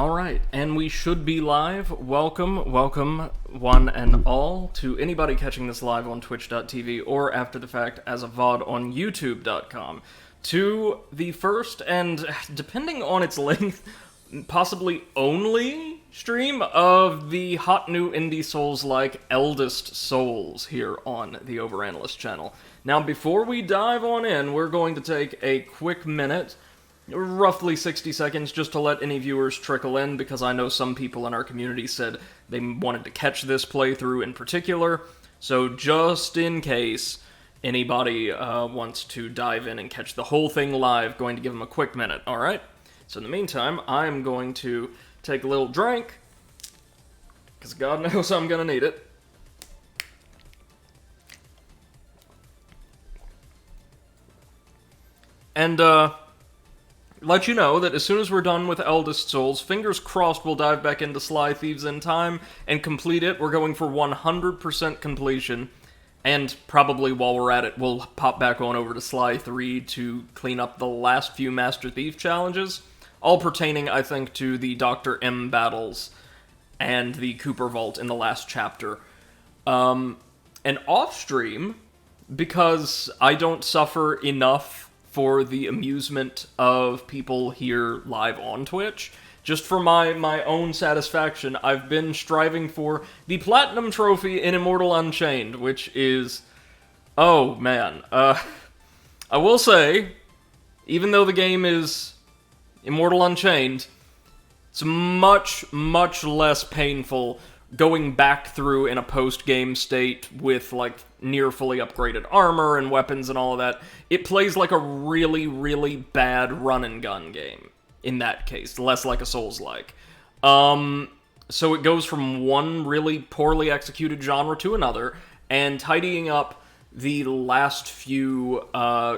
Alright, and we should be live. Welcome, one and all, to anybody catching this live on twitch.tv or after the fact as a VOD on youtube.com, to the first and, depending on its length, possibly only stream of the hot new indie Souls-like Eldest Souls here on the Overanalyst channel. Now, before we dive on in, we're going to take a quick minute, roughly 60 seconds, just to let any viewers trickle in, because I know some people in our community said they wanted to catch this playthrough in particular, so just in case anybody wants to dive in and catch the whole thing live, going to give them a quick minute, alright? So in the meantime, I'm going to take a little drink, because God knows I'm gonna need it. And, let you know that as soon as we're done with Eldest Souls, fingers crossed we'll dive back into Sly Thieves in time and complete it. We're going for 100% completion, and probably while we're at it, we'll pop back on over to Sly 3 to clean up the last few Master Thief challenges, all pertaining, I think, to the Dr. M battles and the Cooper Vault in the last chapter. And off-stream, because I don't suffer enough for the amusement of people here live on Twitch, just for my own satisfaction, I've been striving for the Platinum Trophy in Immortal Unchained, which is... oh, man. I will say, even though the game is Immortal Unchained, it's much, much less painful going back through in a post-game state with, like, near fully upgraded armor and weapons and all of that. It plays like a really, really bad run-and-gun game, in that case, less like a Souls-like. So it goes from one really poorly executed genre to another, and tidying up the last few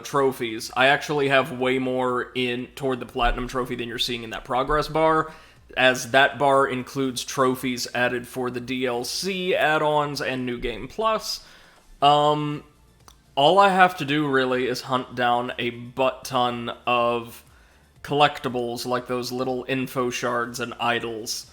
trophies. I actually have way more in toward the Platinum Trophy than you're seeing in that progress bar, as that bar includes trophies added for the DLC add-ons and New Game Plus. All I have to do, really, is hunt down a butt-ton of collectibles, like those little info shards and idols,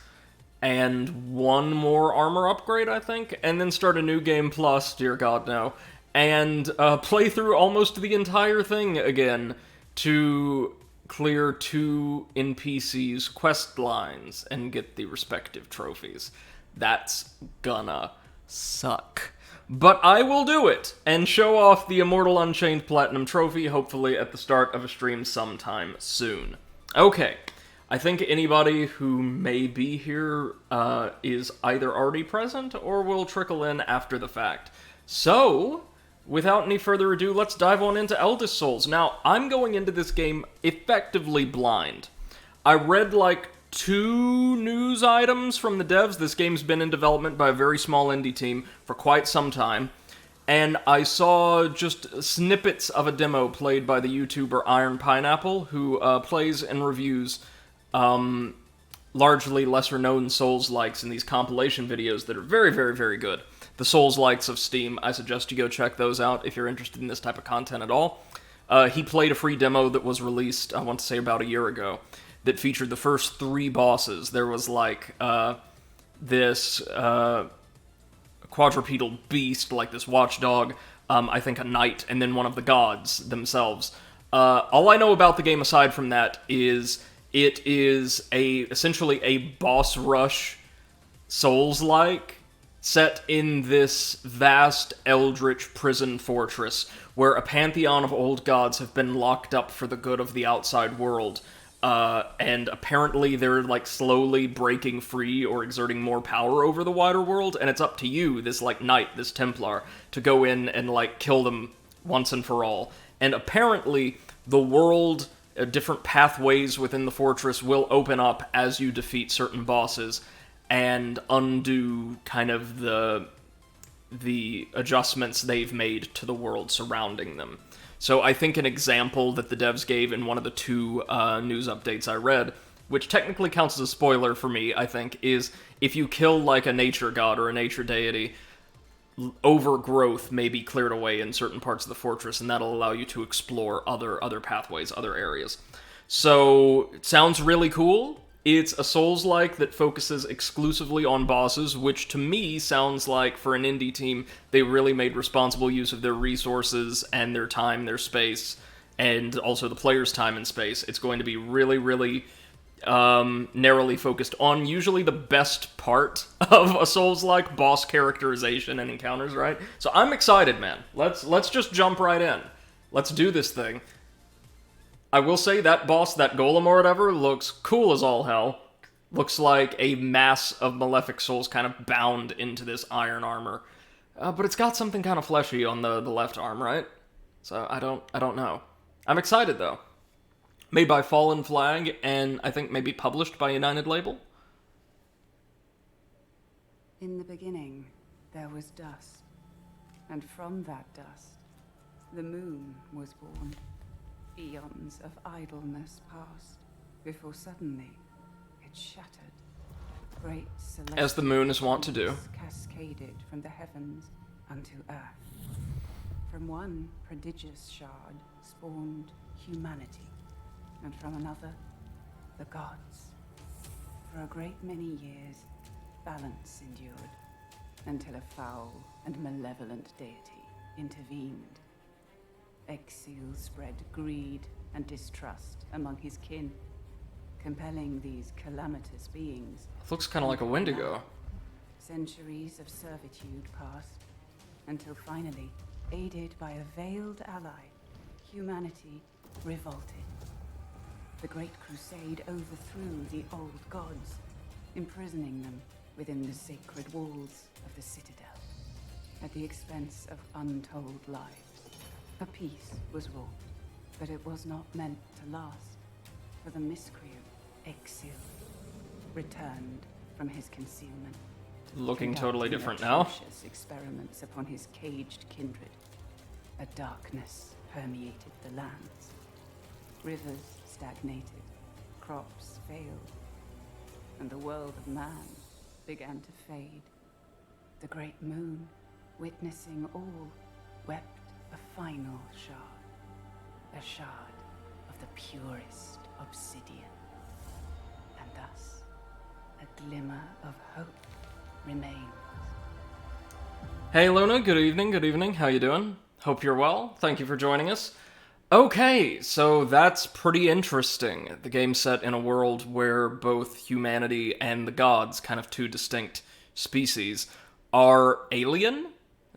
and one more armor upgrade, I think, and then start a New Game Plus, dear God, no, and play through almost the entire thing again to clear 2 NPC's quest lines and get the respective trophies. That's gonna suck. But I will do it, and show off the Immortal Unchained Platinum Trophy, hopefully at the start of a stream sometime soon. Okay, I think anybody who may be here is either already present or will trickle in after the fact. So, without any further ado, let's dive on into Eldest Souls. Now, I'm going into this game effectively blind. I read, like, 2 news items from the devs. This game's been in development by a very small indie team for quite some time, and I saw just snippets of a demo played by the YouTuber Iron Pineapple, who plays and reviews largely lesser-known Souls-likes in these compilation videos that are very, very, very good. The Souls-likes of Steam, I suggest you go check those out if you're interested in this type of content at all. He played a free demo that was released, I want to say about a year ago, that featured the first 3 bosses. There was, like, this quadrupedal beast, like this watchdog, I think a knight, and then one of the gods themselves. All I know about the game aside from that is it is essentially a boss rush Souls-like, set in this vast eldritch prison fortress, where a pantheon of old gods have been locked up for the good of the outside world. And apparently they're, like, slowly breaking free or exerting more power over the wider world, and it's up to you, this, like, knight, this Templar, to go in and, like, kill them once and for all. And apparently, the world, different pathways within the fortress will open up as you defeat certain bosses, and undo kind of the adjustments they've made to the world surrounding them. So I think an example that the devs gave in one of the 2 news updates I read, which technically counts as a spoiler for me, I think, is if you kill, like, a nature god or a nature deity, overgrowth may be cleared away in certain parts of the fortress, and that'll allow you to explore other pathways, other areas. So, it sounds really cool. It's a Souls-like that focuses exclusively on bosses, which to me sounds like, for an indie team, they really made responsible use of their resources and their time, their space, and also the player's time and space. It's going to be really, really narrowly focused on usually the best part of a Souls-like, boss characterization and encounters, right? So I'm excited, man. Let's just jump right in. Let's do this thing. I will say that boss, that golem or whatever, looks cool as all hell. Looks like a mass of malefic souls kind of bound into this iron armor. But it's got something kind of fleshy on the left arm, right? So I don't know. I'm excited, though. Made by Fallen Flag, and I think maybe published by United Label? In the beginning, there was dust. And from that dust, the moon was born. Eons of idleness passed, before suddenly it shattered. Great celestial as the moon is wont to do, cascaded from the heavens unto earth. From one prodigious shard spawned humanity, and from another, the gods. For a great many years, balance endured, until a foul and malevolent deity intervened. Exile spread greed and distrust among his kin, compelling these calamitous beings. looks kind of like a Wendigo. Centuries of servitude passed, until finally, aided by a veiled ally, humanity revolted. The Great Crusade overthrew the old gods, imprisoning them within the sacred walls of the Citadel, at the expense of untold lives. A peace was wrought, but it was not meant to last, for the miscreant, Exil, returned from his concealment. Looking totally different now. Experiments upon his caged kindred. A darkness permeated the lands. Rivers stagnated, crops failed, and the world of man began to fade. The great moon, witnessing all, wept a final shard. A shard of the purest obsidian. And thus, a glimmer of hope remains. Hey Luna, good evening, how you doing? Hope you're well, thank you for joining us. Okay, so that's pretty interesting. The game's set in a world where both humanity and the gods, kind of two distinct species, are alien.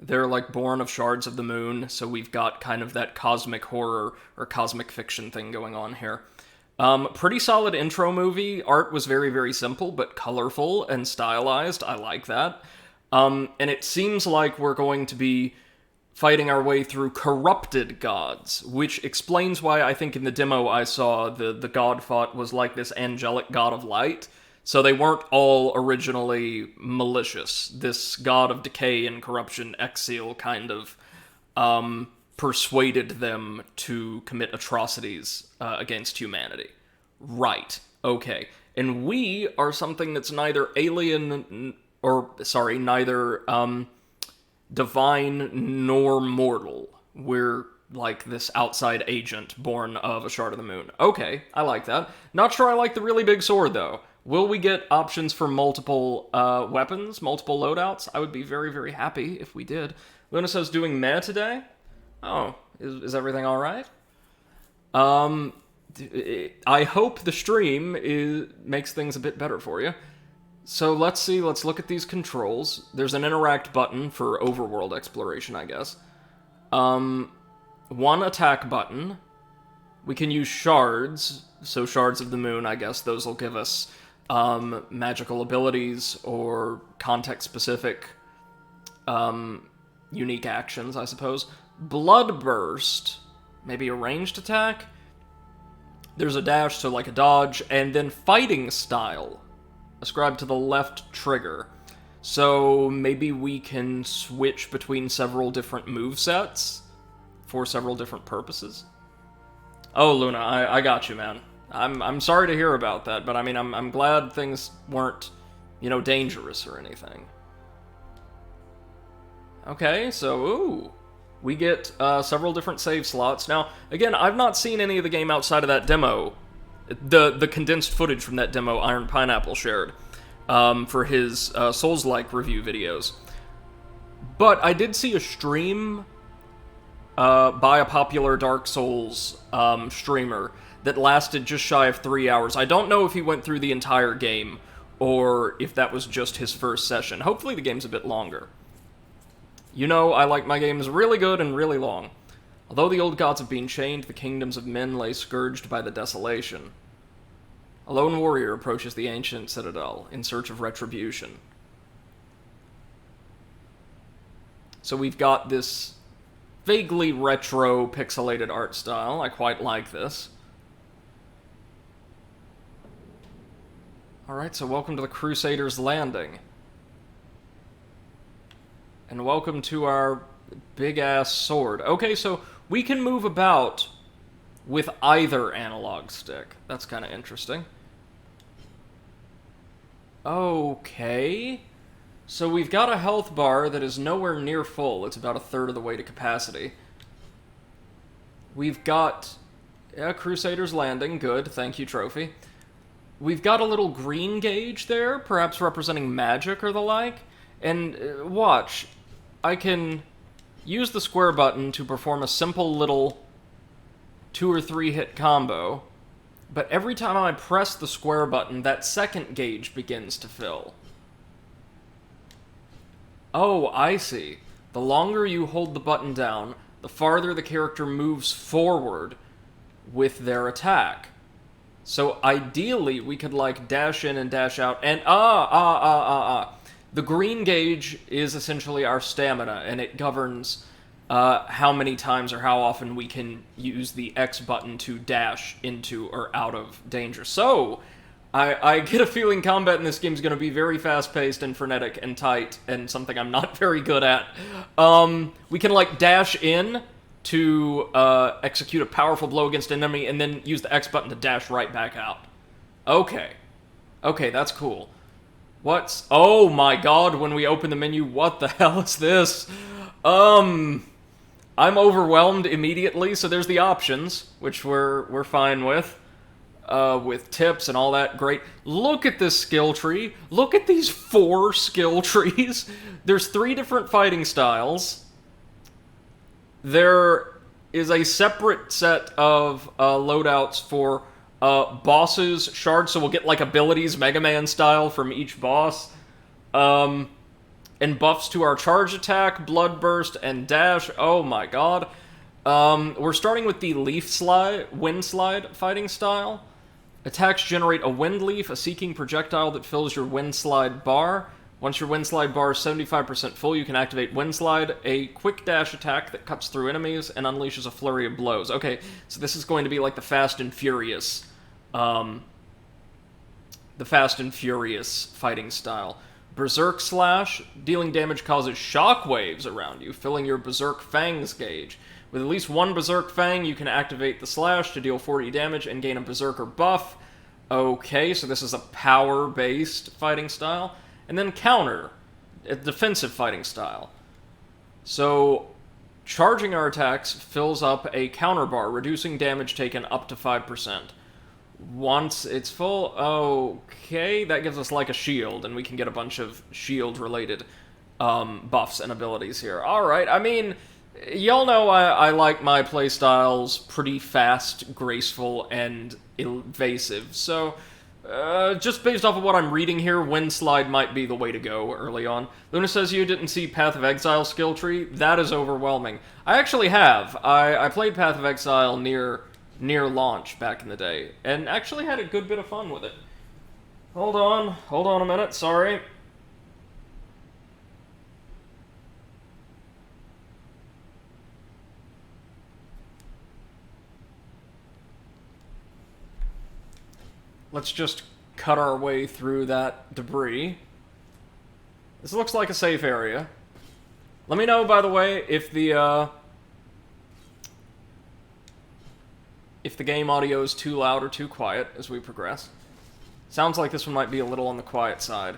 They're like born of shards of the moon, so we've got kind of that cosmic horror or cosmic fiction thing going on here. Pretty solid intro movie. Art was very, very simple, but colorful and stylized. I like that. And it seems like we're going to be fighting our way through corrupted gods, which explains why I think in the demo I saw the god fought was like this angelic god of light. So they weren't all originally malicious. This god of decay and corruption, Exil, kind of persuaded them to commit atrocities against humanity. Right. Okay. And we are something that's neither neither divine nor mortal. We're like this outside agent born of a shard of the moon. Okay, I like that. Not sure I like the really big sword, though. Will we get options for multiple weapons, multiple loadouts? I would be very, very happy if we did. Luna says doing meh today? Oh, is everything alright? I hope the stream makes things a bit better for you. So let's see, let's look at these controls. There's an interact button for overworld exploration, I guess. One attack button. We can use shards, so shards of the moon, I guess. Those will give us magical abilities or context-specific unique actions, I suppose. Bloodburst, maybe a ranged attack? There's a dash, so like a dodge, and then fighting style, ascribed to the left trigger. So maybe we can switch between several different movesets for several different purposes. Oh, Luna, I got you, man. I'm sorry to hear about that, but I mean, I'm glad things weren't, dangerous or anything. Okay, so, ooh. We get several different save slots. Now, again, I've not seen any of the game outside of that demo the condensed footage from that demo Iron Pineapple shared for his Souls-like review videos. But I did see a stream by a popular Dark Souls streamer that lasted just shy of 3 hours. I don't know if he went through the entire game, or if that was just his first session. Hopefully the game's a bit longer. You know, I like my games really good and really long. Although the old gods have been chained, the kingdoms of men lay scourged by the desolation. A lone warrior approaches the ancient citadel in search of retribution. So we've got this vaguely retro pixelated art style. I quite like this. Alright, so welcome to the Crusaders' Landing. And welcome to our big-ass sword. Okay, so we can move about with either analog stick. That's kind of interesting. Okay. So we've got a health bar that is nowhere near full. It's about a third of the way to capacity. We've got... yeah, Crusaders Landing. Good. Thank you, trophy. We've got a little green gauge there, perhaps representing magic or the like. And watch. I can use the square button to perform a simple little 2 or 3 hit combo. But every time I press the square button, that second gauge begins to fill. Oh, I see. The longer you hold the button down, the farther the character moves forward with their attack. So ideally, we could, like, dash in and dash out, and the green gauge is essentially our stamina, and it governs how many times or how often we can use the X button to dash into or out of danger. So, I get a feeling combat in this game is going to be very fast-paced and frenetic and tight, and something I'm not very good at. We can, like, dash in to execute a powerful blow against an enemy, and then use the X button to dash right back out. Okay. Okay, that's cool. What's... oh my god, when we open the menu, what the hell is this? I'm overwhelmed immediately, so there's the options, which we're fine with tips and all that, great. Look at this skill tree. Look at these 4 skill trees. There's 3 different fighting styles. There is a separate set of loadouts for bosses, shards, so we'll get, like, abilities Mega Man style from each boss. And buffs to our charge attack, blood burst, and dash. Oh my god. We're starting with the wind slide fighting style. Attacks generate a wind leaf, a seeking projectile that fills your wind slide bar. Once your wind slide bar is 75% full, you can activate wind slide, a quick dash attack that cuts through enemies and unleashes a flurry of blows. Okay, so this is going to be like the Fast and Furious, fighting style. Berserk Slash, dealing damage causes shockwaves around you, filling your Berserk Fangs gauge. With at least 1 Berserk Fang, you can activate the Slash to deal 40 damage and gain a Berserker buff. Okay, so this is a power-based fighting style. And then Counter, a defensive fighting style. So, charging our attacks fills up a counter bar, reducing damage taken up to 5%. Once it's full, okay, that gives us like a shield, and we can get a bunch of shield-related buffs and abilities here. Alright, I mean, y'all know I like my playstyles pretty fast, graceful, and evasive, so just based off of what I'm reading here, Wind Slide might be the way to go early on. Luna says you didn't see Path of Exile skill tree. That is overwhelming. I actually have. I played Path of Exile near launch back in the day, and actually had a good bit of fun with it. Hold on a minute, sorry. Let's just cut our way through that debris. This looks like a safe area. Let me know, by the way, if the game audio is too loud or too quiet as we progress. Sounds like this one might be a little on the quiet side.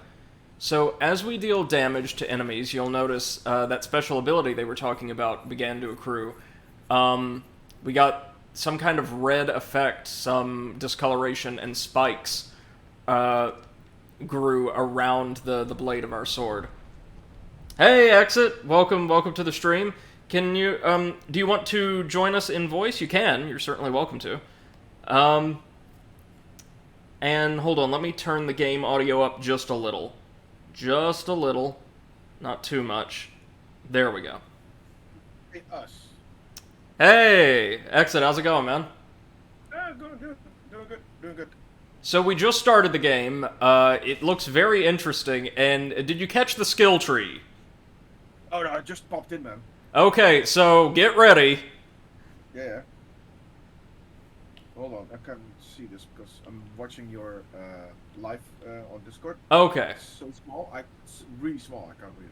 So, as we deal damage to enemies, you'll notice that special ability they were talking about began to accrue. We got some kind of red effect, some discoloration and spikes grew around the blade of our sword. Hey, Exit! Welcome to the stream. Can you, do you want to join us in voice? You can. You're certainly welcome to. And hold on, let me turn the game audio up just a little. Just a little. Not too much. There we go. Hey, us. Hey! Exit, how's it going, man? Doing good. Doing good. So we just started the game. It looks very interesting, and did you catch the skill tree? Oh, no, I just popped in, man. Okay, so get ready. Yeah. Hold on, I can't see this because I'm watching your live on Discord. Okay. It's so small, it's really small, I can't read it.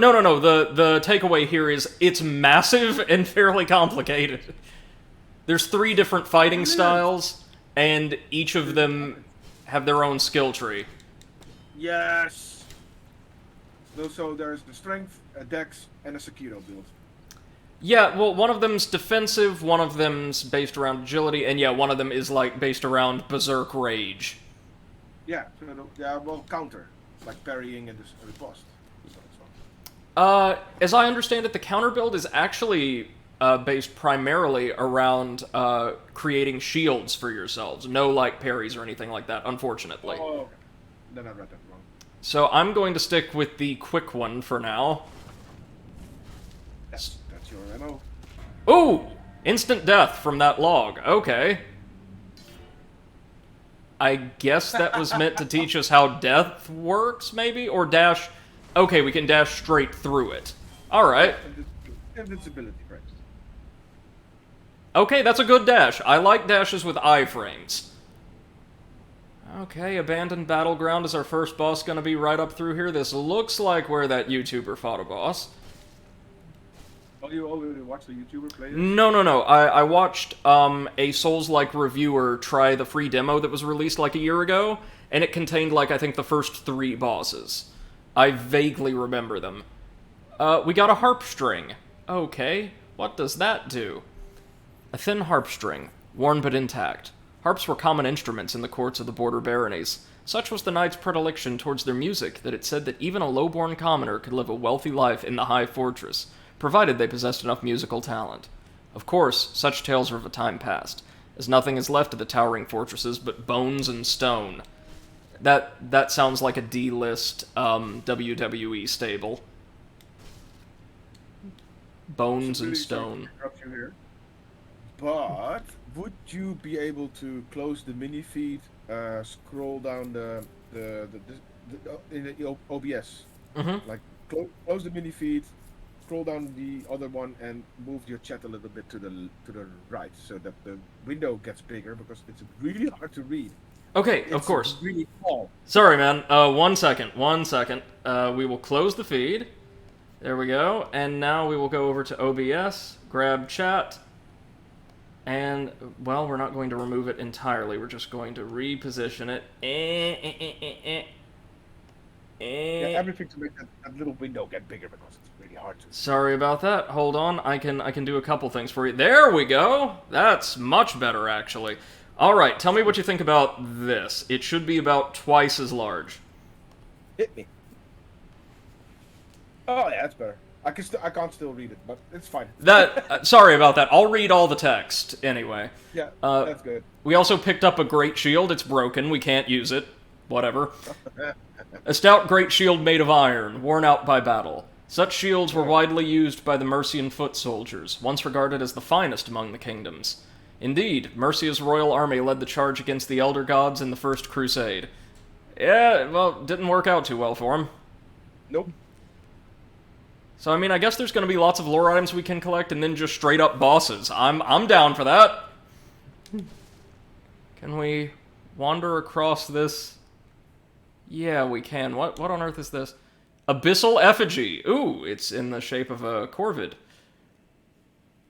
No. The takeaway here is it's massive and fairly complicated. There's 3 different fighting styles, and each of them have their own skill tree. Yes! So there's the strength, a dex, and a Sekiro build. Yeah, well, one of them's defensive, one of them's based around agility, and yeah, one of them is, like, based around berserk rage. Yeah, well, counter. Like parrying and the riposte. As I understand it, the counter build is actually based primarily around creating shields for yourselves. No, like, parries or anything like that, unfortunately. Oh, okay. Then I read that wrong. So I'm going to stick with the quick one for now. That's your MO. Ooh! Instant death from that log. Okay. I guess that was meant to teach us how death works, maybe? Or dash... Okay, we can dash straight through it. Alright. Invincibility, perhaps. Okay, that's a good dash. I like dashes with iframes. Okay, Abandoned Battleground is our first boss gonna be right up through here. This looks like where that YouTuber fought a boss. Oh, you already watched the YouTuber play it? No. I watched a Souls-like reviewer try the free demo that was released like a year ago, and it contained, like, I think the first 3 bosses. I vaguely remember them. We got a harp string. Okay, what does that do? A thin harp string, worn but intact. Harps were common instruments in the courts of the border baronies. Such was the knight's predilection towards their music that it said that even a low-born commoner could live a wealthy life in the high fortress, provided they possessed enough musical talent. Of course, such tales are of a time past, as nothing is left of the towering fortresses but bones and stone. That sounds like a D-list WWE stable. Bones and stone. You here. But would you be able to close the mini feed, scroll down in the OBS, like close the mini feed, scroll down the other one, and move your chat a little bit to the right, so that the window gets bigger because it's really hard to read. Okay, of course. It's really small. Sorry, man. 1 second. We will close the feed. There we go. And now we will go over to OBS, grab chat, and, well, we're not going to remove it entirely. We're just going to reposition it. Yeah, everything to make that little window get bigger because it's really hard to. Sorry about that. Hold on. I can do a couple things for you. There we go. That's much better, actually. All right, tell me what you think about this. It should be about twice as large. Hit me. Oh yeah, that's better. I can't still read it, but it's fine. Sorry about that. I'll read all the text anyway. Yeah, that's good. We also picked up a great shield. It's broken. We can't use it. Whatever. A stout great shield made of iron, worn out by battle. Such shields were widely used by the Mercian foot soldiers, once regarded as the finest among the kingdoms. Indeed, Mercia's royal army led the charge against the Elder Gods in the First Crusade. Yeah, well, didn't work out too well for him. Nope. So, I mean, I guess there's going to be lots of lore items we can collect, and then just straight-up bosses. I'm down for that. Can we wander across this? Yeah, we can. What on earth is this? Abyssal effigy. Ooh, it's in the shape of a corvid.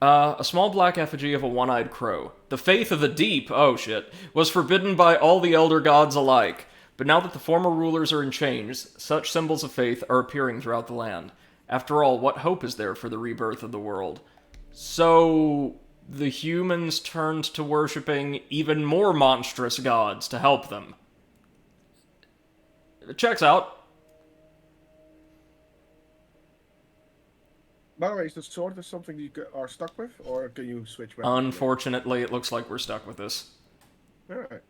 A small black effigy of a one-eyed crow. The faith of the deep, oh shit, was forbidden by all the elder gods alike. But now that the former rulers are in chains, such symbols of faith are appearing throughout the land. After all, what hope is there for the rebirth of the world? So, the humans turned to worshipping even more monstrous gods to help them. It checks out. By the way, is the sword something you are stuck with, or can you switch weapons? Unfortunately, it looks like we're stuck with this. Alright.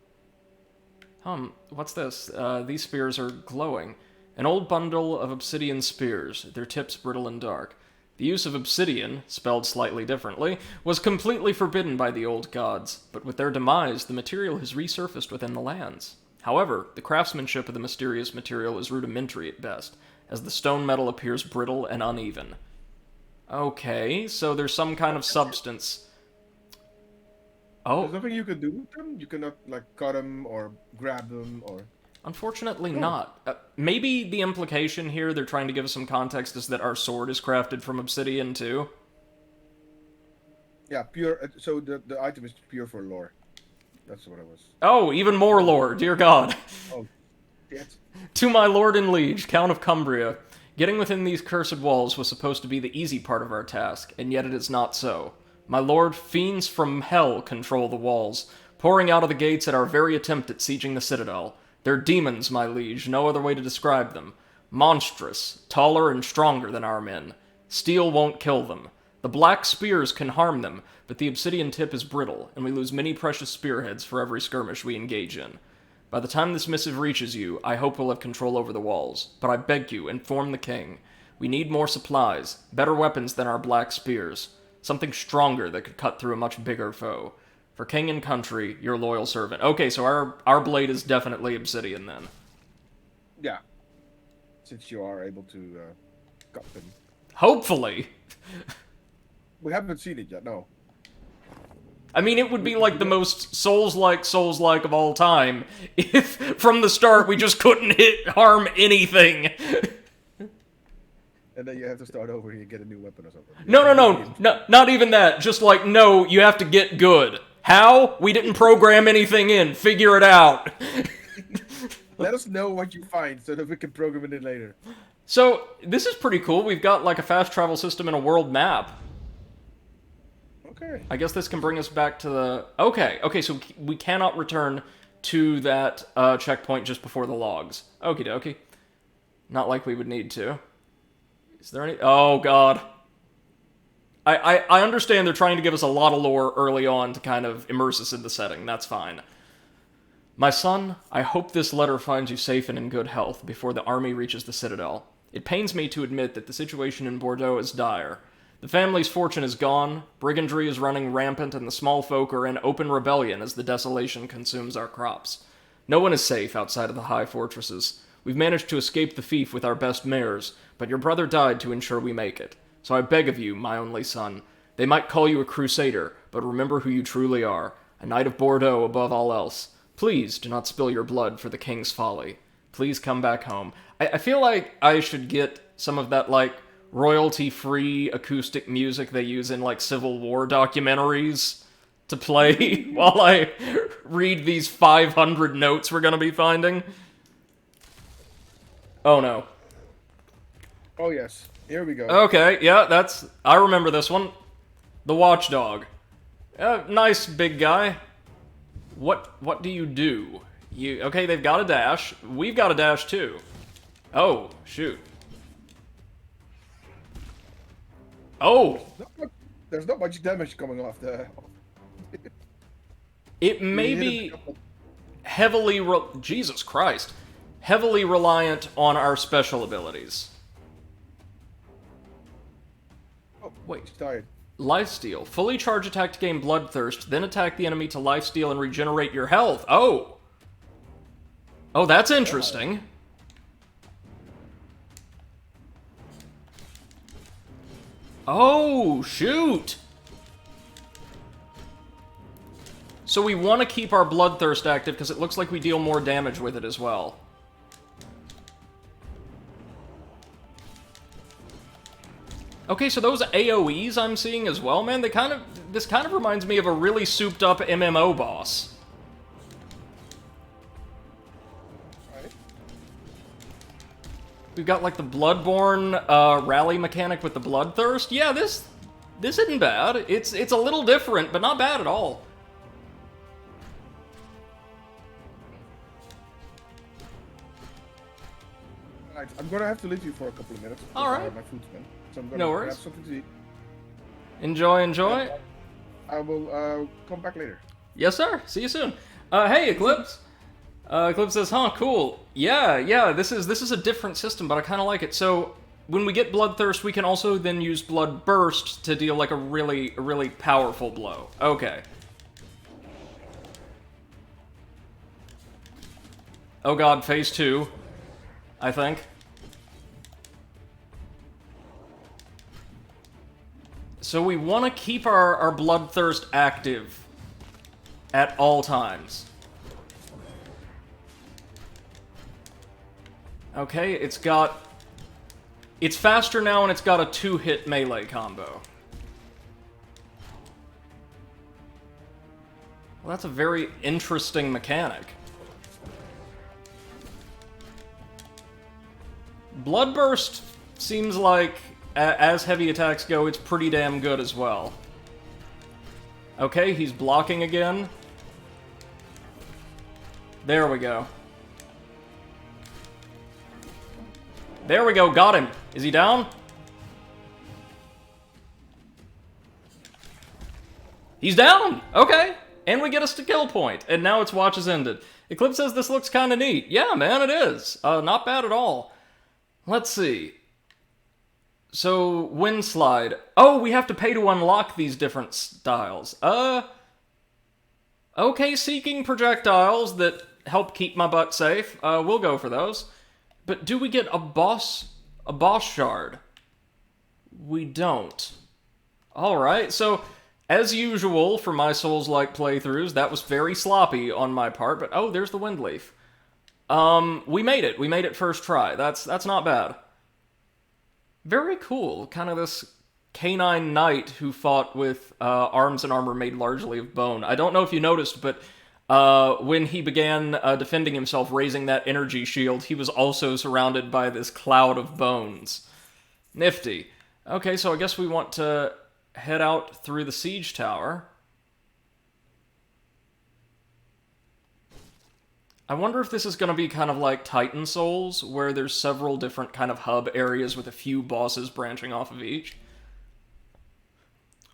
What's this? These spears are glowing. An old bundle of obsidian spears, their tips brittle and dark. The use of obsidian, spelled slightly differently, was completely forbidden by the old gods, but with their demise, the material has resurfaced within the lands. However, the craftsmanship of the mysterious material is rudimentary at best, as the stone metal appears brittle and uneven. Okay, so there's some kind of substance. Oh. There's nothing you can do with them? You cannot, like, cut them or grab them or... Unfortunately not. Maybe the implication here, they're trying to give us some context, is that our sword is crafted from obsidian too? Yeah, pure... So the item is pure for lore. That's what it was. Oh, even more lore, dear God. Oh, shit. To my lord and liege, Count of Cumbria, getting within these cursed walls was supposed to be the easy part of our task, and yet it is not so. My lord, fiends from hell control the walls, pouring out of the gates at our very attempt at sieging the citadel. They're demons, my liege, no other way to describe them. Monstrous, taller and stronger than our men. Steel won't kill them. The black spears can harm them, but the obsidian tip is brittle, and we lose many precious spearheads for every skirmish we engage in. By the time this missive reaches you, I hope we'll have control over the walls, but I beg you, inform the king. We need more supplies, better weapons than our black spears. Something stronger that could cut through a much bigger foe. For king and country, your loyal servant. Okay, so our blade is definitely obsidian then. Yeah. Since you are able to cut them. Hopefully. We haven't seen it yet, no. I mean, it would be like the most Souls-like of all time if, from the start, we just couldn't harm anything. And then you have to start over and get a new weapon or something. No, not even that. Just like, no, you have to get good. How? We didn't program anything in. Figure it out. Let us know what you find so that we can program it in later. So, this is pretty cool. We've got like a fast travel system and a world map. Okay. I guess this can bring us back to the... Okay, so we cannot return to that checkpoint just before the logs. Okie dokie. Not like we would need to. Is there any... Oh, God. I understand they're trying to give us a lot of lore early on to kind of immerse us in the setting. That's fine. My son, I hope this letter finds you safe and in good health before the army reaches the citadel. It pains me to admit that the situation in Bordeaux is dire. The family's fortune is gone, brigandry is running rampant, and the small folk are in open rebellion as the desolation consumes our crops. No one is safe outside of the high fortresses. We've managed to escape the fief with our best mares, but your brother died to ensure we make it. So I beg of you, my only son, they might call you a crusader, but remember who you truly are, a knight of Bordeaux above all else. Please do not spill your blood for the king's folly. Please come back home. I feel like I should get some of that, like, royalty-free acoustic music they use in, like, Civil War documentaries to play while I read these 500 notes we're gonna be finding. Oh, no. Oh, yes. Here we go. Okay, yeah, I remember this one. The Watchdog. Nice big guy. What do you do? Okay, they've got a dash. We've got a dash, too. Oh, shoot. Oh! There's not much damage coming off there. It may be heavily... Jesus Christ. Heavily reliant on our special abilities. Oh, wait, he's tired. Lifesteal. Fully charge attack to gain Bloodthirst, then attack the enemy to lifesteal and regenerate your health. Oh! Oh, that's interesting. Oh, shoot! So we want to keep our Bloodthirst active because it looks like we deal more damage with it as well. Okay, so those AoEs I'm seeing as well, man, this kind of reminds me of a really souped up MMO boss. Right. We've got like the Bloodborne rally mechanic with the Bloodthirst. Yeah, this This isn't bad. It's a little different, but not bad at all. Right, I'm gonna have to leave you for a couple of minutes. All right. My food's done, so I'm gonna No worries. grab something to eat. Enjoy, enjoy. I will come back later. Yes, sir. See you soon. Hey, Eclipse. Eclipse says, "Huh, cool. Yeah. This is a different system, but I kind of like it. So when we get Bloodthirst, we can also then use Blood Burst to deal like a really powerful blow. Okay. Oh God, phase 2. I think. So we want to keep our Bloodthirst active at all times. Okay, it's faster now and it's got a 2-hit melee combo. Well, that's a very interesting mechanic. Bloodburst seems like, as heavy attacks go, it's pretty damn good as well. Okay, he's blocking again. There we go. There we go, got him. Is he down? He's down! Okay. And we get a skill point, and now its watch is ended. Eclipse says this looks kinda neat. Yeah, man, it is. Not bad at all. Let's see. So, Wind Slide. Oh, we have to pay to unlock these different styles. Okay, seeking projectiles that help keep my butt safe. We'll go for those. But do we get a boss shard? We don't. Alright, so, as usual for my Souls-like playthroughs, that was very sloppy on my part, but oh, there's the Wind Leaf. We made it. We made it first try. That's not bad. Very cool. Kind of this canine knight who fought with arms and armor made largely of bone. I don't know if you noticed, but when he began defending himself, raising that energy shield, he was also surrounded by this cloud of bones. Nifty. Okay, so I guess we want to head out through the siege tower. I wonder if this is going to be kind of like Titan Souls, where there's several different kind of hub areas with a few bosses branching off of each.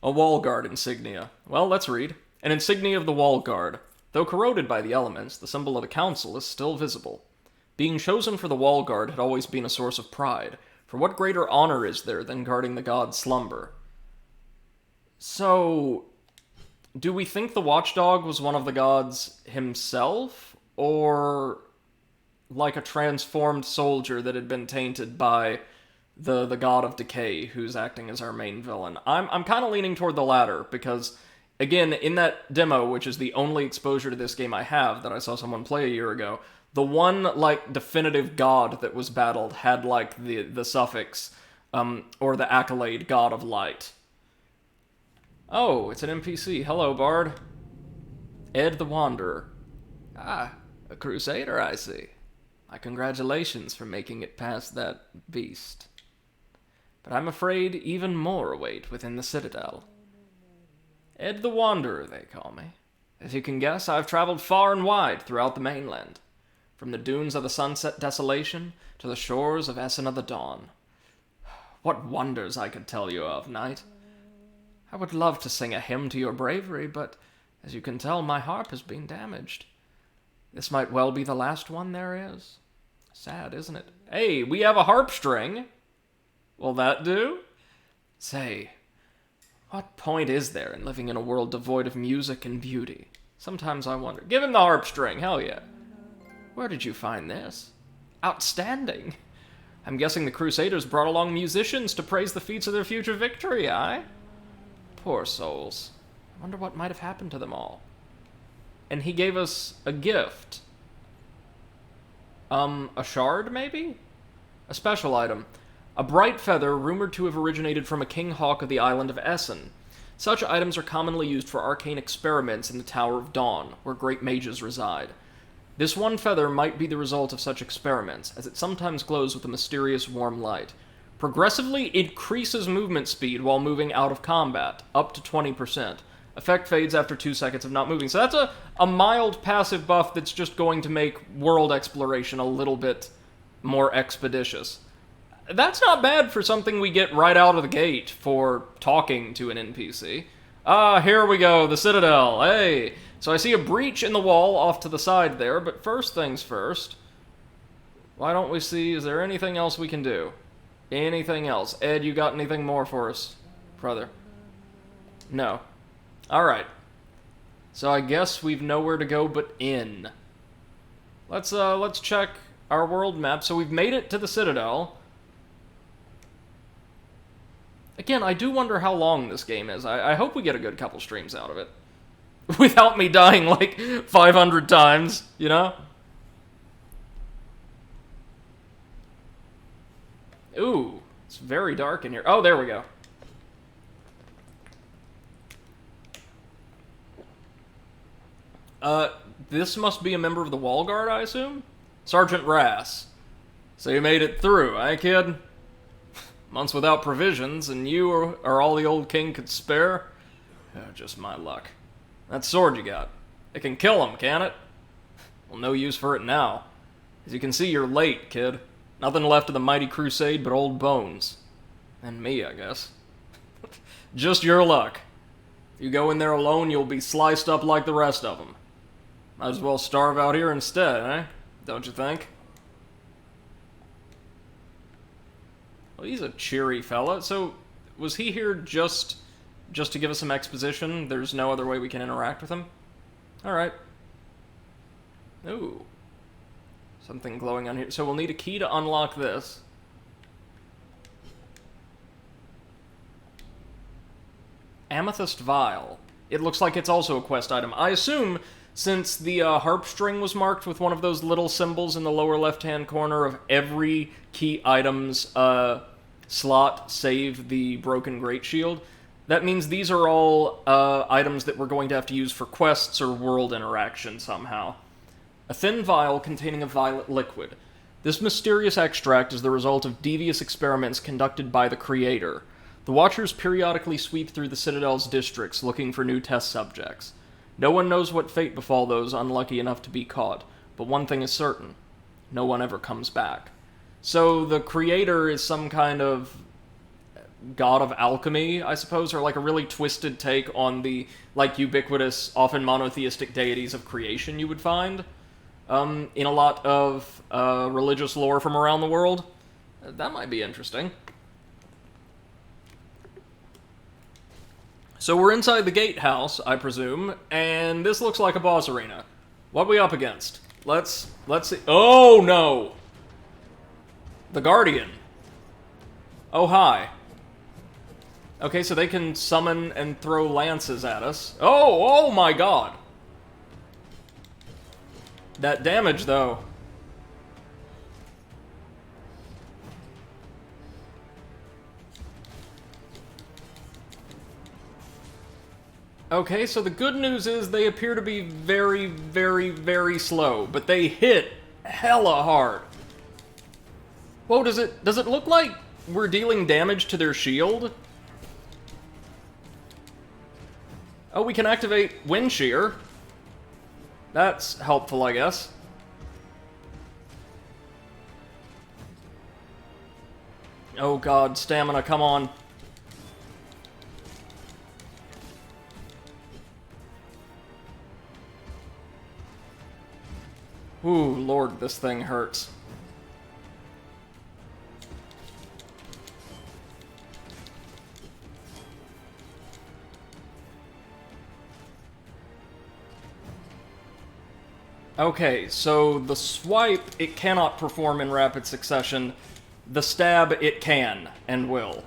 A Wall Guard insignia. Well, let's read. An insignia of the Wall Guard. Though corroded by the elements, the symbol of the Council is still visible. Being chosen for the Wall Guard had always been a source of pride, for what greater honor is there than guarding the god's slumber? So, do we think the Watchdog was one of the gods himself? Or like a transformed soldier that had been tainted by the god of decay who's acting as our main villain? I'm kind of leaning toward the latter, because again, in that demo, which is the only exposure to this game I have that I saw someone play a year ago, the one like definitive god that was battled had like the suffix or the accolade God of Light. Oh, it's an NPC. Hello, Bard. Ed the Wanderer. Ah, a crusader, I see. My congratulations for making it past that beast. But I'm afraid even more await within the Citadel. Ed the Wanderer, they call me. As you can guess, I've traveled far and wide throughout the mainland, from the dunes of the Sunset Desolation to the shores of Essen of the Dawn. What wonders I could tell you of, knight. I would love to sing a hymn to your bravery, but as you can tell, my harp has been damaged. This might well be the last one there is. Sad, isn't it? Hey, we have a harp string. Will that do? Say, what point is there in living in a world devoid of music and beauty? Sometimes I wonder. Give him the harp string, hell yeah. Where did you find this? Outstanding. I'm guessing the Crusaders brought along musicians to praise the feats of their future victory, aye? Poor souls. I wonder what might have happened to them all. And he gave us a gift. A shard, maybe? A special item. A bright feather rumored to have originated from a king hawk of the island of Essen. Such items are commonly used for arcane experiments in the Tower of Dawn, where great mages reside. This one feather might be the result of such experiments, as it sometimes glows with a mysterious warm light. Progressively increases movement speed while moving out of combat, up to 20%. Effect fades after 2 seconds of not moving. So that's a mild passive buff that's just going to make world exploration a little bit more expeditious. That's not bad for something we get right out of the gate for talking to an NPC. Here we go, the Citadel. Hey! So I see a breach in the wall off to the side there, but first things first. Why don't we see, is there anything else we can do? Anything else? Ed, you got anything more for us, brother? No. Alright. So I guess we've nowhere to go but in. Let's check our world map. So we've made it to the Citadel. Again, I do wonder how long this game is. I hope we get a good couple streams out of it. Without me dying like 500 times, you know? Ooh, it's very dark in here. Oh, there we go. This must be a member of the Wall Guard, I assume? Sergeant Rass. So you made it through, eh, kid? Months without provisions, and you are all the old king could spare? Oh, just my luck. That sword you got. It can kill him, can it? Well, no use for it now. As you can see, you're late, kid. Nothing left of the mighty crusade but old bones. And me, I guess. Just your luck. If you go in there alone, you'll be sliced up like the rest of them. Might as well starve out here instead, eh? Don't you think? Well, he's a cheery fella. So, was he here just to give us some exposition? There's no other way we can interact with him? Alright. Ooh. Something glowing on here. So we'll need a key to unlock this. Amethyst Vial. It looks like it's also a quest item. I assume, since the harp string was marked with one of those little symbols in the lower left-hand corner of every key item's slot, save the broken great shield, that means these are all items that we're going to have to use for quests or world interaction somehow. A thin vial containing a violet liquid. This mysterious extract is the result of devious experiments conducted by the Creator. The Watchers periodically sweep through the Citadel's districts looking for new test subjects. No one knows what fate befall those unlucky enough to be caught, but one thing is certain. No one ever comes back. So the Creator is some kind of god of alchemy, I suppose, or like a really twisted take on the, like, ubiquitous, often monotheistic deities of creation you would find in a lot of religious lore from around the world. That might be interesting. So we're inside the gatehouse, I presume, and this looks like a boss arena. What are we up against? Let's see. Oh, no! The Guardian. Oh, hi. Okay, so they can summon and throw lances at us. Oh my god! That damage, though. Okay, so the good news is they appear to be very, very, very slow, but they hit hella hard. Whoa, does it look like we're dealing damage to their shield? Oh, we can activate Wind Shear. That's helpful, I guess. Oh god, stamina, come on. Ooh, lord, this thing hurts. Okay, so the swipe, it cannot perform in rapid succession. The stab, it can, and will.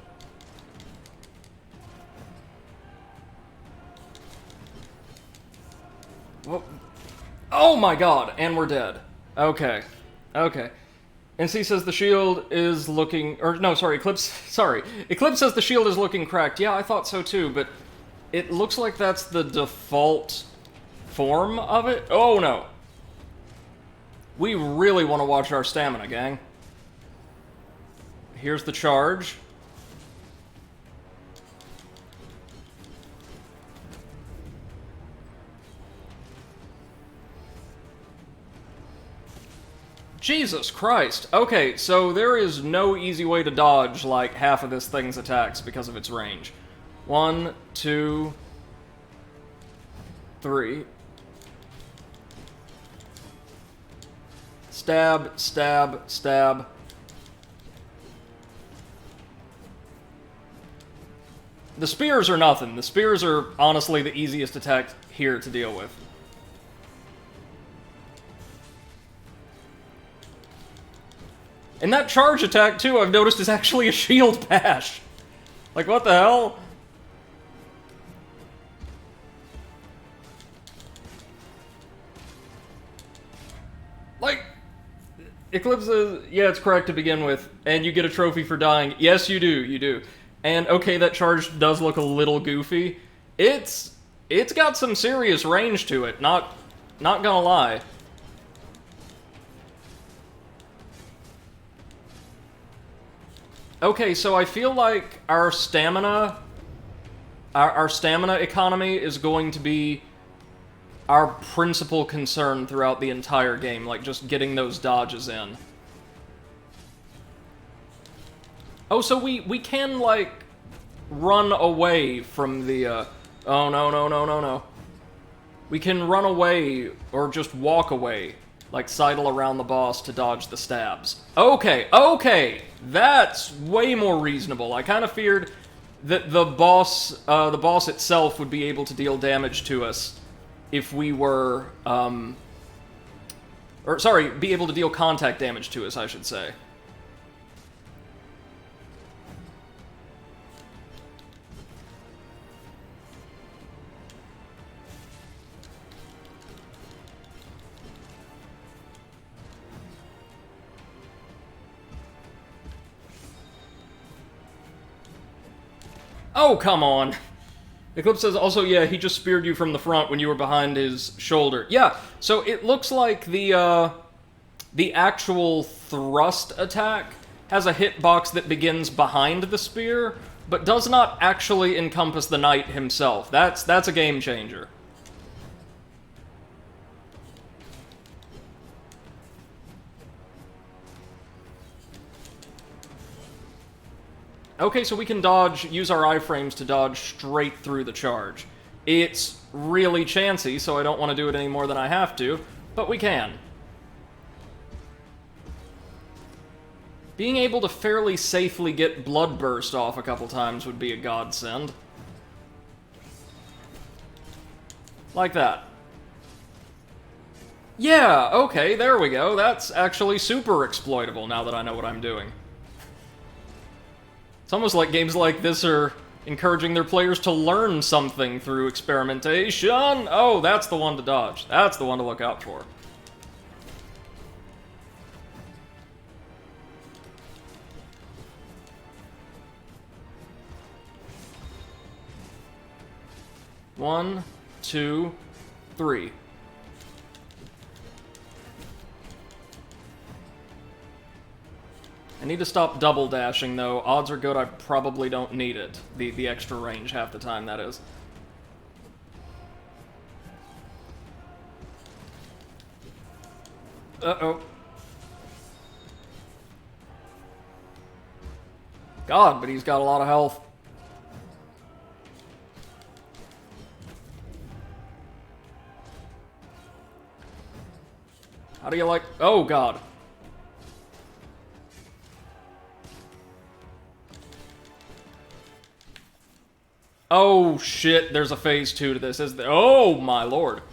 Whoa. Oh my god, and we're dead. Okay, okay. NC says the shield is looking... Or, no, sorry, Eclipse... Sorry. Eclipse says the shield is looking cracked. Yeah, I thought so too, but it looks like that's the default form of it. Oh, no. We really want to watch our stamina, gang. Here's the charge. Jesus Christ. Okay, so there is no easy way to dodge, like, half of this thing's attacks because of its range. 1, 2, 3. Stab, stab, stab. The spears are nothing. The spears are honestly the easiest attack here to deal with. And that charge attack, too, I've noticed is actually a shield bash. Like, what the hell? Like, Eclipse is, yeah, it's correct to begin with, and you get a trophy for dying. Yes, you do, you do. And, okay, that charge does look a little goofy. It's got some serious range to it, not gonna lie. Okay, so I feel like our stamina economy is going to be our principal concern throughout the entire game, like just getting those dodges in. Oh, so we can, like, run away from the, oh, no. We can run away, or just walk away, like sidle around the boss to dodge the stabs. Okay, that's way more reasonable. I kind of feared that the boss itself would be able to deal damage to us if we were, or sorry, be able to deal contact damage to us, I should say. Oh, come on. Eclipse says also, yeah, he just speared you from the front when you were behind his shoulder. Yeah, so it looks like the actual thrust attack has a hitbox that begins behind the spear, but does not actually encompass the knight himself. That's a game changer. Okay, so we can use our iframes to dodge straight through the charge. It's really chancy, so I don't want to do it any more than I have to, but we can. Being able to fairly safely get Bloodburst off a couple times would be a godsend. Like that. Yeah, okay, there we go. That's actually super exploitable now that I know what I'm doing. It's almost like games like this are encouraging their players to learn something through experimentation. Oh, that's the one to dodge. That's the one to look out for. One, two, three. I need to stop double dashing, though. Odds are good I probably don't need it. The extra range half the time, that is. Uh-oh. God, but he's got a lot of health. How do you like... Oh, God. Oh, shit, there's a phase 2 to this, isn't there? Oh, my lord.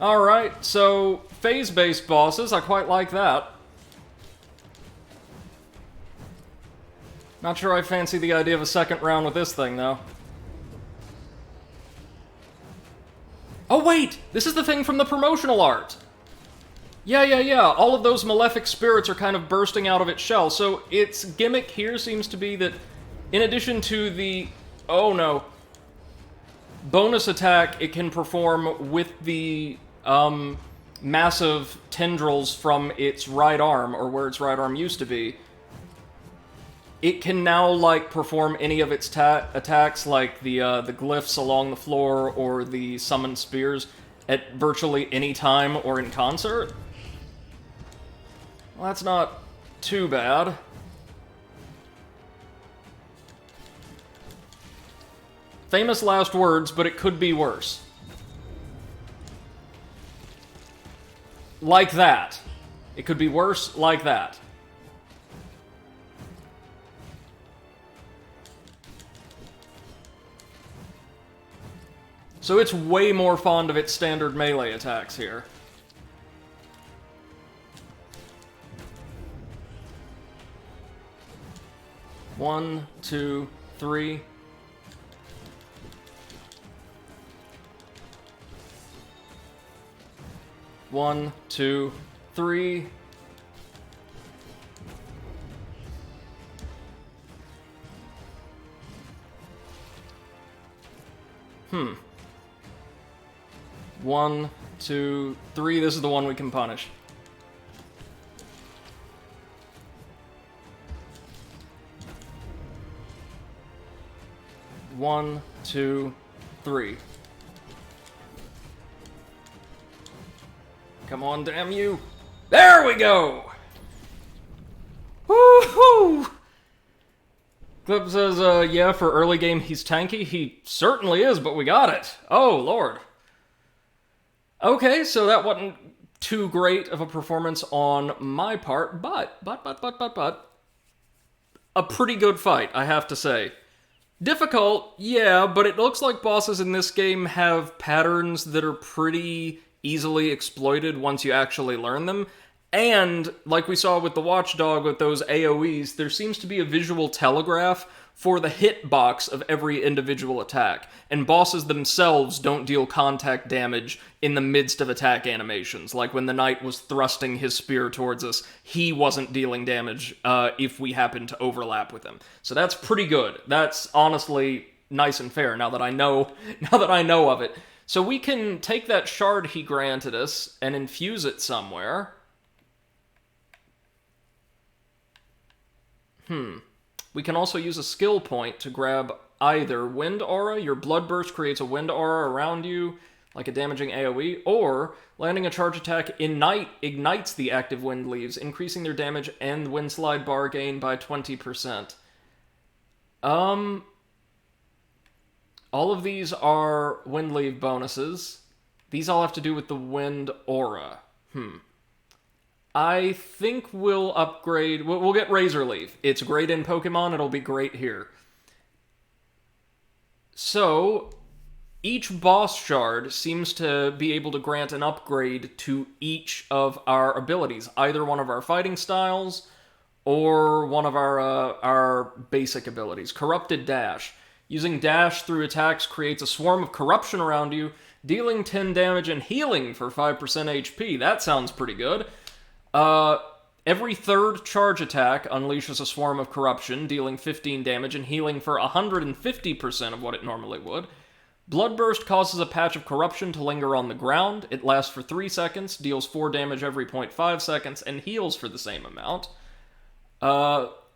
Alright, so phase-based bosses, I quite like that. Not sure I fancy the idea of a second round with this thing, though. Oh, wait! This is the thing from the promotional art! Yeah. All of those malefic spirits are kind of bursting out of its shell. So its gimmick here seems to be that in addition to the... Oh, no. Bonus attack it can perform with the massive tendrils from its right arm, or where its right arm used to be, it can now, like, perform any of its attacks, like the glyphs along the floor or the summoned spears, at virtually any time or in concert. Well, that's not too bad. Famous last words, but it could be worse. Like that. It could be worse like that. So it's way more fond of its standard melee attacks here. One, two, three. One, two, three. One, two, three. This is the one we can punish. One, two, three. Come on, damn you. There we go! Woohoo! Clip says, yeah, for early game he's tanky. He certainly is, but we got it. Oh, Lord. Okay, so that wasn't too great of a performance on my part, but, a pretty good fight, I have to say. Difficult, yeah, but it looks like bosses in this game have patterns that are pretty easily exploited once you actually learn them. And, like we saw with the Watchdog with those AoEs, there seems to be a visual telegraph for the hitbox of every individual attack. And bosses themselves don't deal contact damage in the midst of attack animations. Like when the knight was thrusting his spear towards us, he wasn't dealing damage if we happened to overlap with him. So that's pretty good. That's honestly nice and fair now that I know of it. So we can take that shard he granted us and infuse it somewhere. We can also use a skill point to grab either Wind Aura. Your Blood Burst creates a Wind Aura around you, like a damaging AoE, or landing a charge attack ignites the active Wind Leaves, increasing their damage and Wind Slide bar gain by 20%. All of these are Wind Leaf bonuses. These all have to do with the Wind Aura. I think we'll upgrade... We'll get Razor Leaf. It's great in Pokemon, it'll be great here. So, each boss shard seems to be able to grant an upgrade to each of our abilities. Either one of our fighting styles, or one of our basic abilities. Corrupted Dash. Using Dash through attacks creates a swarm of corruption around you, dealing 10 damage and healing for 5% HP. That sounds pretty good. Every third charge attack unleashes a swarm of corruption, dealing 15 damage and healing for 150% of what it normally would. Bloodburst causes a patch of corruption to linger on the ground. It lasts for 3 seconds, deals 4 damage every 0.5 seconds, and heals for the same amount.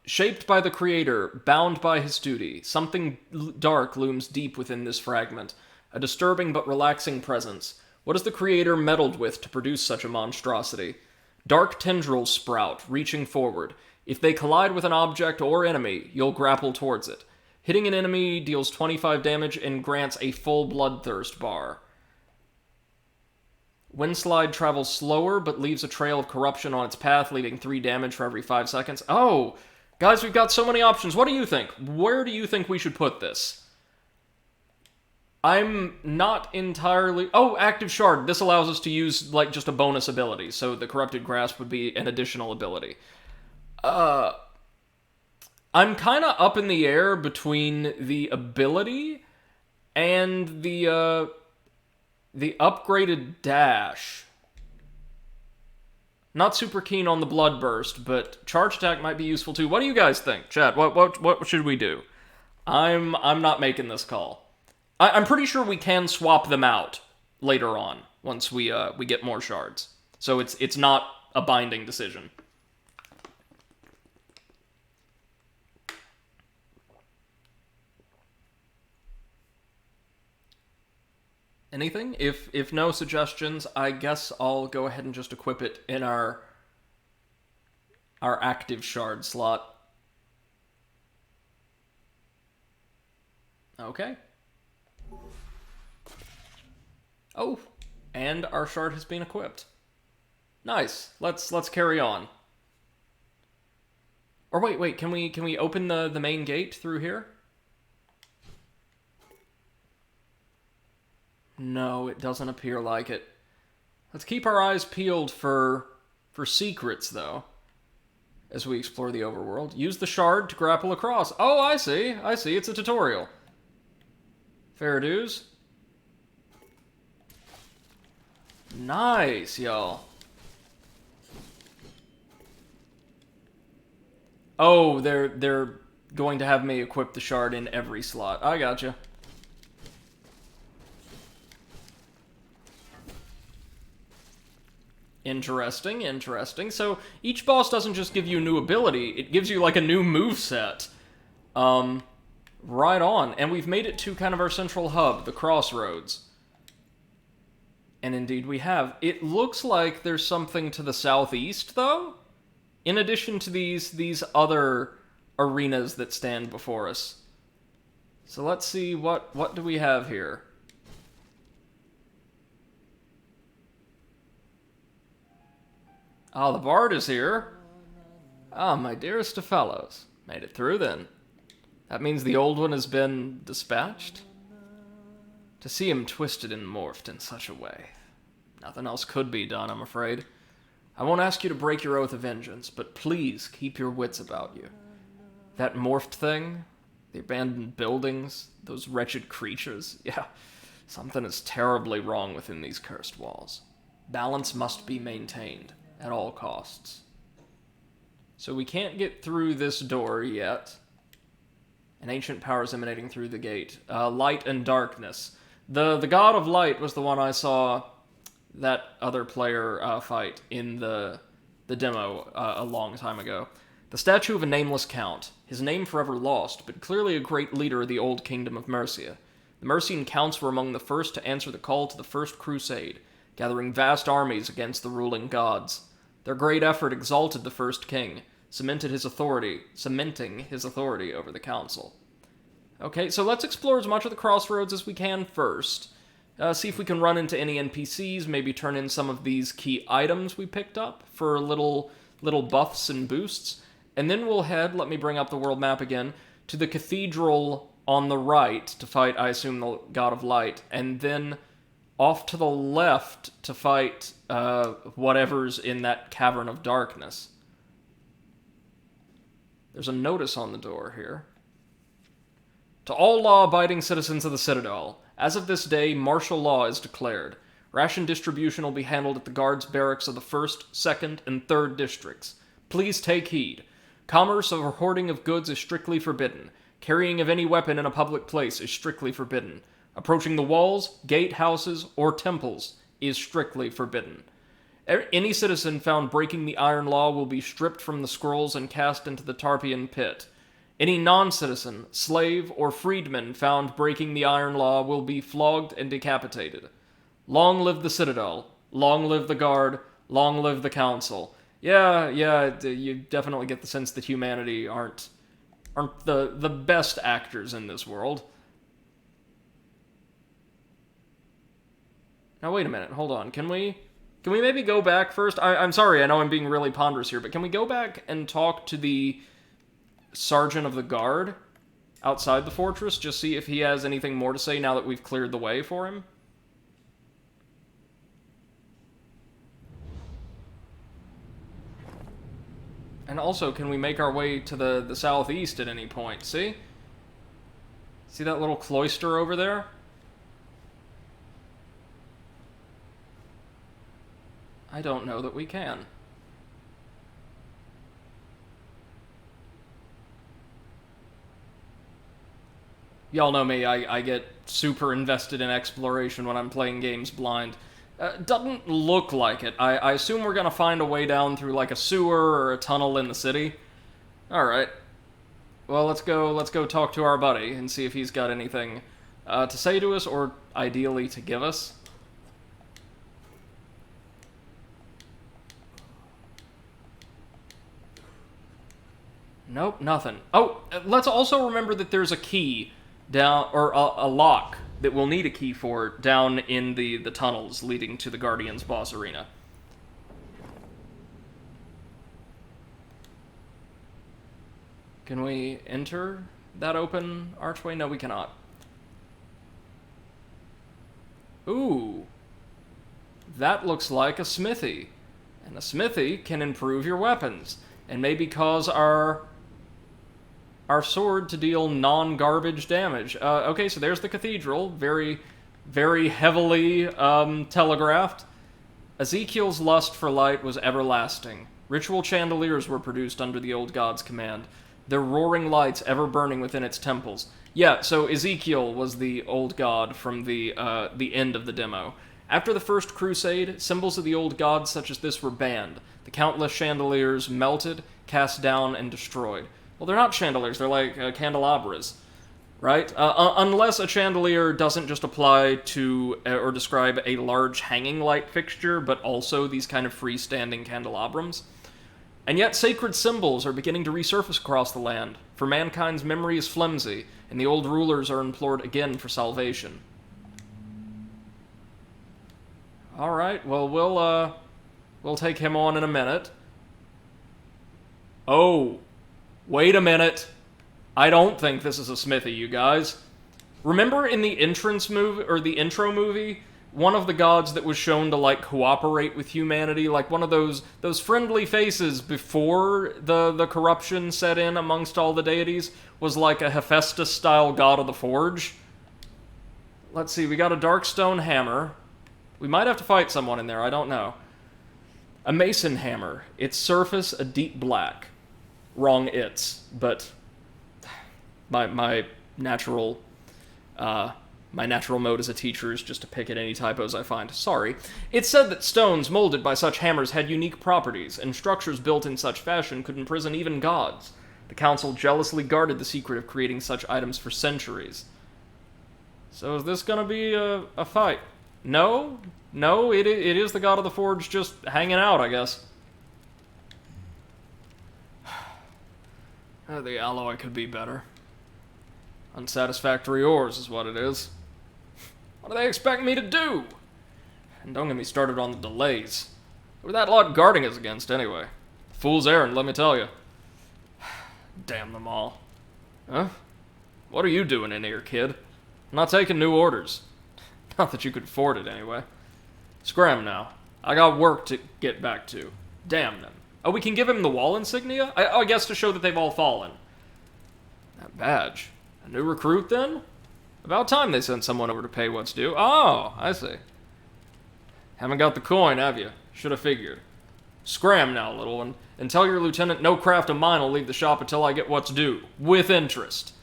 Shaped by the Creator, bound by his duty, something dark looms deep within this fragment. A disturbing but relaxing presence. What has the Creator meddled with to produce such a monstrosity? Dark tendrils sprout, reaching forward. If they collide with an object or enemy, you'll grapple towards it. Hitting an enemy deals 25 damage and grants a full Bloodthirst bar. Windslide travels slower, but leaves a trail of corruption on its path, leaving 3 damage for every 5 seconds. Oh! Guys, we've got so many options. What do you think? Where do you think we should put this? I'm not entirely... Oh, Active Shard. This allows us to use, like, just a bonus ability. So the Corrupted Grasp would be an additional ability. I'm kind of up in the air between the ability and the upgraded dash. Not super keen on the Blood Burst, but Charge Attack might be useful too. What do you guys think? Chat, what should we do? I'm not making this call. I'm pretty sure we can swap them out later on. once we get more shards. So it's not a binding decision. Anything? If no suggestions, I guess I'll go ahead and just equip it in our active shard slot. Okay. Oh, and our shard has been equipped. Nice. Let's carry on. Or wait, can we open the main gate through here? No, it doesn't appear like it. Let's keep our eyes peeled for secrets, though, as we explore the overworld. Use the shard to grapple across. Oh, I see. It's a tutorial. Fair dues. Nice, y'all. Oh, they're going to have me equip the shard in every slot. I gotcha. Interesting. So each boss doesn't just give you a new ability, it gives you like a new moveset. Right on. And we've made it to kind of our central hub, the crossroads. And indeed we have. It looks like there's something to the southeast, though, in addition to these other arenas that stand before us. So let's see, what do we have here? Ah, the bard is here. Ah, my dearest of fellows. Made it through, then. That means the old one has been dispatched? To see him twisted and morphed in such a way. Nothing else could be done, I'm afraid. I won't ask you to break your oath of vengeance, but please keep your wits about you. That morphed thing, the abandoned buildings, those wretched creatures, yeah, something is terribly wrong within these cursed walls. Balance must be maintained at all costs. So we can't get through this door yet. An ancient power is emanating through the gate. Light and darkness. The god of light was the one I saw that other player fight in the demo a long time ago. The statue of a nameless count, his name forever lost, but clearly a great leader of the old kingdom of Mercia. The Mercian counts were among the first to answer the call to the First Crusade, gathering vast armies against the ruling gods. Their great effort exalted the first king, cementing his authority over the council. Okay, so let's explore as much of the crossroads as we can first. See if we can run into any NPCs, maybe turn in some of these key items we picked up for little buffs and boosts. And then we'll head, let me bring up the world map again, to the Cathedral on the right to fight, I assume, the God of Light. And then off to the left to fight whatever's in that Cavern of Darkness. There's a notice on the door here. To all law-abiding citizens of the Citadel, as of this day, martial law is declared. Ration distribution will be handled at the guards' barracks of the 1st, 2nd, and 3rd districts. Please take heed. Commerce or hoarding of goods is strictly forbidden. Carrying of any weapon in a public place is strictly forbidden. Approaching the walls, gatehouses, or temples is strictly forbidden. Any citizen found breaking the iron law will be stripped from the scrolls and cast into the Tarpeian pit. Any non-citizen, slave, or freedman found breaking the iron law will be flogged and decapitated. Long live the Citadel. Long live the Guard. Long live the Council. Yeah, you definitely get the sense that humanity aren't the best actors in this world. Now wait a minute, hold on. Can we maybe go back first? I'm sorry, I know I'm being really ponderous here, but can we go back and talk to the Sergeant of the Guard outside the fortress? Just see if he has anything more to say now that we've cleared the way for him? And also, can we make our way to the southeast at any point? See? See that little cloister over there? I don't know that we can. Y'all know me, I get super invested in exploration when I'm playing games blind. Doesn't look like it. I assume we're gonna find a way down through like a sewer or a tunnel in the city. Alright. Well, let's go talk to our buddy and see if he's got anything to say to us, or ideally to give us. Nope, nothing. Oh, let's also remember that there's a key down, or a lock that we'll need a key for down in the tunnels leading to the Guardians boss arena. Can we enter that open archway? No, we cannot. Ooh. That looks like a smithy. And a smithy can improve your weapons, and maybe cause our sword to deal non-garbage damage. Okay, so there's the cathedral. Very, very heavily telegraphed. Ezekiel's lust for light was everlasting. Ritual chandeliers were produced under the old god's command, their roaring lights ever burning within its temples. Yeah, so Ezekiel was the old god from the end of the demo. After the First Crusade, symbols of the old gods such as this were banned. The countless chandeliers melted, cast down, and destroyed. Well, they're not chandeliers, they're like candelabras, right? Unless a chandelier doesn't just apply to or describe a large hanging light fixture, but also these kind of freestanding candelabrums. And yet sacred symbols are beginning to resurface across the land, for mankind's memory is flimsy, and the old rulers are implored again for salvation. Alright, well, we'll take him on in a minute. Oh, wait a minute. I don't think this is a smithy, you guys. Remember in the entrance movie, or the intro movie, one of the gods that was shown to, like, cooperate with humanity, like one of those friendly faces before the corruption set in amongst all the deities, was like a Hephaestus-style god of the forge? Let's see, we got a Darkstone hammer. We might have to fight someone in there, I don't know. A mason hammer. Its surface a deep black. Wrong its, but my natural mode as a teacher is just to pick at any typos I find. Sorry. It's said that stones molded by such hammers had unique properties, and structures built in such fashion could imprison even gods. The council jealously guarded the secret of creating such items for centuries. So is this gonna be a fight? No, it is the god of the forge just hanging out, I guess. The alloy could be better. Unsatisfactory ores is what it is. What do they expect me to do? And don't get me started on the delays. What are that lot guarding us against, anyway? Fool's errand, let me tell you. Damn them all. Huh? What are you doing in here, kid? I'm not taking new orders. Not that you could afford it, anyway. Scram now. I got work to get back to. Damn them. Oh, we can give him the wall insignia? I guess to show that they've all fallen. That badge. A new recruit, then? About time they sent someone over to pay what's due. Oh, I see. Haven't got the coin, have you? Should have figured. Scram now, little one, and tell your lieutenant no craft of mine will leave the shop until I get what's due. With interest.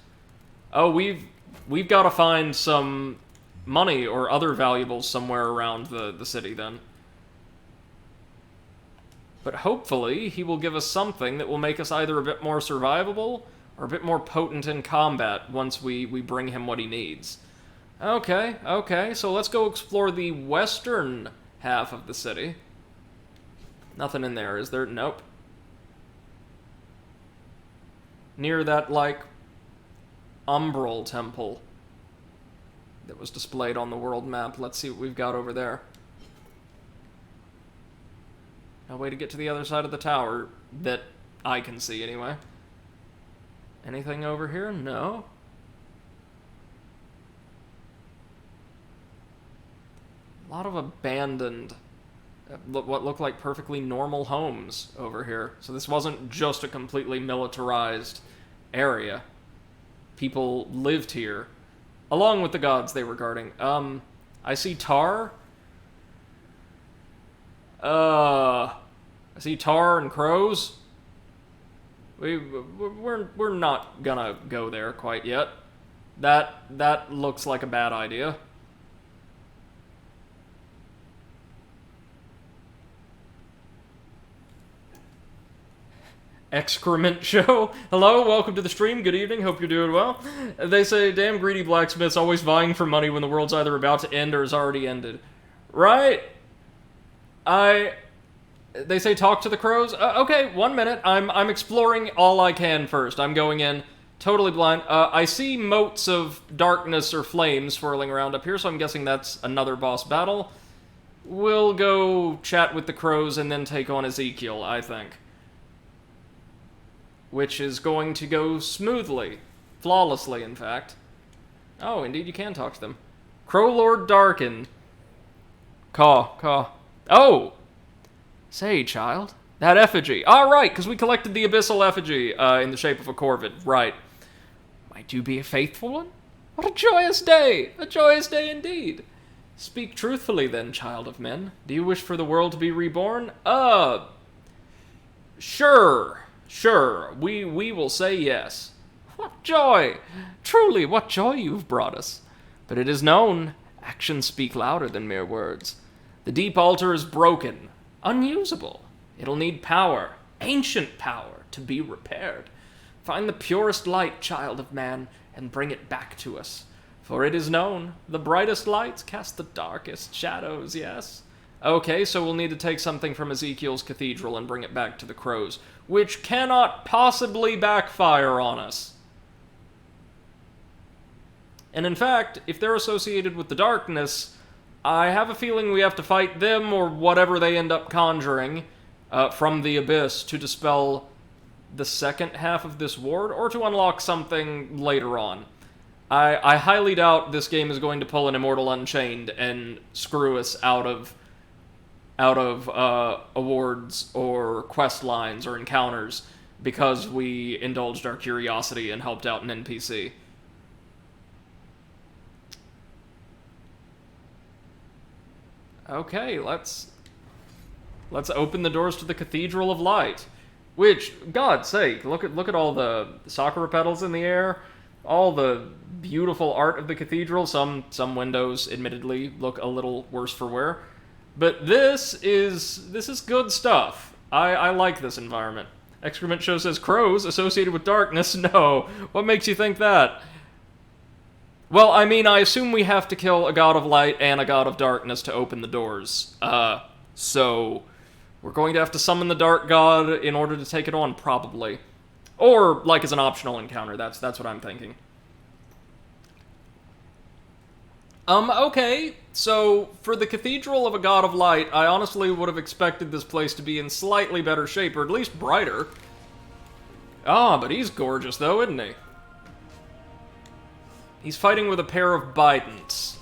Oh, we've got to find some money or other valuables somewhere around the city, then. But hopefully, he will give us something that will make us either a bit more survivable or a bit more potent in combat once we bring him what he needs. Okay, so let's go explore the western half of the city. Nothing in there, is there? Nope. Near that, like, umbral temple that was displayed on the world map. Let's see what we've got over there. No way to get to the other side of the tower that I can see, anyway. Anything over here? No. A lot of abandoned, what look like perfectly normal homes over here. So this wasn't just a completely militarized area. People lived here, along with the gods they were guarding. I see tar. I see tar and crows. We're not gonna go there quite yet. That looks like a bad idea. Excrement show. Hello, welcome to the stream. Good evening. Hope you're doing well. They say, damn greedy blacksmiths always vying for money when the world's either about to end or has already ended. Right? They say talk to the crows. Okay, 1 minute. I'm exploring all I can first. I'm going in totally blind. I see motes of darkness or flames swirling around up here, so I'm guessing that's another boss battle. We'll go chat with the crows and then take on Ezekiel, I think. Which is going to go smoothly. Flawlessly, in fact. Oh, indeed you can talk to them. Crow Lord Darken. Caw. Oh! Say, child. That effigy. Right, because we collected the abyssal effigy in the shape of a corvid. Right. Might you be a faithful one? What a joyous day! A joyous day indeed. Speak truthfully then, child of men. Do you wish for the world to be reborn? Sure. We will say yes. What joy! Truly, what joy you've brought us. But it is known, actions speak louder than mere words. The deep altar is broken, unusable. It'll need power, ancient power, to be repaired. Find the purest light, child of man, and bring it back to us. For it is known, the brightest lights cast the darkest shadows, yes? Okay, so we'll need to take something from Ezekiel's Cathedral and bring it back to the crows, which cannot possibly backfire on us. And in fact, if they're associated with the darkness, I have a feeling we have to fight them or whatever they end up conjuring from the abyss to dispel the second half of this ward, or to unlock something later on. I highly doubt this game is going to pull an Immortal Unchained and screw us out of awards or quest lines or encounters because we indulged our curiosity and helped out an NPC. Okay, let's open the doors to the Cathedral of Light. Which, God's sake, look at all the sakura petals in the air, all the beautiful art of the cathedral. Some windows, admittedly, look a little worse for wear. But this is good stuff. I like this environment. Excrement Show says, crows associated with darkness? No. What makes you think that? Well, I mean, I assume we have to kill a god of light and a god of darkness to open the doors. So we're going to have to summon the dark god in order to take it on, probably. Or, like, as an optional encounter. That's what I'm thinking. Okay, so for the Cathedral of a God of Light, I honestly would have expected this place to be in slightly better shape, or at least brighter. But he's gorgeous though, isn't he? He's fighting with a pair of Bidents.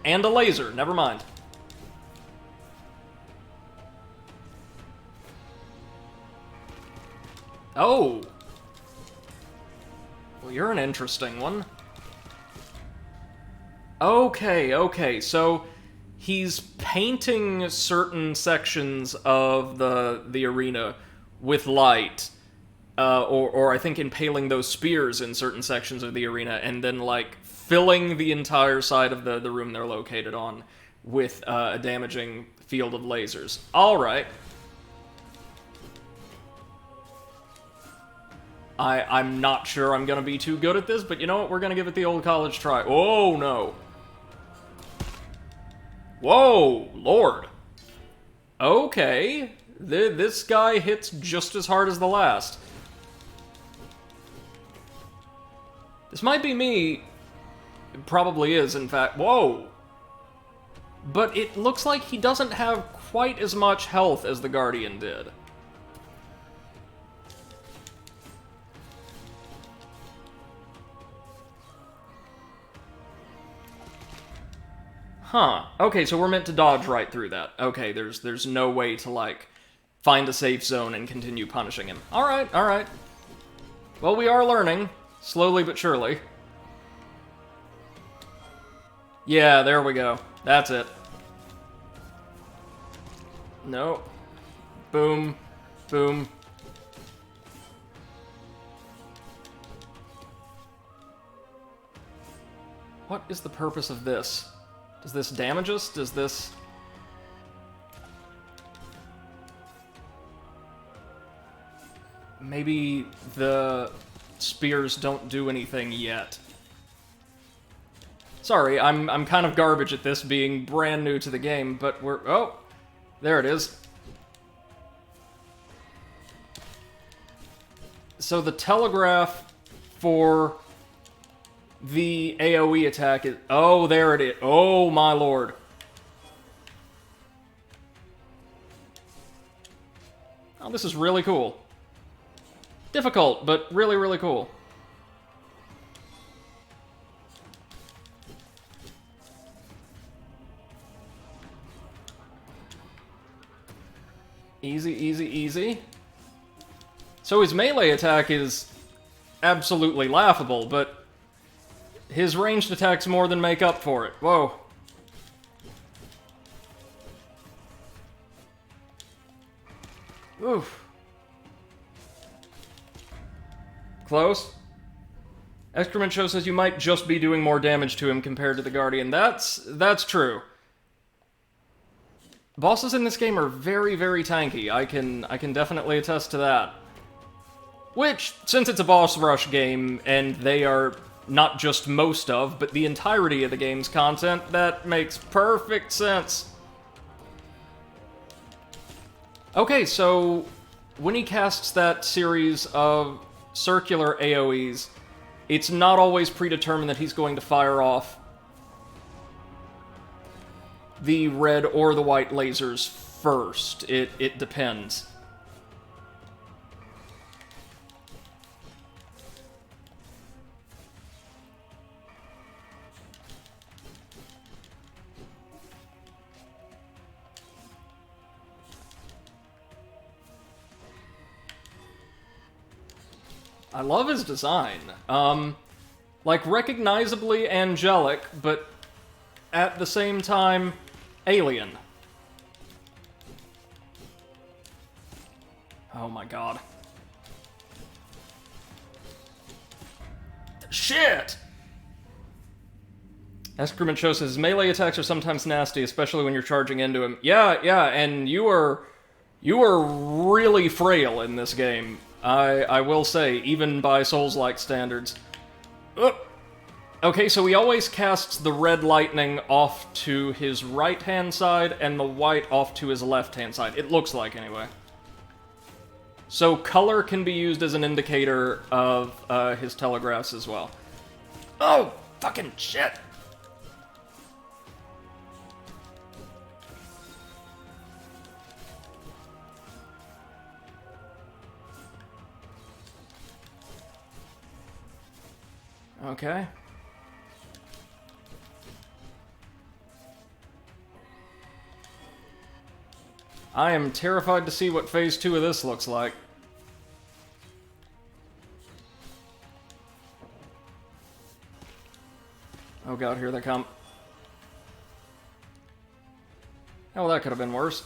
And a laser, never mind. Oh! Well, you're an interesting one. Okay, so he's painting certain sections of the arena with light, or I think impaling those spears in certain sections of the arena, and then, like, filling the entire side of the room they're located on with a damaging field of lasers. Alright. I'm not sure I'm gonna be too good at this, but you know what? We're gonna give it the old college try. Oh, no. Whoa, Lord. Okay. This guy hits just as hard as the last. This might be me. It probably is, in fact. Whoa. But it looks like he doesn't have quite as much health as the Guardian did. Huh. Okay, so we're meant to dodge right through that. Okay, there's no way to, like, find a safe zone and continue punishing him. Alright. Well, we are learning. Slowly but surely. Yeah, there we go. That's it. No. Boom. Boom. What is the purpose of this? Does this damage us? Does this... Maybe the spears don't do anything yet. Sorry, I'm kind of garbage at this, being brand new to the game, but we're... Oh! There it is. So the telegraph for the AoE attack is... Oh, there it is. Oh, my lord. Oh, this is really cool. Difficult, but really, really cool. Easy, easy, easy. So his melee attack is absolutely laughable, but his ranged attacks more than make up for it. Whoa. Oof. Close. Excrement Show says you might just be doing more damage to him compared to the Guardian. That's true. Bosses in this game are very, very tanky. I can definitely attest to that. Which, since it's a boss rush game, and they are not just most of, but the entirety of the game's content, that makes perfect sense. Okay, so when he casts that series of circular AoEs, it's not always predetermined that he's going to fire off the red or the white lasers first. It depends. I love his design. Like, recognizably angelic, but at the same time, alien. Oh my god. Shit! Excrement Show says, melee attacks are sometimes nasty, especially when you're charging into him. Yeah, and you are really frail in this game. I will say, even by Souls-like standards. Okay, so he always casts the red lightning off to his right-hand side and the white off to his left-hand side. It looks like, anyway. So color can be used as an indicator of his telegraphs as well. Oh, fucking shit! Okay. I am terrified to see what Phase 2 of this looks like. Oh god, here they come. Oh, that could have been worse.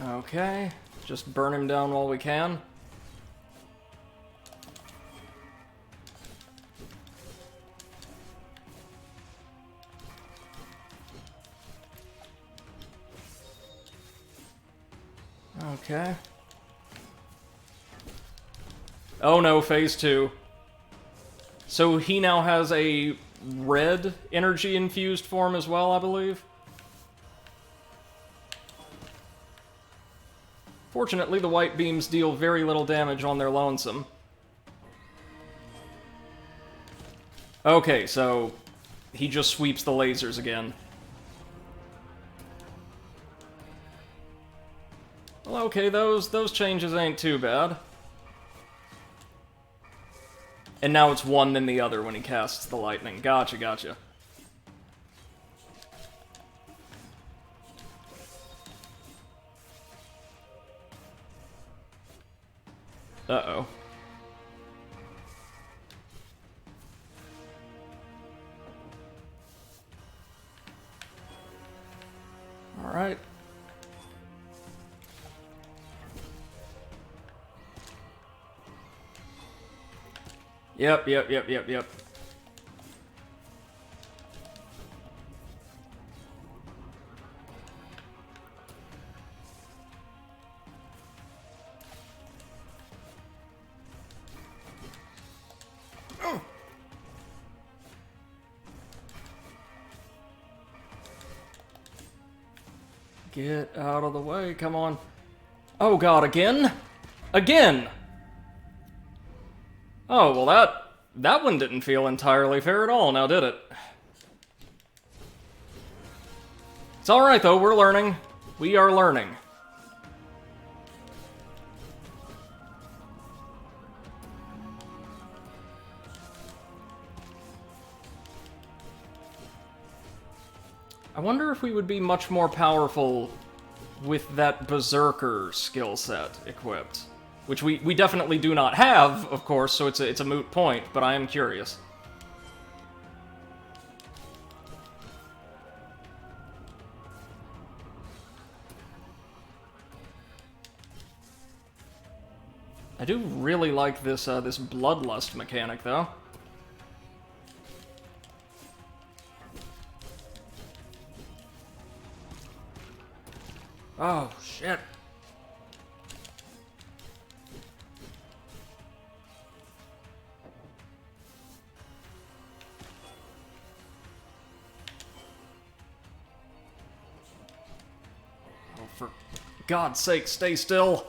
Okay, just burn him down while we can. Okay. Oh no, Phase 2. So he now has a red energy-infused form as well, I believe? Fortunately, the white beams deal very little damage on their lonesome. Okay, so he just sweeps the lasers again. Well, okay, those changes ain't too bad. And now it's one then the other when he casts the lightning. Gotcha, gotcha. Uh-oh. Alright. Yep. Get out of the way, come on. Oh god, again? Again! Oh, well that one didn't feel entirely fair at all, now did it? It's alright though, we're learning. We are learning. I wonder if we would be much more powerful with that Berserker skill set equipped. Which we definitely do not have, of course, so it's a moot point, but I am curious. I do really like this this bloodlust mechanic, though. Oh, shit. Oh, for God's sake, stay still.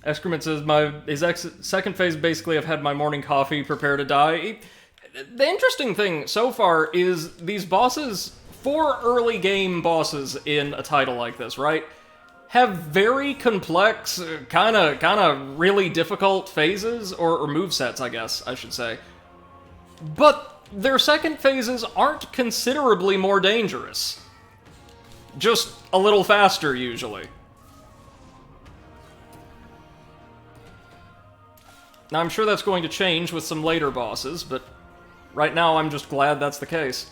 Excrement says, second phase, basically, I've had my morning coffee, prepare to die. The interesting thing so far is these bosses, 4 early game bosses in a title like this, right, have very complex, kind of really difficult phases, or movesets, I guess, I should say. But their second phases aren't considerably more dangerous. Just a little faster, usually. Now, I'm sure that's going to change with some later bosses, but right now I'm just glad that's the case.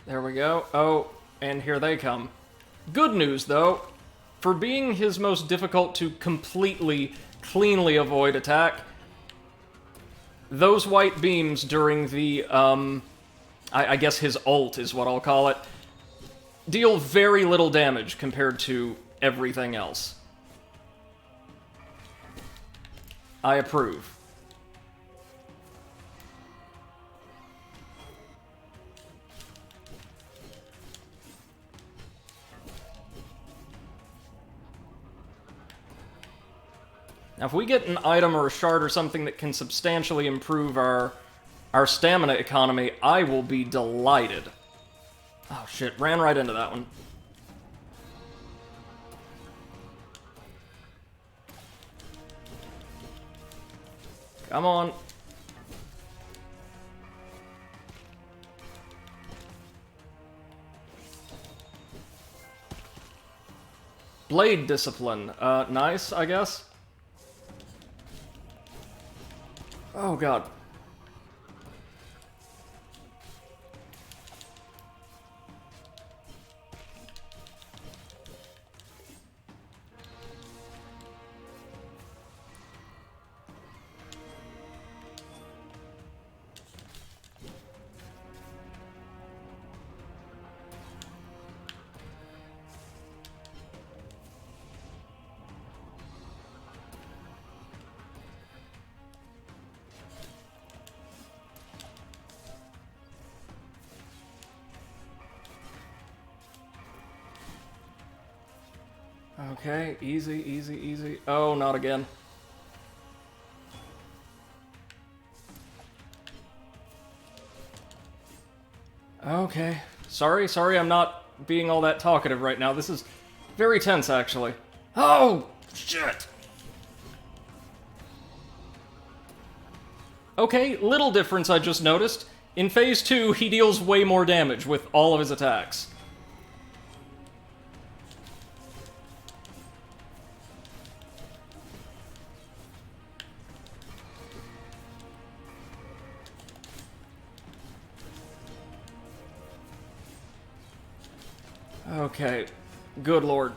There we go. Oh, and here they come. Good news, though. For being his most difficult to completely, cleanly avoid attack, those white beams during the, I guess his ult is what I'll call it, deal very little damage compared to everything else. I approve. Now, if we get an item or a shard or something that can substantially improve our stamina economy, I will be delighted. Oh shit, ran right into that one. Come on. Blade discipline. Nice, I guess. Oh, God. Okay, easy, easy, easy. Oh, not again. Okay. Sorry, I'm not being all that talkative right now. This is very tense, actually. Oh, shit! Okay, little difference I just noticed. In Phase 2, he deals way more damage with all of his attacks. Okay, good lord.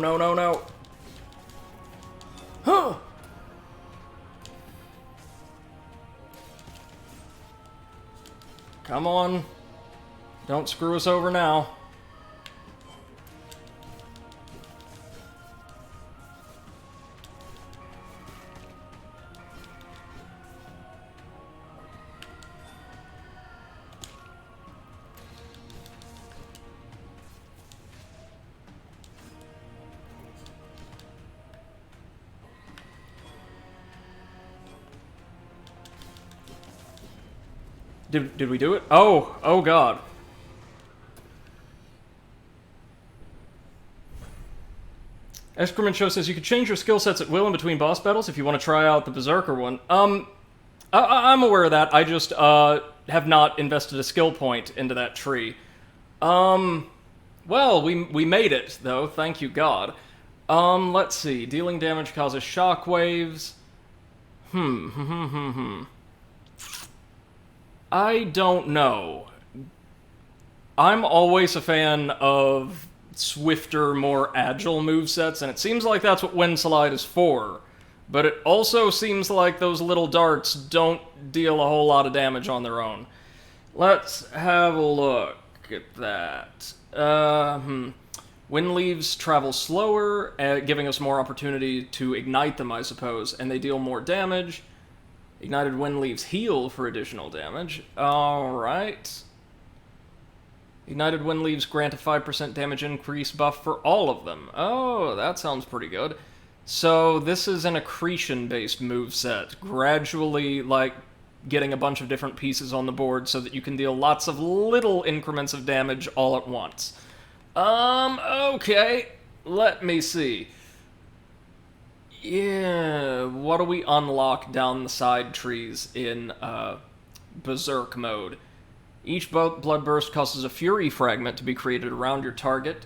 no, no, no. Huh! Come on. Don't screw us over now. Did we do it? Oh god. Excrement Show says you could change your skill sets at will in between boss battles if you want to try out the Berserker one. I'm aware of that. I just have not invested a skill point into that tree. Well, we made it though. Thank you God. Let's see. Dealing damage causes shockwaves. I don't know. I'm always a fan of swifter, more agile movesets, and it seems like that's what Wind Slide is for. But it also seems like those little darts don't deal a whole lot of damage on their own. Let's have a look at that. Wind Leaves travel slower, giving us more opportunity to ignite them, I suppose, and they deal more damage. Ignited Wind Leaves heal for additional damage. Alright. Ignited Wind Leaves grant a 5% damage increase buff for all of them. Oh, that sounds pretty good. So this is an accretion-based moveset, gradually, like, getting a bunch of different pieces on the board so that you can deal lots of little increments of damage all at once. Okay. Let me see. Yeah, what do we unlock down the side trees in Berserk mode? Each blood burst causes a fury fragment to be created around your target.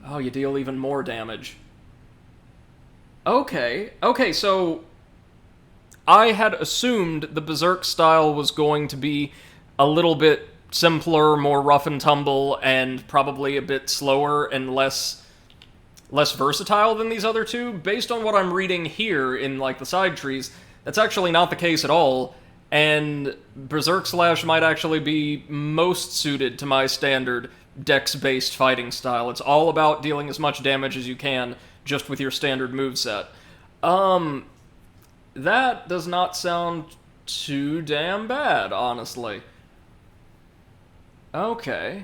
Oh, you deal even more damage. Okay, so I had assumed the Berserk style was going to be a little bit simpler, more rough and tumble, and probably a bit slower and less versatile than these other two. Based on what I'm reading here in, like, the side trees, that's actually not the case at all, and Berserk Slash might actually be most suited to my standard dex-based fighting style. It's all about dealing as much damage as you can, just with your standard moveset. That does not sound too damn bad, honestly. Okay.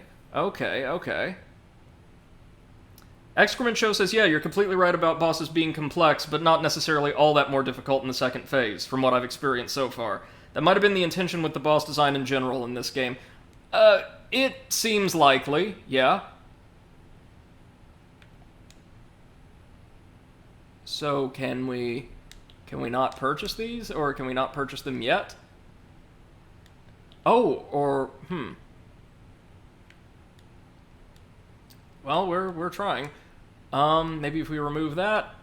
Excrement Show says, yeah, you're completely right about bosses being complex, but not necessarily all that more difficult in the second phase, from what I've experienced so far. That might have been the intention with the boss design in general in this game. It seems likely, yeah. So, can we not purchase these, or can we not purchase them yet? Oh, or, Well, we're trying. Maybe if we remove that,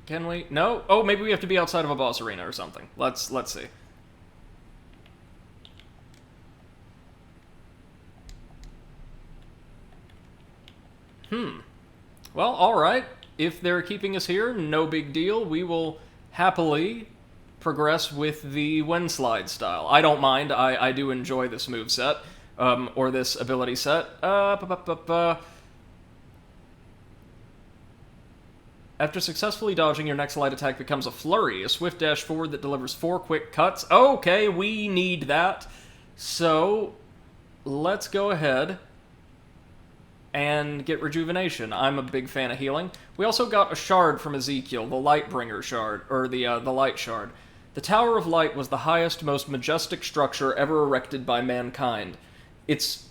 can we? No? Oh, maybe we have to be outside of a boss arena or something. Let's see. Well, alright. If they're keeping us here, no big deal. We will happily progress with the Wind Slide style. I don't mind. I do enjoy this moveset, or this ability set. After successfully dodging, your next light attack becomes a flurry, a swift dash forward that delivers 4 quick cuts. Okay, we need that. So, let's go ahead and get rejuvenation. I'm a big fan of healing. We also got a shard from Ezekiel, the Lightbringer shard, or the Light shard. The Tower of Light was the highest, most majestic structure ever erected by mankind. It's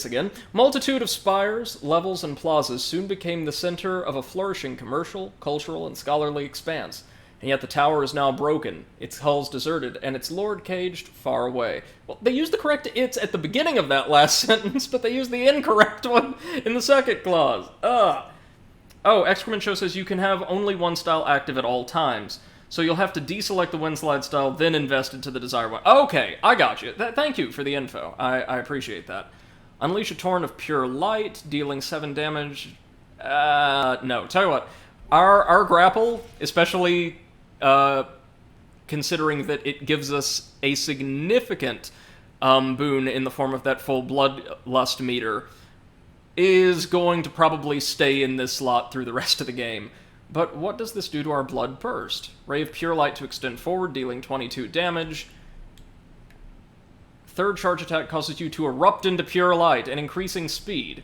again. Multitude of spires, levels, and plazas soon became the center of a flourishing commercial, cultural, and scholarly expanse. And yet the tower is now broken, its hulls deserted, and its lord caged far away. Well, they used the correct "it's" at the beginning of that last sentence, but they used the incorrect one in the second clause. Ugh. Oh, Excrement Show says you can have only one style active at all times. So you'll have to deselect the Wind Slide style, then invest into the desired one. Okay, I got you. Thank you for the info. I appreciate that. Unleash a Torrent of Pure Light, dealing 7 damage No. Tell you what, our grapple, especially considering that it gives us a significant boon in the form of that full bloodlust meter, is going to probably stay in this slot through the rest of the game. But what does this do to our blood burst? Ray of Pure Light to extend forward, dealing 22 damage. Third charge attack causes you to erupt into pure light and increasing speed.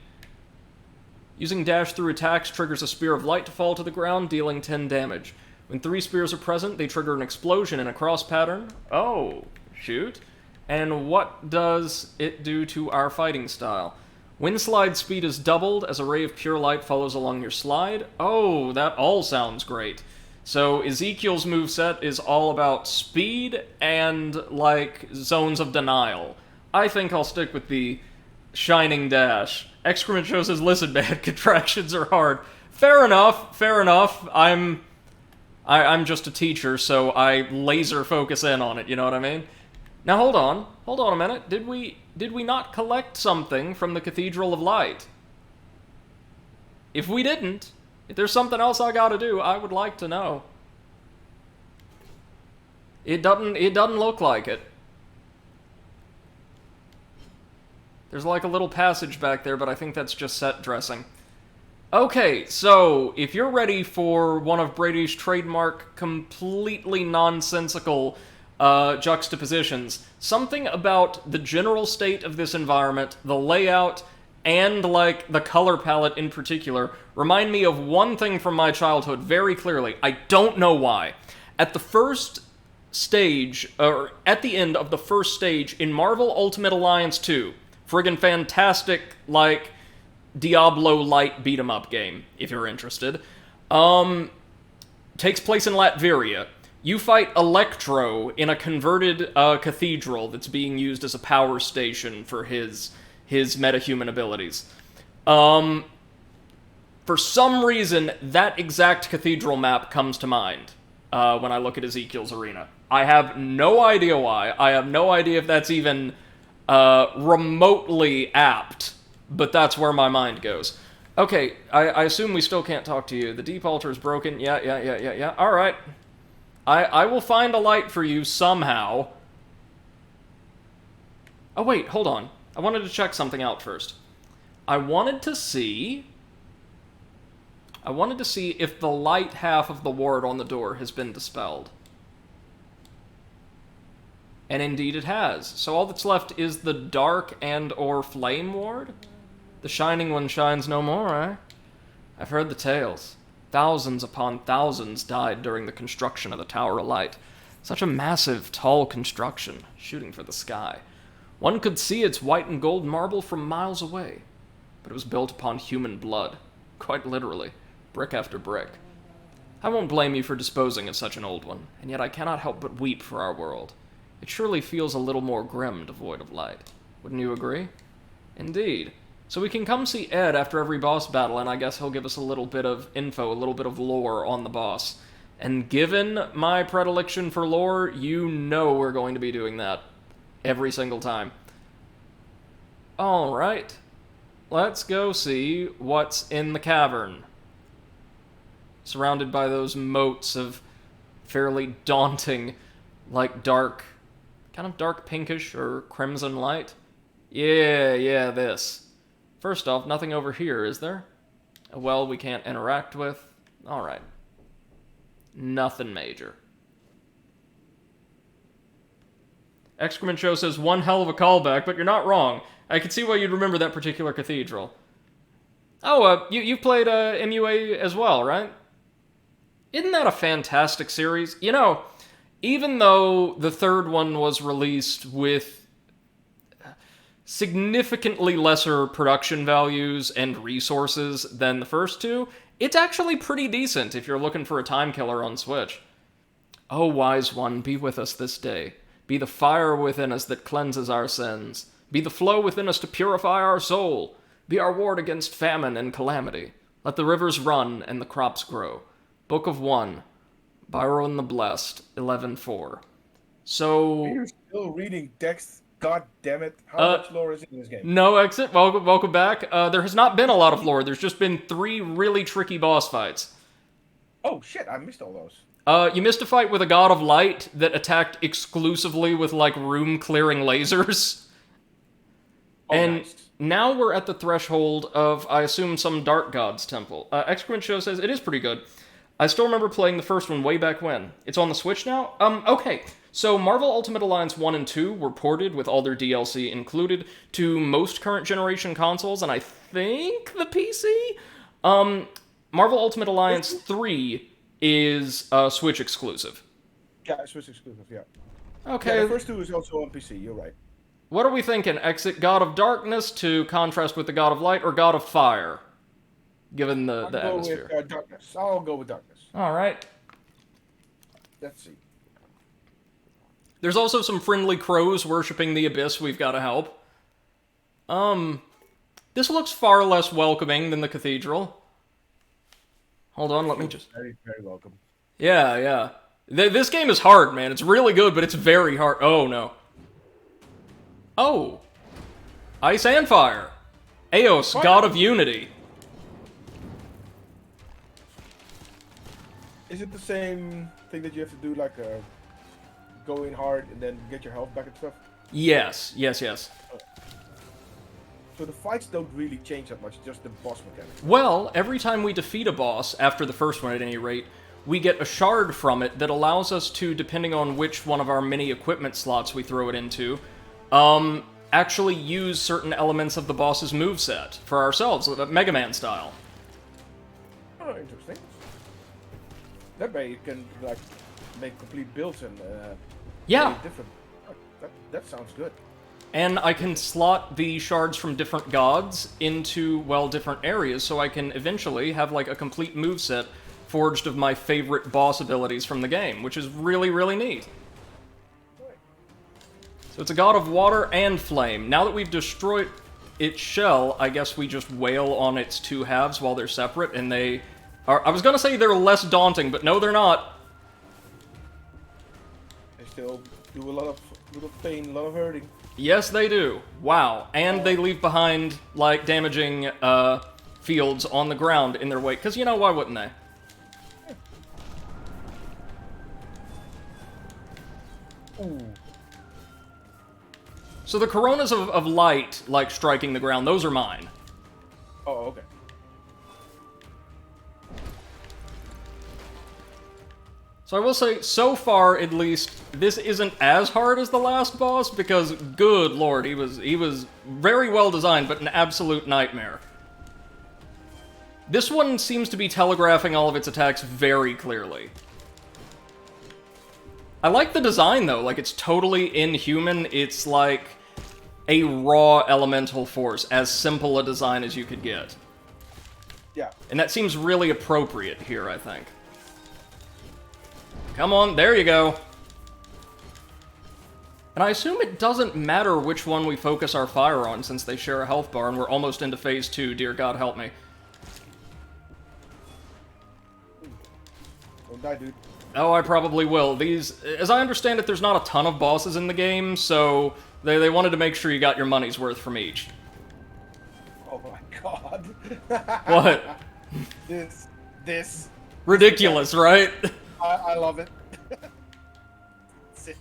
Using dash through attacks triggers a spear of light to fall to the ground, dealing 10 damage. When 3 spears are present, they trigger an explosion in a cross pattern. Oh, shoot. And what does it do to our fighting style? Wind slide speed is doubled as a ray of pure light follows along your slide. Oh, that all sounds great. So Ezekiel's moveset is all about speed and, like, zones of denial. I think I'll stick with the Shining Dash. Excrement Show says, listen, man, contractions are hard. Fair enough, fair enough. I'm just a teacher, so I laser focus in on it, you know what I mean? Now hold on a minute. Did we not collect something from the Cathedral of Light? If we didn't, if there's something else I gotta do, I would like to know. It doesn't look like it. There's like a little passage back there, but I think that's just set dressing. Okay, so if you're ready for one of Brady's trademark completely nonsensical juxtapositions, something about the general state of this environment, the layout, and, like, the color palette in particular, remind me of one thing from my childhood very clearly. I don't know why. At the first stage, or at the end of the first stage in Marvel Ultimate Alliance 2, friggin' fantastic, like, Diablo-light beat-em-up game, if you're interested, takes place in Latveria. You fight Electro in a converted cathedral that's being used as a power station for his metahuman abilities. For some reason, that exact cathedral map comes to mind when I look at Ezekiel's arena. I have no idea why. I have no idea if that's even remotely apt, but that's where my mind goes. Okay, I assume we still can't talk to you. The deep altar is broken. Yeah. All right. I will find a light for you somehow. Oh, wait, hold on. I wanted to check something out first. I wanted to see if the light half of the ward on the door has been dispelled. And indeed it has. So all that's left is the dark and or flame ward? The shining one shines no more, eh? I've heard the tales. Thousands upon thousands died during the construction of the Tower of Light. Such a massive, tall construction, shooting for the sky. One could see its white and gold marble from miles away. But it was built upon human blood. Quite literally. Brick after brick. I won't blame you for disposing of such an old one, and yet I cannot help but weep for our world. It surely feels a little more grim devoid of light. Wouldn't you agree? Indeed. So we can come see Ed after every boss battle, and I guess he'll give us a little bit of info, a little bit of lore on the boss. And given my predilection for lore, you know we're going to be doing that every single time. Alright. Let's go see what's in the cavern. Surrounded by those moats of fairly daunting, like dark, kind of dark pinkish or crimson light. Yeah, this. First off, nothing over here, is there? A well we can't interact with? Alright. Nothing major. Excrement Show says, one hell of a callback, but you're not wrong. I can see why you'd remember that particular cathedral. Oh, you've played MUA as well, right? Isn't that a fantastic series? You know, even though the third one was released with significantly lesser production values and resources than the first two, it's actually pretty decent if you're looking for a time killer on Switch. O wise one, be with us this day. Be the fire within us that cleanses our sins. Be the flow within us to purify our soul. Be our ward against famine and calamity. Let the rivers run and the crops grow. Book of 1, Byron the Blessed, 11:4. So You're still reading text God damn it! How much lore is in this game? No exit. Welcome back. There has not been a lot of lore. There's just been 3 really tricky boss fights. Oh shit! I missed all those. You missed a fight with a god of light that attacked exclusively with, like, room-clearing lasers. Oh, And nice. now we're at the threshold of, I assume, some Dark God's temple. Excrement Show says, it is pretty good. I still remember playing the first one way back when. It's on the Switch now? Okay. So Marvel Ultimate Alliance 1 and 2 were ported, with all their DLC included, to most current generation consoles, and I think the PC? Marvel Ultimate Alliance 3 is Switch exclusive. Yeah, Switch exclusive. Yeah. Okay. Yeah, the first 2 is also on PC. You're right. What are we thinking? Exit God of Darkness to contrast with the God of Light, or God of Fire? Given the I'll go atmosphere. with darkness. I'll go with darkness. Alright. Let's see. There's also some friendly crows worshipping the abyss we've got to help. This looks far less welcoming than the Cathedral. Hold on, let me just... Very, very welcome. Yeah. This game is hard, man. It's really good, but it's very hard. Oh, no. Oh. Ice and Fire. Eos, What? God of Unity. Is it the same thing that you have to do, like, go in hard and then get your health back and stuff? Yes. So the fights don't really change that much, just the boss mechanic. Well, every time we defeat a boss, after the first one at any rate, we get a shard from it that allows us to, depending on which one of our mini equipment slots we throw it into, actually use certain elements of the boss's moveset for ourselves, Mega Man style. Oh, interesting. That way you can, like, make complete builds and Yeah. very different. Oh, that sounds good. And I can slot the shards from different gods into, well, different areas, so I can eventually have, like, a complete moveset forged of my favorite boss abilities from the game, which is really, really neat. So it's a god of water and flame. Now that we've destroyed its shell, I guess we just wail on its 2 halves while they're separate, and they are... I was gonna say they're less daunting, but no, they're not. They still do a lot of pain, a lot of hurting. Yes, they do. Wow. And they leave behind, like, damaging fields on the ground in their wake. Because, you know, why wouldn't they? Ooh. So the coronas of light, like, striking the ground, those are mine. Oh, okay. So I will say, so far, at least, this isn't as hard as the last boss, because, good lord, he was very well designed, but an absolute nightmare. This one seems to be telegraphing all of its attacks very clearly. I like the design, though. Like, it's totally inhuman. It's like a raw elemental force, as simple a design as you could get. Yeah. And that seems really appropriate here, I think. Come on, there you go. And I assume it doesn't matter which one we focus our fire on, since they share a health bar, and we're almost into phase 2, dear God help me. Don't die, dude. Oh, I probably will. These, as I understand it, there's not a ton of bosses in the game, so they wanted to make sure you got your money's worth from each. Oh my god. What? This. Ridiculous, right? I love it. See.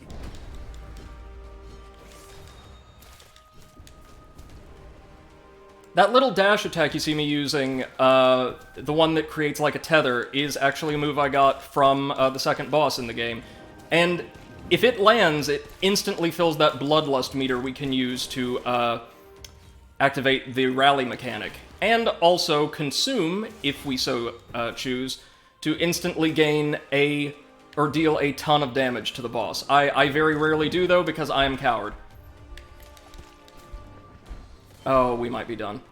That little dash attack you see me using, the one that creates like a tether, is actually a move I got from the second boss in the game. And if it lands, it instantly fills that bloodlust meter we can use to activate the rally mechanic. And also consume, if we so choose, to instantly gain or deal a ton of damage to the boss. I very rarely do, though, because I am coward. Oh, we might be done.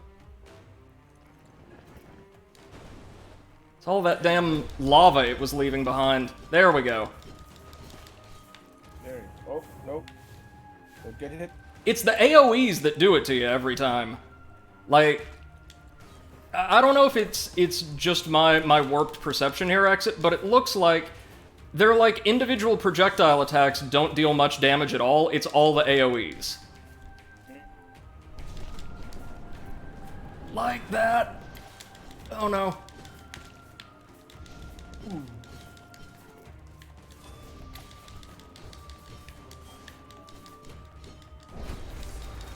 It's all that damn lava it was leaving behind. There we go. There. Oh, no. Don't get hit. It's the AoEs that do it to you every time. Like, I don't know if it's just my warped perception here, Exit, but it looks like they're like individual projectile attacks don't deal much damage at all. It's all the AoEs. like that. Oh no. Ooh.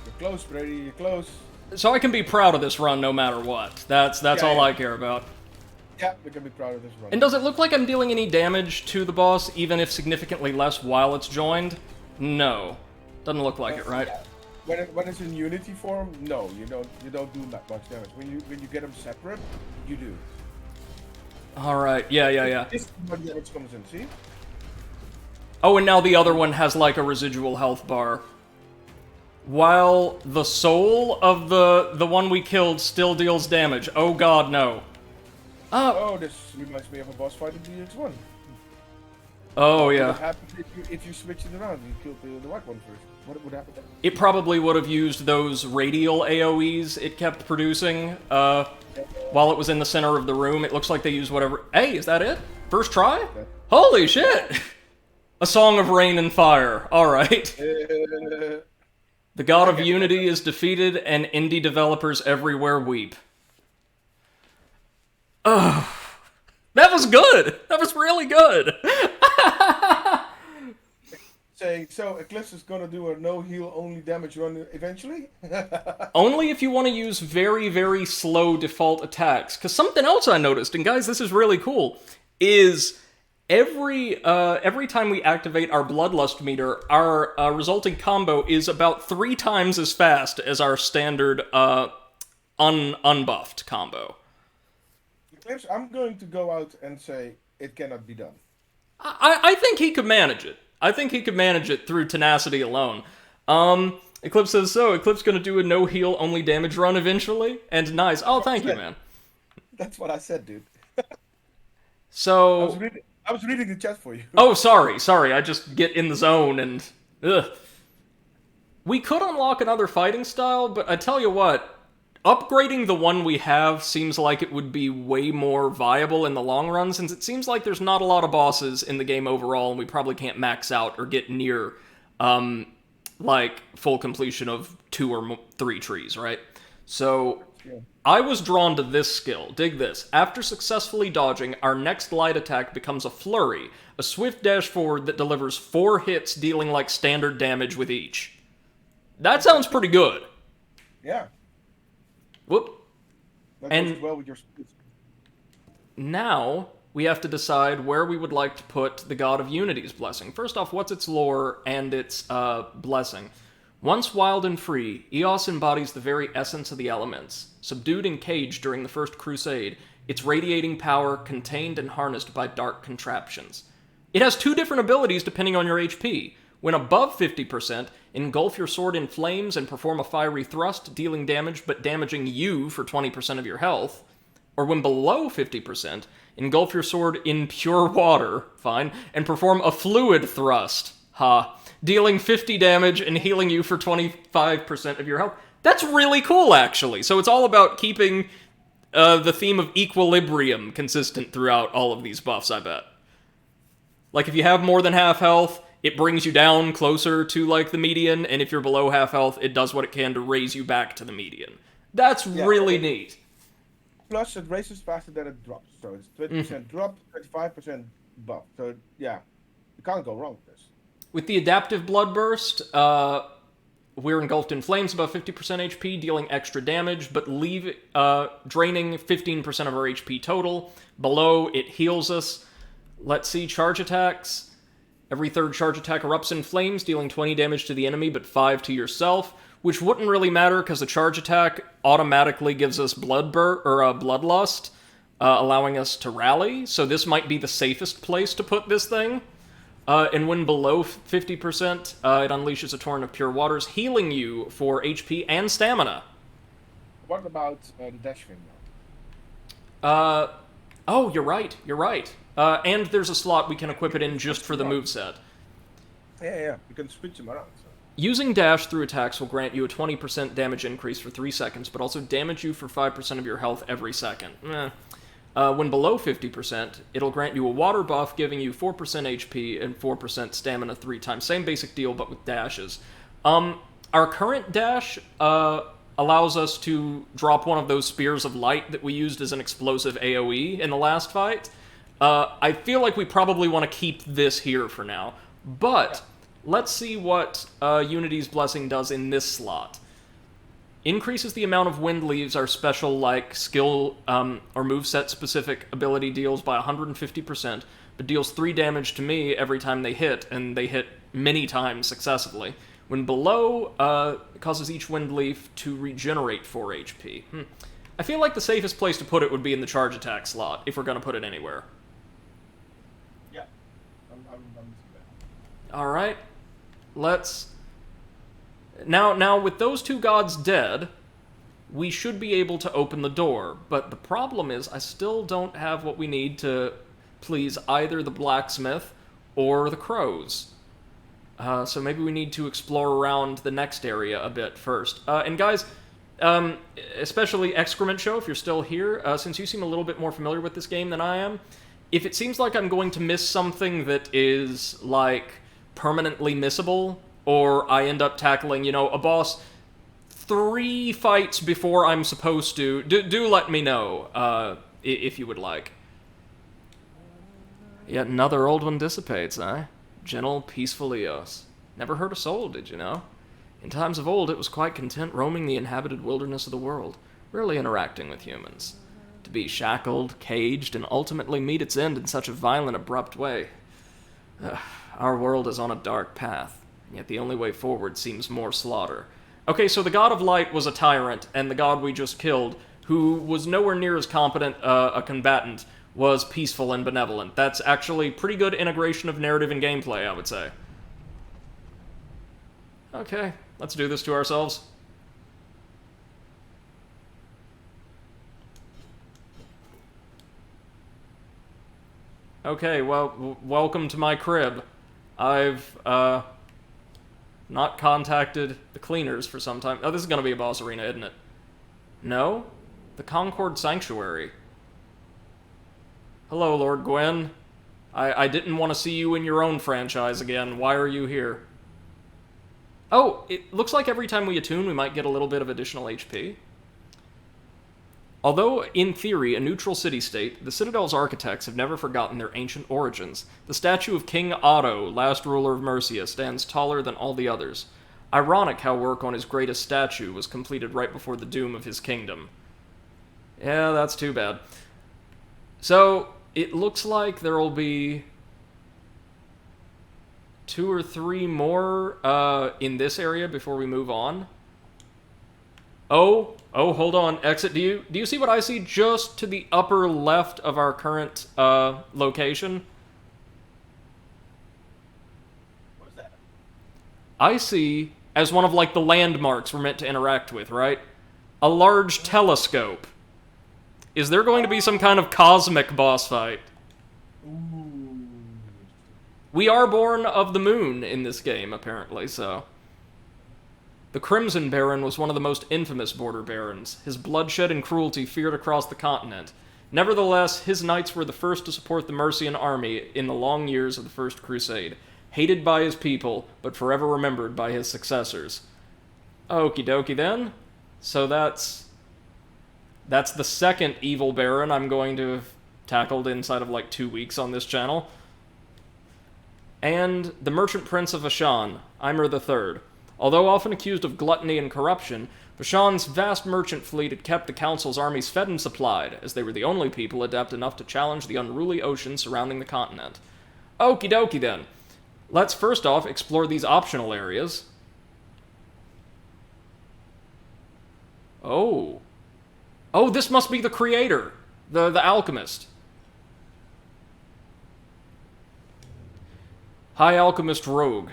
You're close, Brady. You're close. So I can be proud of this run no matter what. That's all yeah. I care about. Yeah, we can be proud of this run. And does it look like I'm dealing any damage to the boss, even if significantly less while it's joined? No. Doesn't look like it, right? Yeah. When it's in Unity form, no, you don't do that much damage. When you get them separate, you do. Alright, yeah. This is when damage comes in, see? Oh, and now the other one has like a residual health bar. While the soul of the one we killed still deals damage. Oh god, no. Oh, this reminds me of a boss fight in DX1. Oh, What yeah. would happen if you switch it around? You killed the white one first. What would happen then? It probably would have used those radial AoEs it kept producing while it was in the center of the room. It looks like they used whatever... Hey, is that it? First try? Okay. Holy shit! A song of rain and fire. Alright. The god of unity is defeated and indie developers everywhere weep. Oh, that was good! That was really good! Saying, so Eclipse is gonna do a no heal only damage run eventually? Only if you want to use very, very slow default attacks. Because something else I noticed, and guys, this is really cool, is every time we activate our Bloodlust meter, our resulting combo is about 3 times as fast as our standard unbuffed combo. Eclipse, I'm going to go out and say it cannot be done. I think he could manage it. I think he could manage it through tenacity alone. Eclipse says so. Eclipse gonna do a no heal only damage run eventually, and nice. Oh, thank you, man. That's what I said, dude. So I was reading the chat for you. Oh, sorry. I just get in the zone and ugh. We could unlock another fighting style, but I tell you what, upgrading the one we have seems like it would be way more viable in the long run, since it seems like there's not a lot of bosses in the game overall, and we probably can't max out or get near, like, full completion of 2 or 3 trees, right? So, I was drawn to this skill. Dig this. After successfully dodging, our next light attack becomes a flurry, a swift dash forward that delivers 4 hits, dealing like standard damage with each. That sounds pretty good. Yeah. Whoop. That And- goes well with your speed. Now, we have to decide where we would like to put the God of Unity's blessing. First off, what's its lore and its blessing? Once wild and free, Eos embodies the very essence of the elements. Subdued and caged during the First Crusade, its radiating power contained and harnessed by dark contraptions. It has 2 different abilities depending on your HP. When above 50%, engulf your sword in flames and perform a fiery thrust, dealing damage but damaging you for 20% of your health. Or when below 50%, engulf your sword in pure water, fine, and perform a fluid thrust, dealing 50 damage and healing you for 25% of your health. That's really cool, actually. So it's all about keeping the theme of equilibrium consistent throughout all of these buffs, I bet. Like, if you have more than half health, it brings you down closer to, like, the median, and if you're below half health, it does what it can to raise you back to the median. That's really neat. Plus, it raises faster than it drops. So it's 20% drop, 25% buff. So, yeah, you can't go wrong with this. With the adaptive bloodburst, we're engulfed in flames above 50% HP, dealing extra damage, but draining 15% of our HP total. Below, it heals us. Let's see, charge attacks. Every third charge attack erupts in flames, dealing 20 damage to the enemy, but 5 to yourself, which wouldn't really matter because the charge attack automatically gives us bloodlust, allowing us to rally, so this might be the safest place to put this thing. And when below 50%, it unleashes a torrent of pure waters, healing you for HP and stamina. What about the dash thing Oh, you're right. And there's a slot we can equip it in just for the moveset. Yeah. You can switch them around. So. Using dash through attacks will grant you a 20% damage increase for 3 seconds, but also damage you for 5% of your health every second. When below 50%, it'll grant you a water buff, giving you 4% HP and 4% stamina 3 times. Same basic deal, but with dashes. Our current dash allows us to drop one of those spears of light that we used as an explosive AoE in the last fight. I feel like we probably want to keep this here for now. But let's see what Unity's Blessing does in this slot. Increases the amount of wind leaves our special, like, skill or moveset specific ability deals by 150%, but deals 3 damage to me every time they hit, and they hit many times successively. When below, it causes each wind leaf to regenerate 4 HP. I feel like the safest place to put it would be in the charge attack slot, if we're going to put it anywhere. Yeah. Alright. Let's... Now, with those 2 gods dead, we should be able to open the door, but the problem is I still don't have what we need to please either the blacksmith or the crows. So maybe we need to explore around the next area a bit first. And guys, especially Excrement Show, if you're still here, since you seem a little bit more familiar with this game than I am, if it seems like I'm going to miss something that is, like, permanently missable, or I end up tackling, you know, a boss 3 fights before I'm supposed to, do let me know, if you would like. Yet another old one dissipates, eh? Gentle, peaceful Eos. Never hurt a soul, did you know? In times of old, it was quite content roaming the inhabited wilderness of the world, rarely interacting with humans. To be shackled, caged, and ultimately meet its end in such a violent, abrupt way. Our world is on a dark path. Yet the only way forward seems more slaughter. Okay, so the God of Light was a tyrant, and the god we just killed, who was nowhere near as competent a combatant, was peaceful and benevolent. That's actually pretty good integration of narrative and gameplay, I would say. Okay, let's do this to ourselves. Okay, well, welcome to my crib. I've, not contacted the cleaners for some time. Oh, this is gonna be a boss arena, isn't it? No? The Concord Sanctuary. Hello, Lord Gwyn. I didn't want to see you in your own franchise again. Why are you here? Oh, it looks like every time we attune, we might get a little bit of additional HP. Although, in theory, a neutral city-state, the Citadel's architects have never forgotten their ancient origins. The statue of King Otto, last ruler of Mercia, stands taller than all the others. Ironic how work on his greatest statue was completed right before the doom of his kingdom. Yeah, that's too bad. So, it looks like there'll be 2 or 3 more in this area before we move on. Oh, hold on. Exit. Do you see what I see just to the upper left of our current location? What is that? I see, as one of, like, the landmarks we're meant to interact with, right? A large telescope. Is there going to be some kind of cosmic boss fight? Ooh. We are born of the moon in this game, apparently, so... The Crimson Baron was one of the most infamous border barons. His bloodshed and cruelty feared across the continent. Nevertheless, his knights were the first to support the Mercian army in the long years of the First Crusade. Hated by his people, but forever remembered by his successors. Okie dokie then. So that's the second evil baron I'm going to have tackled inside of like 2 weeks on this channel. And the Merchant Prince of Ashan, Eimer III. Although often accused of gluttony and corruption, Bashan's vast merchant fleet had kept the Council's armies fed and supplied, as they were the only people adept enough to challenge the unruly ocean surrounding the continent. Okie dokie then. Let's first off explore these optional areas. Oh, this must be the creator, the alchemist. High Alchemist Rogue.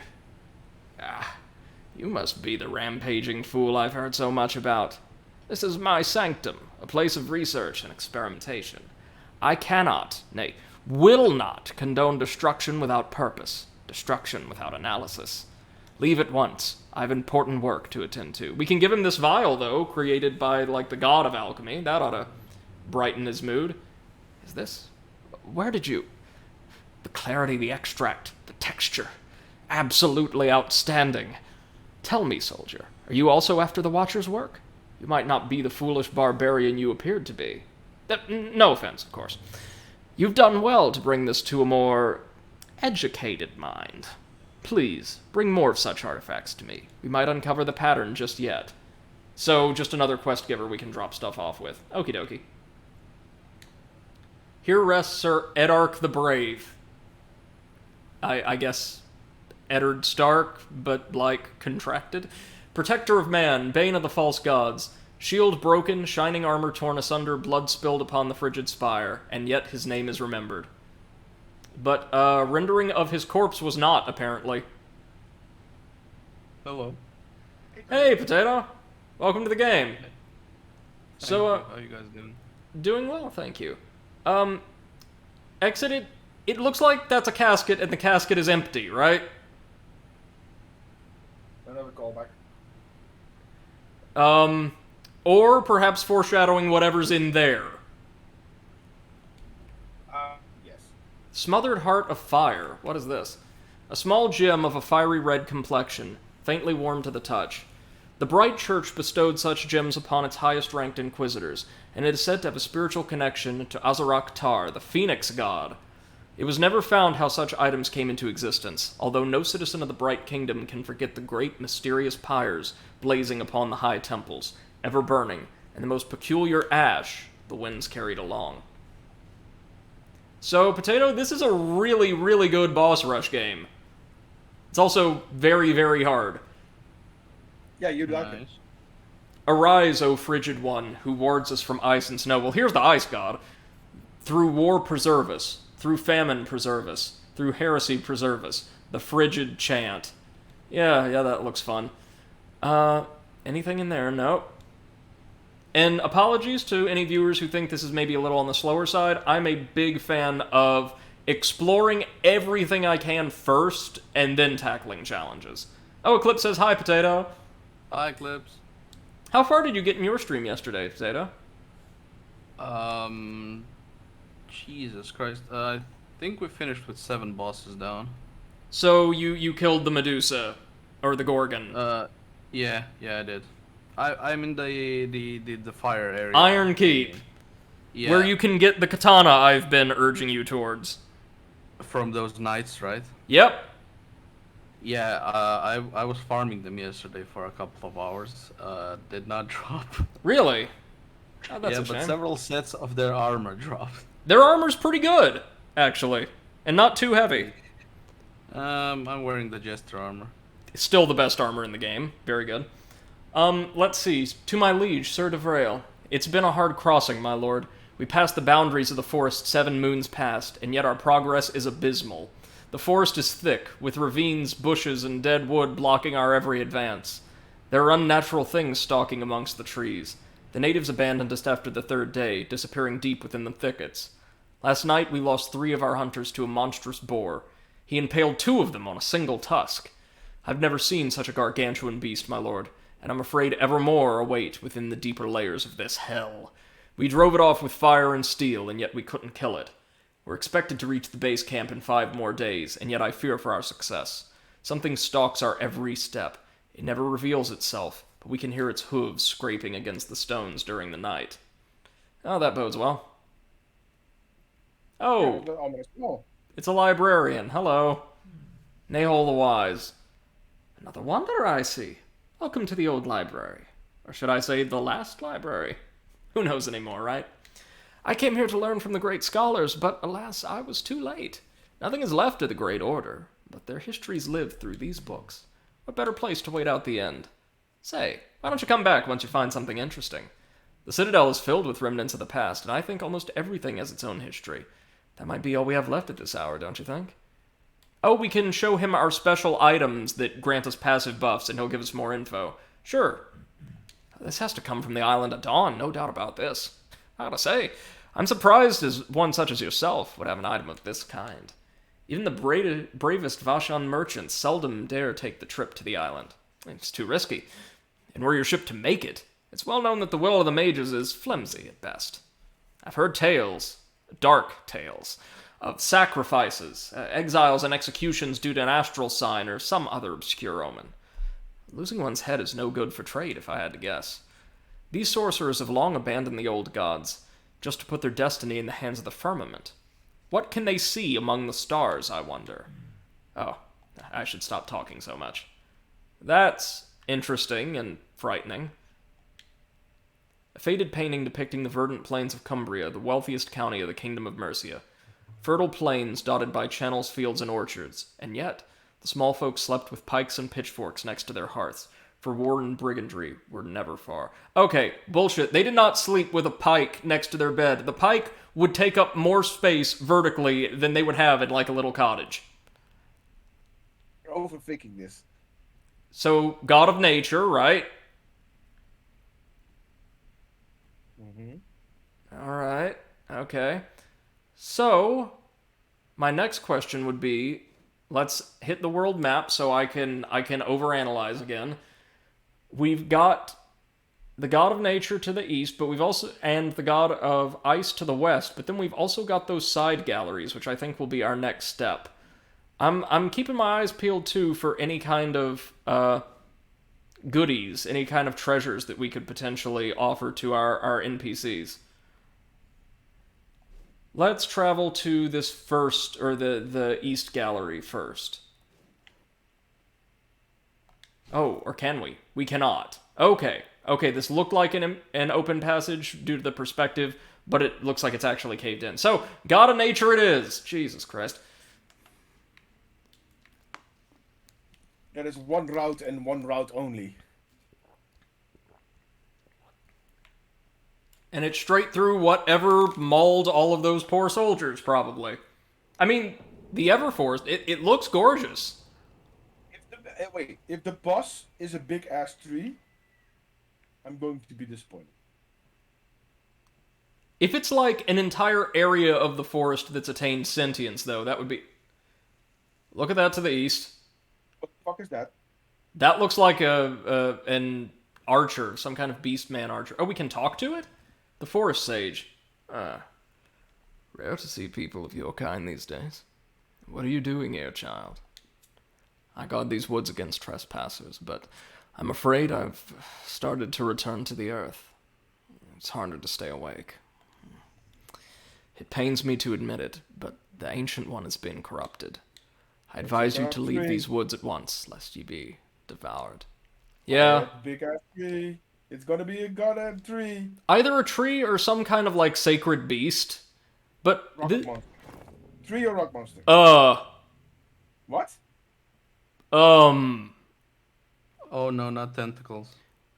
You must be the rampaging fool I've heard so much about. This is my sanctum, a place of research and experimentation. I cannot, nay, will not condone destruction without purpose, destruction without analysis. Leave at once. I have important work to attend to. We can give him this vial, though, created by, like, the god of alchemy. That ought to brighten his mood. Is this? Where did you... The clarity, the extract, the texture. Absolutely outstanding. Tell me, soldier, are you also after the Watcher's work? You might not be the foolish barbarian you appeared to be. No offense, of course. You've done well to bring this to a more educated mind. Please, bring more of such artifacts to me. We might uncover the pattern just yet. So, just another quest giver we can drop stuff off with. Okie dokie. Here rests Sir Edark the Brave. I guess Eddard Stark, but, like, contracted. Protector of man, bane of the false gods. Shield broken, shining armor torn asunder, blood spilled upon the frigid spire, and yet his name is remembered. But, rendering of his corpse was not, apparently. Hello. Hey, Potato! Welcome to the game. So, how you guys doing? doing well, thank you. Exit it. It looks like that's a casket, and the casket is empty, right? Another callback. Or perhaps foreshadowing whatever's in there. Yes. Smothered Heart of Fire. What is this? A small gem of a fiery red complexion, faintly warm to the touch. The bright church bestowed such gems upon its highest-ranked inquisitors, and it is said to have a spiritual connection to Azarak Tar, the Phoenix god. It was never found how such items came into existence, although no citizen of the Bright Kingdom can forget the great mysterious pyres blazing upon the high temples, ever burning, and the most peculiar ash the winds carried along. So, Potato, this is a really, really good boss rush game. It's also very, very hard. Yeah, you'd like it. Nice. Arise, O frigid one, who wards us from ice and snow. Well, here's the ice god. Through war preserve us. Through famine preserve us. Through heresy preserve us. The frigid chant. Yeah, that looks fun. Anything in there? Nope. And apologies to any viewers who think this is maybe a little on the slower side. I'm a big fan of exploring everything I can first, and then tackling challenges. Oh, Eclipse says, hi, Potato. Hi, Clips. How far did you get in your stream yesterday, Potato? Jesus Christ. I think we finished with 7 bosses down. So you killed the Medusa, or the Gorgon. Yeah, I did. I'm in the fire area. Iron Keep, Yeah. where you can get the katana I've been urging you towards. From those knights, right? Yep. Yeah, I was farming them yesterday for a couple of hours. Did not drop. Really? Oh, that's yeah, a but shame. several sets of their armor dropped. Their armor's pretty good, actually, and not too heavy. I'm wearing the Jester armor. Still the best armor in the game. Very good. Let's see. To my liege, Sir de Vrail. It's been a hard crossing, my lord. We passed the boundaries of the forest 7 moons past, and yet our progress is abysmal. The forest is thick, with ravines, bushes, and dead wood blocking our every advance. There are unnatural things stalking amongst the trees. The natives abandoned us after the 3rd day, disappearing deep within the thickets. Last night we lost 3 of our hunters to a monstrous boar. He impaled 2 of them on a single tusk. I've never seen such a gargantuan beast, my lord, and I'm afraid ever more await within the deeper layers of this hell. We drove it off with fire and steel, and yet we couldn't kill it. We're expected to reach the base camp in 5 more days, and yet I fear for our success. Something stalks our every step. It never reveals itself, but we can hear its hooves scraping against the stones during the night. Oh, that bodes well. Oh, Yeah, almost. Oh, it's a librarian. Hello. Nahol the Wise. Another wanderer, I see. Welcome to the old library. Or should I say, the last library? Who knows anymore, right? I came here to learn from the great scholars, but alas, I was too late. Nothing is left of the Great Order, but their histories live through these books. What better place to wait out the end? Say, why don't you come back once you find something interesting? The Citadel is filled with remnants of the past, and I think almost everything has its own history. That might be all we have left at this hour, don't you think? Oh, we can show him our special items that grant us passive buffs, and he'll give us more info. Sure. This has to come from the Island of Dawn, no doubt about this. I gotta say, I'm surprised as one such as yourself would have an item of this kind. Even the bravest Vashan merchants seldom dare take the trip to the island. It's too risky. And were your ship to make it, it's well known that the will of the mages is flimsy at best. I've heard tales, dark tales, of sacrifices, exiles and executions due to an astral sign or some other obscure omen. Losing one's head is no good for trade, if I had to guess. These sorcerers have long abandoned the old gods, just to put their destiny in the hands of the firmament. What can they see among the stars, I wonder? Oh, I should stop talking so much. That's interesting and frightening. A faded painting depicting the verdant plains of Cumbria, the wealthiest county of the Kingdom of Mercia. Fertile plains dotted by channels, fields, and orchards, and yet the small folk slept with pikes and pitchforks next to their hearths, for war and brigandry were never far. Okay, bullshit. They did not sleep with a pike next to their bed. The pike would take up more space vertically than they would have in like a little cottage. You're overthinking this. So, god of nature, right? Alright, okay. So, my next question would be, let's hit the world map so I can overanalyze again. We've got the god of nature to the east, but we've also and the god of ice to the west, but then we've also got those side galleries, which I think will be our next step. I'm keeping my eyes peeled too for any kind of goodies, any kind of treasures that we could potentially offer to our NPCs. Let's travel to this first, or the east gallery first. Oh, or can we? We cannot. Okay, this looked like an open passage due to the perspective, but it looks like it's actually caved in. So, god of nature it is! Jesus Christ. There is one route and one route only. And it's straight through whatever mauled all of those poor soldiers, probably. I mean, the Everforest, it looks gorgeous. If the boss is a big ass tree, I'm going to be disappointed. If it's like an entire area of the forest that's attained sentience, though, that would be... Look at that to the east. What the fuck is that? That looks like an archer, some kind of beast man archer. Oh, we can talk to it? The forest sage. Rare to see people of your kind these days. What are you doing here, child? I guard these woods against trespassers, but I'm afraid I've started to return to the earth. It's harder to stay awake. It pains me to admit it, but the Ancient One has been corrupted. I advise you to leave these woods at once, lest ye be devoured. Yeah. Big ass tree. It's gonna be a goddamn tree. Either a tree or some kind of, like, sacred beast. But... Rock monster. Tree or rock monster? What? Oh no, not tentacles.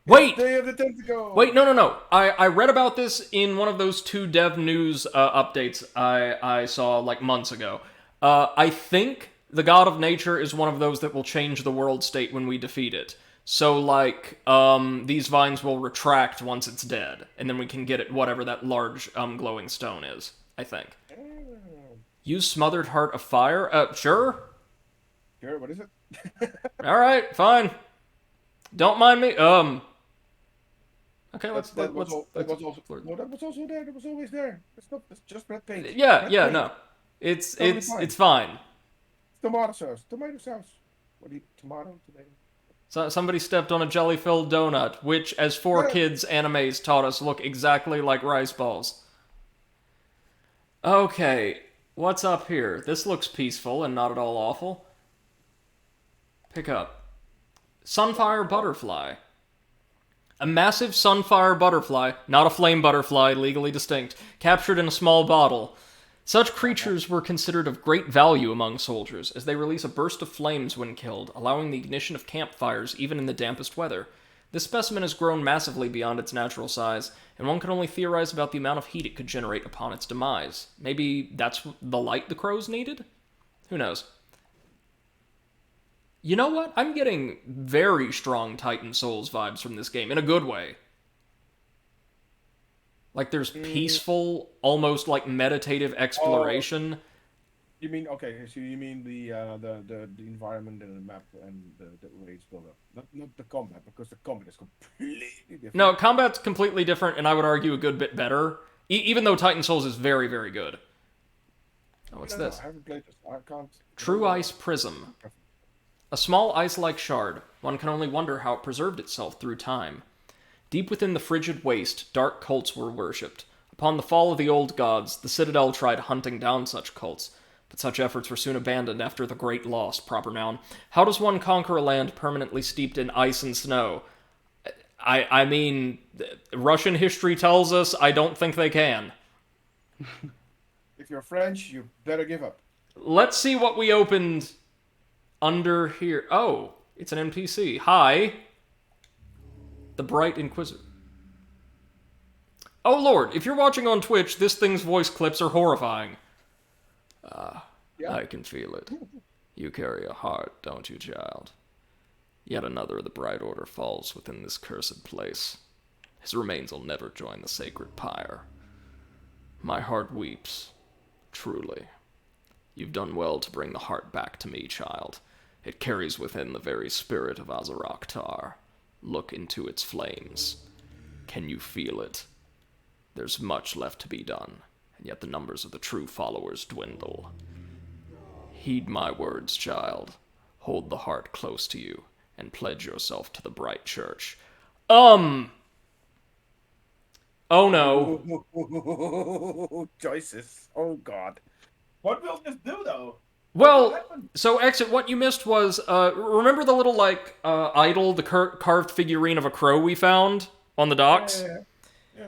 Wait! Day of the Tentacle! Wait, no. I read about this in one of those 2 dev news updates I saw, like, months ago. I think the god of nature is one of those that will change the world state when we defeat it. So, like, these vines will retract once it's dead, and then we can get it whatever that large, glowing stone is, I think. Use Smothered Heart of Fire? Sure? Sure, what is it? Alright, fine. Don't mind me. Okay, let's that was also there. That was always there. It's just red paint. No. It's fine. Tomato sauce. What do you, tomato? So, somebody stepped on a jelly-filled donut, which, as 4Kids animes taught us, look exactly like rice balls. Okay, what's up here? This looks peaceful and not at all awful. Pick up. Sunfire Butterfly. A massive sunfire butterfly, not a flame butterfly, legally distinct, captured in a small bottle. Such creatures were considered of great value among soldiers, as they release a burst of flames when killed, allowing the ignition of campfires even in the dampest weather. This specimen has grown massively beyond its natural size, and one can only theorize about the amount of heat it could generate upon its demise. Maybe that's the light the crows needed? Who knows? You know what? I'm getting very strong Titan Souls vibes from this game, in a good way. Like, there's peaceful, almost like meditative exploration. You mean, okay, so you mean the environment and the map and the way it's built up. Not the combat, because the combat is completely different. No, combat's completely different, and I would argue a good bit better. Even though Titan Souls is very, very good. Oh, what's this? I haven't played this. I can't. True Ice Prism. A small ice-like shard. One can only wonder how it preserved itself through time. Deep within the frigid waste, dark cults were worshipped. Upon the fall of the old gods, the Citadel tried hunting down such cults, but such efforts were soon abandoned after the Great Loss, proper noun. How does one conquer a land permanently steeped in ice and snow? I mean, Russian history tells us I don't think they can. If you're French, you better give up. Let's see what we opened under here. Oh, it's an NPC. Hi. The Bright Inquisitor. Oh lord, if you're watching on Twitch, this thing's voice clips are horrifying. Yeah. I can feel it. You carry a heart, don't you, child? Yet another of the Bright Order falls within this cursed place. His remains will never join the sacred pyre. My heart weeps, truly. You've done well to bring the heart back to me, child. It carries within the very spirit of Azeroth Tar. Look into its flames. Can you feel it? There's much left to be done, and yet the numbers of the true followers dwindle. Heed my words, child. Hold the heart close to you, and pledge yourself to the Bright Church. Oh no. Choices. Oh god. What will this do, though? Well, so Exit, what you missed was, remember the little, idol, the carved figurine of a crow we found on the docks? Yeah.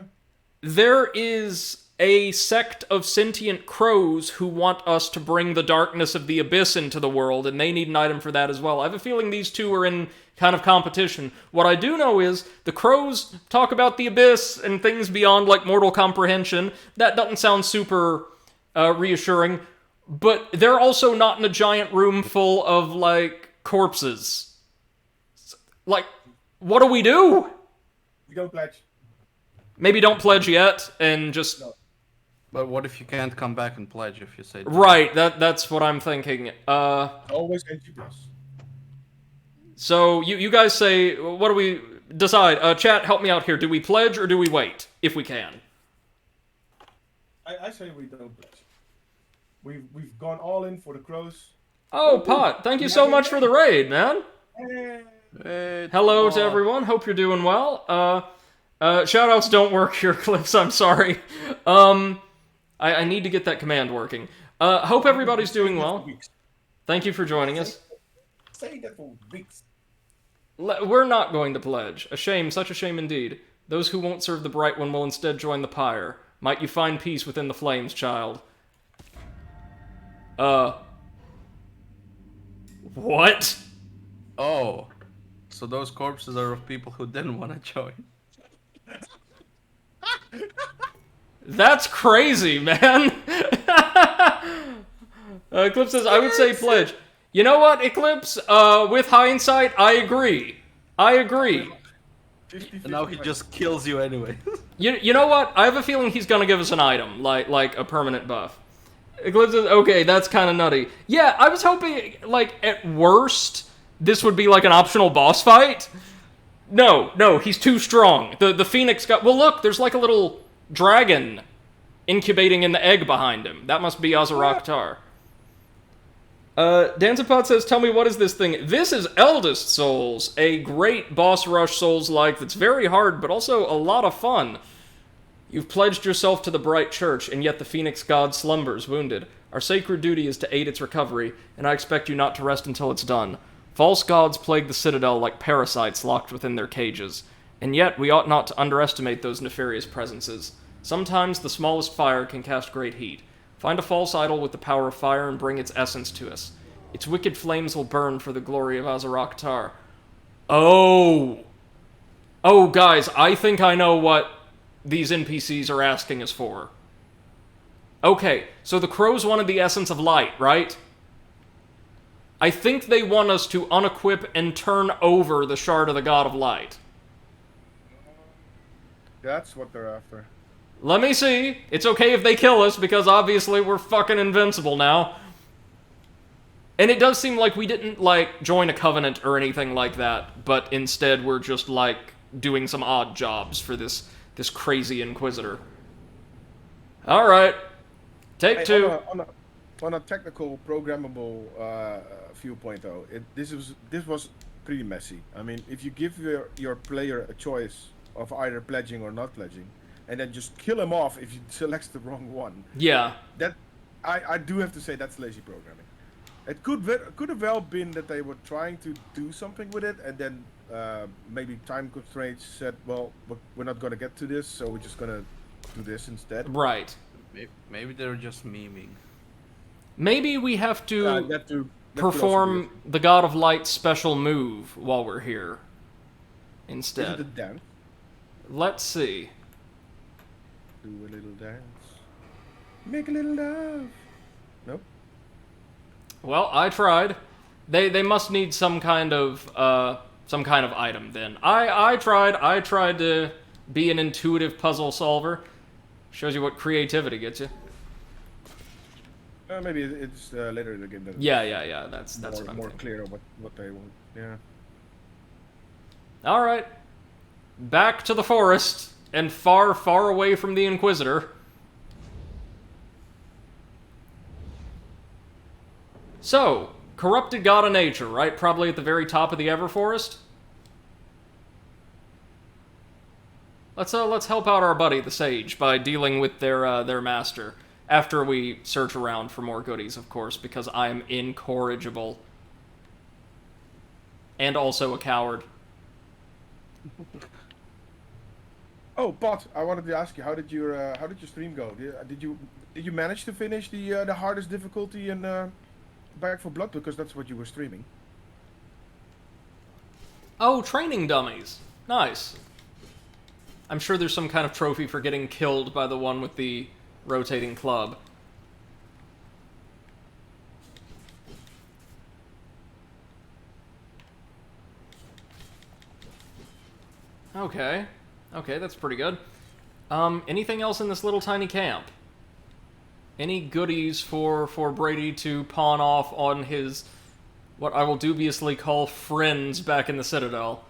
There is a sect of sentient crows who want us to bring the darkness of the abyss into the world, and they need an item for that as well. I have a feeling these two are in kind of competition. What I do know is the crows talk about the abyss and things beyond, mortal comprehension. That doesn't sound super reassuring, but they're also not in a giant room full of, corpses. What do we do? We don't pledge. Maybe don't pledge yet, and just... No. But what if you can't come back and pledge if you say... Right, that's what I'm thinking. Always NG+. So, you guys say, what do we decide? Chat, help me out here. Do we pledge or do we wait? If we can. I say we don't pledge. We've gone all in for the crows. Oh, Pot, thank you so much for the raid, man. Hey. Hello to everyone, hope you're doing well. Shoutouts don't work here, Clips, I'm sorry. I need to get that command working. Hope everybody's doing well. Thank you for joining us. Say that for weeks. We're not going to pledge. A shame, such a shame indeed. Those who won't serve the Bright One will instead join the pyre. Might you find peace within the flames, child. What? Oh. So those corpses are of people who didn't want to join. That's crazy, man. Eclipse says, I would say pledge. You know what, Eclipse? With hindsight, I agree. And now he just kills you anyway. You know what? I have a feeling he's gonna give us an item, like a permanent buff. Eclipse says, okay, that's kind of nutty. Yeah, I was hoping, at worst, this would be an optional boss fight. No, he's too strong. The Phoenix got... Well, look, there's a little dragon incubating in the egg behind him. That must be Azeroth Tar. Danzapot says, tell me, what is this thing? This is Eldest Souls, a great boss rush Souls-like that's very hard, but also a lot of fun. You've pledged yourself to the Bright Church, and yet the Phoenix God slumbers, wounded. Our sacred duty is to aid its recovery, and I expect you not to rest until it's done. False gods plague the Citadel like parasites locked within their cages, and yet we ought not to underestimate those nefarious presences. Sometimes the smallest fire can cast great heat. Find a false idol with the power of fire and bring its essence to us. Its wicked flames will burn for the glory of Azeroth Tar. Oh, guys, I think I know what these NPCs are asking us for. Okay, so the crows wanted the essence of light, right? I think they want us to unequip and turn over the Shard of the God of Light. That's what they're after. Let me see. It's okay if they kill us, because obviously we're fucking invincible now. And it does seem like we didn't, join a covenant or anything like that, but instead we're just, doing some odd jobs for this crazy Inquisitor. Alright. Take two. On a technical, programmable viewpoint, though, this was pretty messy. I mean, if you give your player a choice of either pledging or not pledging, and then just kill him off if he selects the wrong one. Yeah. That I do have to say that's lazy programming. It could have well been that they were trying to do something with it, and then maybe time constraints said, well, we're not going to get to this, so we're just going to do this instead. Right. Maybe they're just memeing. Maybe we have to That could perform also the God of Light special move while we're here be it. Is instead. it a dance? Let's see. Do a little dance. Make a little love. Nope. Well, I tried. They must need some kind of item then. I tried to be an intuitive puzzle solver. Shows you what creativity gets you. Maybe it's later in the game that Yeah. That's more, what I'm more thinking. clear what they want. Yeah. All right. Back to the forest and far, far away from the Inquisitor. So, corrupted god of nature, right? Probably at the very top of the Everforest. Let's help out our buddy, the sage, by dealing with their master. After we search around for more goodies, of course, because I am incorrigible. And also a coward. Oh, but I wanted to ask you, how did your stream go? Did you manage to finish the hardest difficulty in Back for Blood, because that's what you were streaming? Oh, training dummies. Nice. I'm sure there's some kind of trophy for getting killed by the one with the rotating club. Okay. Okay, that's pretty good. Anything else in this little tiny camp? Any goodies for Brady to pawn off on his, what I will dubiously call friends back in the Citadel?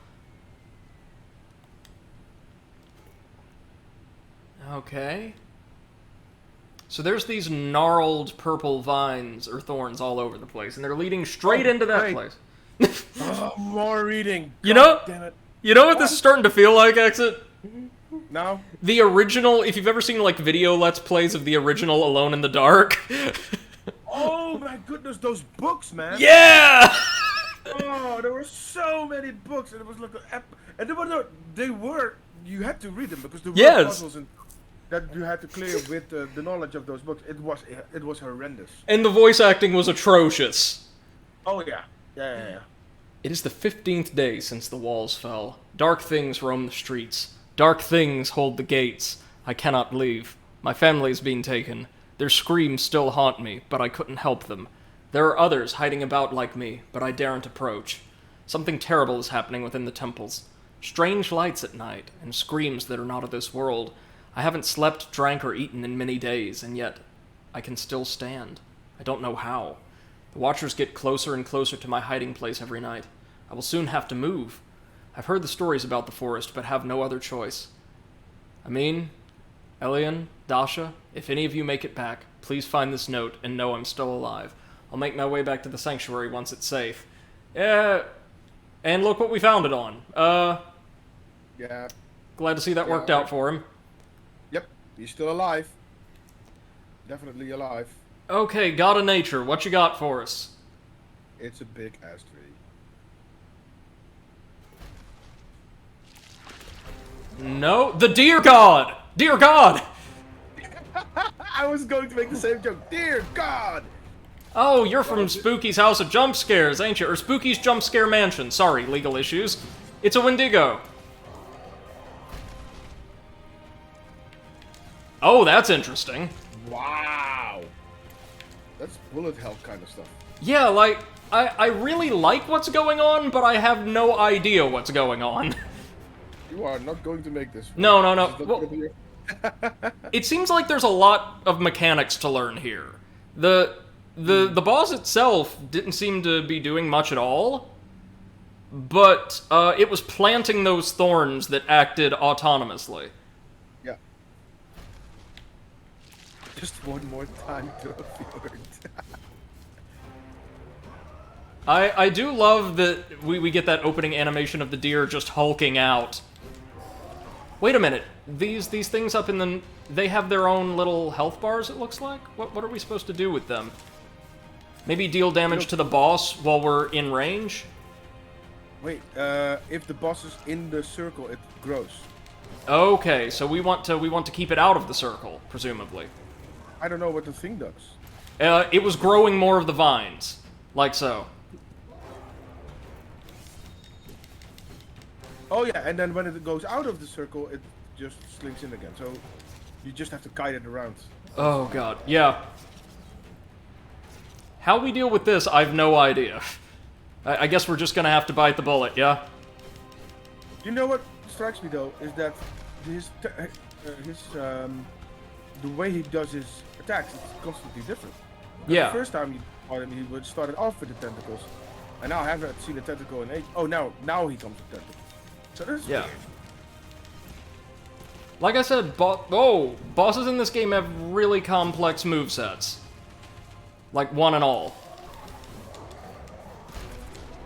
Okay. So there's these gnarled purple vines, or thorns, all over the place, and they're leading straight into that great. place. Oh, more reading. You know- God damn it. You know what this is starting to feel like, Exit? Now, The original, if you've ever seen, like, video Let's Plays of the original Alone in the Dark. oh my goodness, those books, man. Yeah! Oh, there were so many books, and it was like and you had to read them because there were Yes. puzzles that you had to clear with the knowledge of those books. It was horrendous. And the voice acting was atrocious. Oh yeah. It is the 15th day since the walls fell. Dark things roam the streets. Dark things hold the gates. I cannot leave. My family's been taken. Their screams still haunt me, but I couldn't help them. There are others hiding about like me, but I daren't approach. Something terrible is happening within the temples. Strange lights at night, and screams that are not of this world. I haven't slept, drank, or eaten in many days, and yet I can still stand. I don't know how. The Watchers get closer and closer to my hiding place every night. I will soon have to move. I've heard the stories about the forest, but have no other choice. Amin, Elian, Dasha, if any of you make it back, please find this note and know I'm still alive. I'll make my way back to the sanctuary once it's safe. And look what we found it on. Yeah. Glad to see that worked out for him. Yep. He's still alive. Definitely alive. Okay, God of Nature, what you got for us? It's a big ass tree. No, the Deer God! Dear God! I was going to make the same joke. Dear God! Oh, you're from Spooky's House of Jump Scares, ain't you? Or Spooky's Jump Scare Mansion. Sorry, legal issues. It's a Wendigo. Oh, that's interesting. Wow. That's bullet hell kind of stuff. Yeah, like, I really like what's going on, but I have no idea what's going on. You are not going to make this. No. This is not Well, gonna be your- it seems like there's a lot of mechanics to learn here. The boss itself didn't seem to be doing much at all, but it was planting those thorns that acted autonomously. Yeah. Just one more time to a fjord. I do love that we get that opening animation of the deer just hulking out. Wait a minute. These things up in the... They have their own little health bars, it looks like? What are we supposed to do with them? Maybe deal damage to the boss while we're in range? Wait, if the boss is in the circle, it grows. Okay, so we want to keep it out of the circle, presumably. I don't know what the thing does. It was growing more of the vines. Like so. Oh yeah, and then when it goes out of the circle, it just slinks in again. So you just have to kite it around. Oh god, yeah. How we deal with this, I've no idea. I guess we're just gonna have to bite the bullet, yeah? You know what strikes me though is that the way he does his attacks is constantly different. Yeah. The first time you fought him, he would started off with the tentacles, and now I haven't seen a tentacle in age. Oh, now he comes with tentacles. So this is Yeah. weird. Like I said, bosses in this game have really complex movesets. Like, one and all.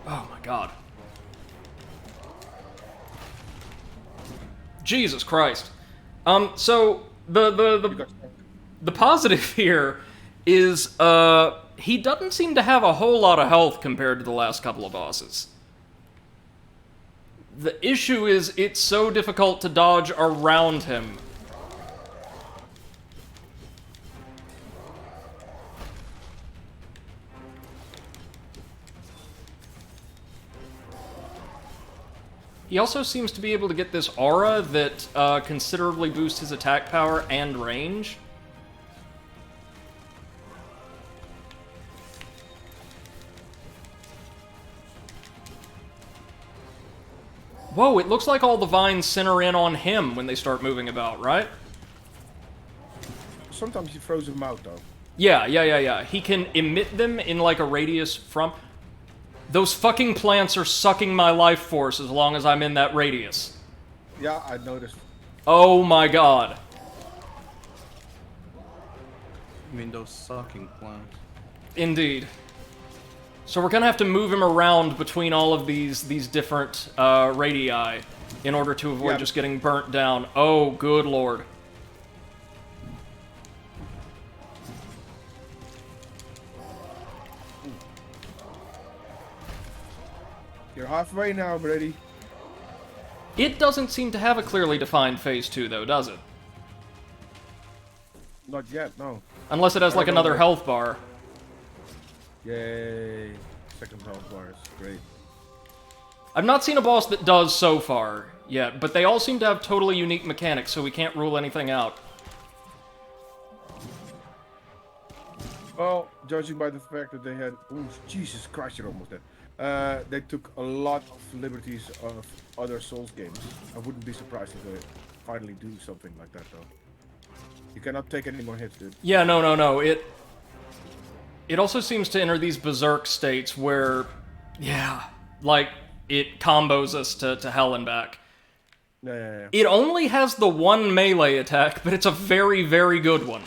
Oh my god. Jesus Christ. So, the positive here is, he doesn't seem to have a whole lot of health compared to the last couple of bosses. The issue is, it's so difficult to dodge around him. He also seems to be able to get this aura that considerably boosts his attack power and range. Whoa, it looks like all the vines center in on him when they start moving about, right? Sometimes he throws them out though. Yeah. He can emit them in like a radius from... Those fucking plants are sucking my life force as long as I'm in that radius. Yeah, I noticed. Oh my god. I mean, those sucking plants. Indeed. So we're gonna have to move him around between all of these different radii in order to avoid just getting burnt down. Oh, good lord. You're halfway now, Brady. It doesn't seem to have a clearly defined phase 2, though, does it? Not yet, no. Unless it has, like, another health bar. Yay. Second health bar is great. I've not seen a boss that does so far yet, but they all seem to have totally unique mechanics, so we can't rule anything out. Well, judging by the fact that they had... Ooh, Jesus Christ, you're almost dead. They took a lot of liberties of other Souls games. I wouldn't be surprised if they finally do something like that, though. You cannot take any more hits, dude. Yeah, no. It also seems to enter these berserk states where, yeah, like, it combos us to hell and back. Yeah. It only has the one melee attack, but it's a very, very good one.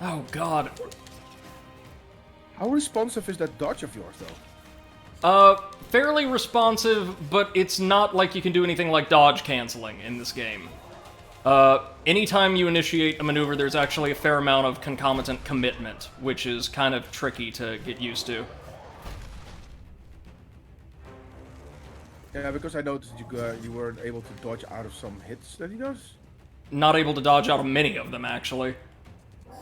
Oh, God. How responsive is that dodge of yours, though? Fairly responsive, but it's not like you can do anything like dodge canceling in this game. Anytime you initiate a maneuver, there's actually a fair amount of concomitant commitment, which is kind of tricky to get used to. Yeah, because I noticed you weren't able to dodge out of some hits that he does. Not able to dodge out of many of them, actually.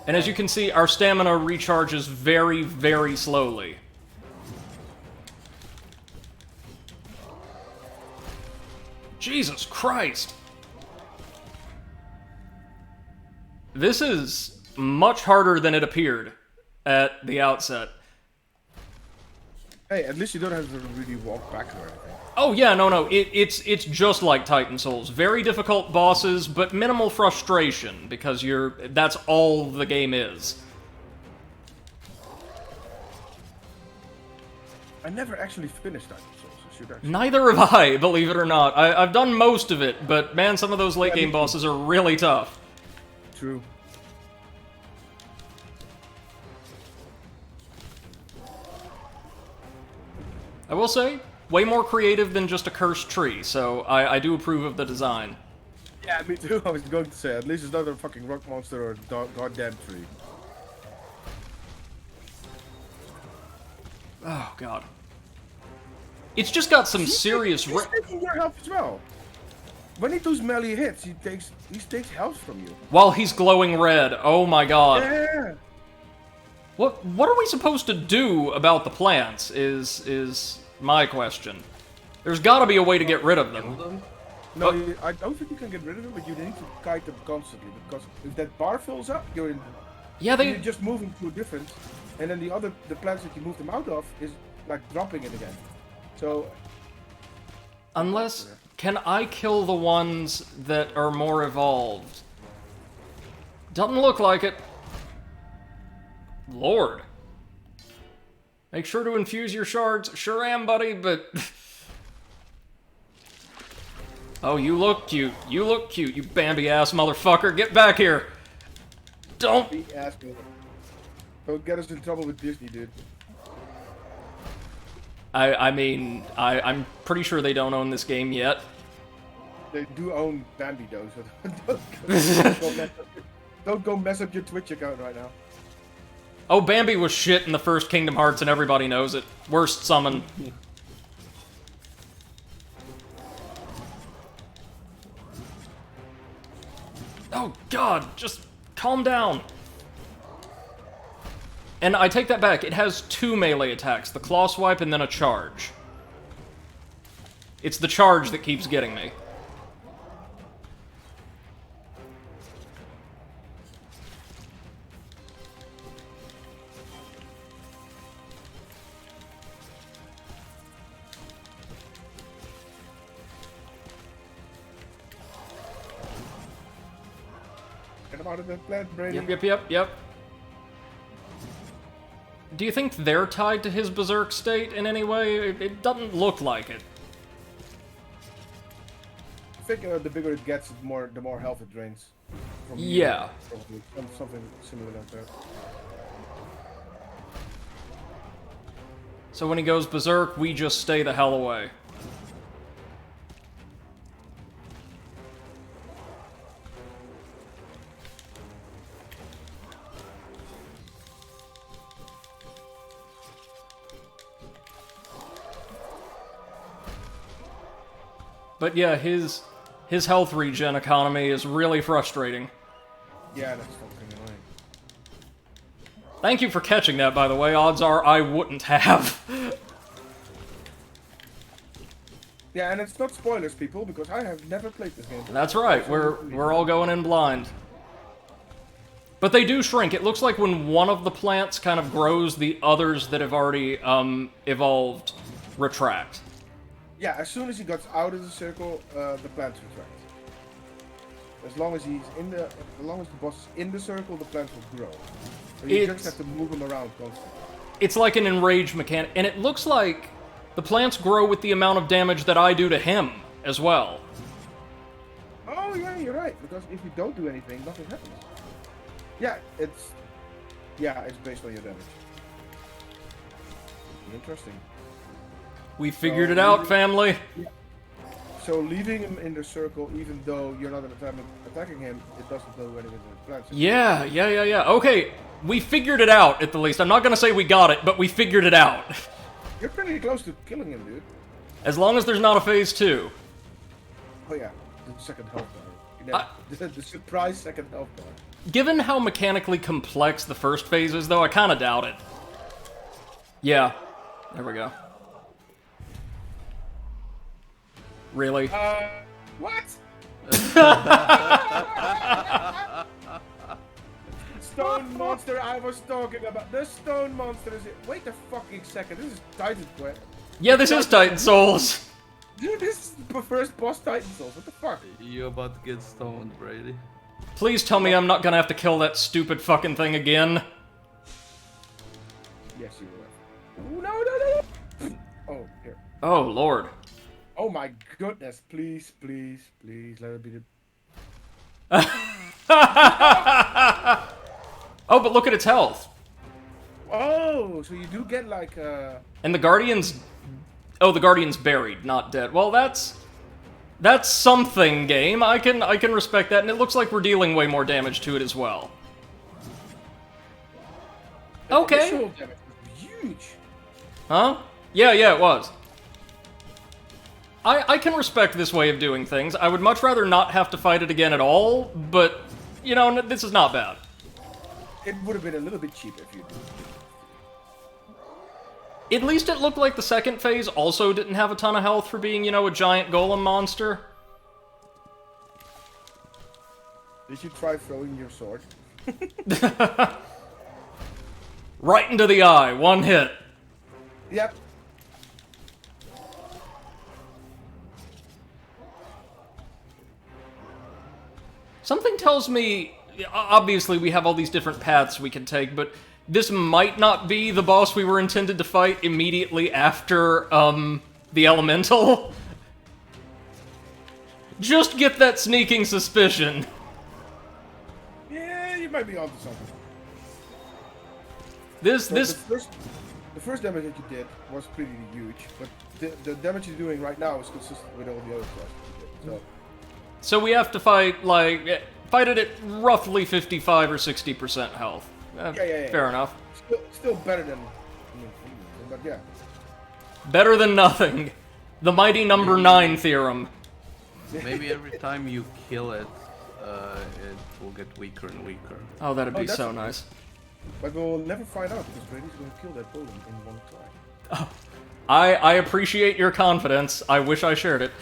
And as you can see, our stamina recharges very, very slowly. Jesus Christ! This is much harder than it appeared at the outset. Hey, at least you don't have to really walk back or anything. Oh yeah, no. It's just like Titan Souls. Very difficult bosses, but minimal frustration, because that's all the game is. I never actually finished Titan Souls. shoot actually. Neither have I, believe it or not. I've done most of it, but man, some of those late Yeah, me game too. bosses are really tough. True. I will say, way more creative than just a cursed tree, so I do approve of the design. Yeah, me too. I was going to say, at least it's not a fucking rock monster or a goddamn tree. Oh, God. It's just got some serious... He's taking your health as well. When he does melee hits, he takes health from you. While he's glowing red, oh my God. Yeah. What are we supposed to do about the plants, is my question. There's gotta be a way to get rid of them. No, I don't think you can get rid of them, but you need to kite them constantly, because if that bar fills up, you're in... Yeah, You're just moving to a different... And then the plants that you move them out of is, like, dropping it again. So... Unless... Can I kill the ones that are more evolved? Doesn't look like it. Lord. Make sure to infuse your shards. Sure am, buddy, but... Oh, you look cute. You look cute, you Bambi-ass motherfucker. Get back here. Don't... Be asking. Don't get us in trouble with Disney, dude. I mean, I'm pretty sure they don't own this game yet. They do own Bambi, though, so don't go mess up your Twitch account right now. Oh, Bambi was shit in the first Kingdom Hearts and everybody knows it. Worst summon. Oh God, just calm down. And I take that back, it has 2 melee attacks, the claw swipe and then a charge. It's the charge that keeps getting me. Get him out of the plant, Brady. Yep. Do you think they're tied to his berserk state in any way? It doesn't look like it. I think the bigger it gets, the more health it drains. From you, Yeah. probably. Something similar like that. So when he goes berserk, we just stay the hell away. But yeah, his health regen economy is really frustrating. Yeah, that's fucking annoying. Thank you for catching that, by the way. Odds are I wouldn't have. Yeah, and it's not spoilers, people, because I have never played this game. That's right. We're all going in blind. But they do shrink. It looks like when one of the plants kind of grows, the others that have already evolved retract. Yeah, as soon as he gets out of the circle, the plants retract. As long as the boss is in the circle, the plants will grow. So you just have to move them around constantly. It's like an enraged mechanic, and it looks like the plants grow with the amount of damage that I do to him as well. Oh yeah, you're right. Because if you don't do anything, nothing happens. Yeah, it's based on your damage. Interesting. We figured it out, family. So leaving him in the circle, even though you're not attacking him, it doesn't do anything to the plants. Yeah. Okay, we figured it out, at the least. I'm not gonna say we got it, but we figured it out. You're pretty close to killing him, dude. As long as there's not a phase 2. Oh yeah, the second health bar. The surprise second health bar. Given how mechanically complex the first phase is, though, I kind of doubt it. Yeah, there we go. Really? What? Stone monster I was talking about. The stone monster is it. Wait a fucking second. This is Titan Quest. Yeah, this is Titan Souls. Dude, this is the first boss Titan Souls. What the fuck? You about to get stoned, Brady. Please tell me I'm not gonna have to kill that stupid fucking thing again. Yes, you will. Ooh, no. Oh, here. Oh, Lord. Oh my goodness! Please, please, please, let it be the. Oh, but look at its health. Oh, so you do get like And the Guardian's... Oh, the Guardian's buried, not dead. Well, that's something, game. I can respect that, and it looks like we're dealing way more damage to it as well. Okay. initial damage was huge. Huh? Yeah, it was. I can respect this way of doing things. I would much rather not have to fight it again at all, but, you know, this is not bad. It would have been a little bit cheaper if you did. At least it looked like the second phase also didn't have a ton of health for being, you know, a giant golem monster. Did you try throwing your sword? Right into the eye, one hit. Yep. Something tells me, obviously we have all these different paths we can take, but this might not be the boss we were intended to fight immediately after, the elemental. Just get that sneaking suspicion. Yeah, you might be onto something. This, So this, the first damage that you did was pretty huge, but the damage you're doing right now is consistent with all the other quests you did. so we have to fight, like, fight it at roughly 55 or 60% health. Yeah. Fair enough. Still better than, but yeah. Better than nothing. The mighty number 9 theorem. Maybe every time you kill it, it will get weaker and weaker. Oh, that'd be that's so okay. nice. But we'll never find out because Brady's going to kill that golem in one try. I appreciate your confidence. I wish I shared it.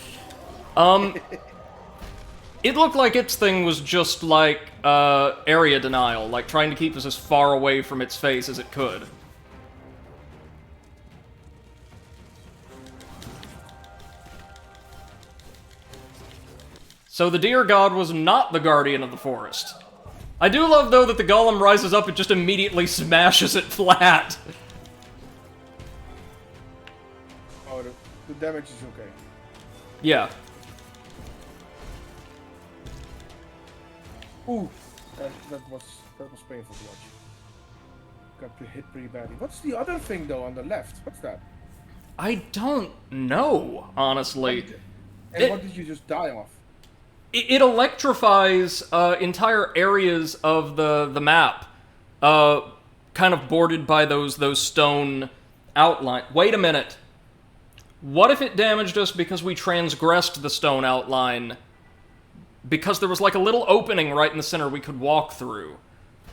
It looked like its thing was just like area denial, like trying to keep us as far away from its face as it could. So the deer god was not the guardian of the forest. I do love, though, that the golem rises up and just immediately smashes it flat. Oh, the damage is okay. Yeah. Ooh, that was painful to watch. Got hit pretty badly. What's the other thing though on the left? What's that? I don't know, honestly. What did you just die off? It electrifies entire areas of the map, kind of bordered by those stone outline. Wait a minute. What if it damaged us because we transgressed the stone outline? Because there was like a little opening right in the center we could walk through.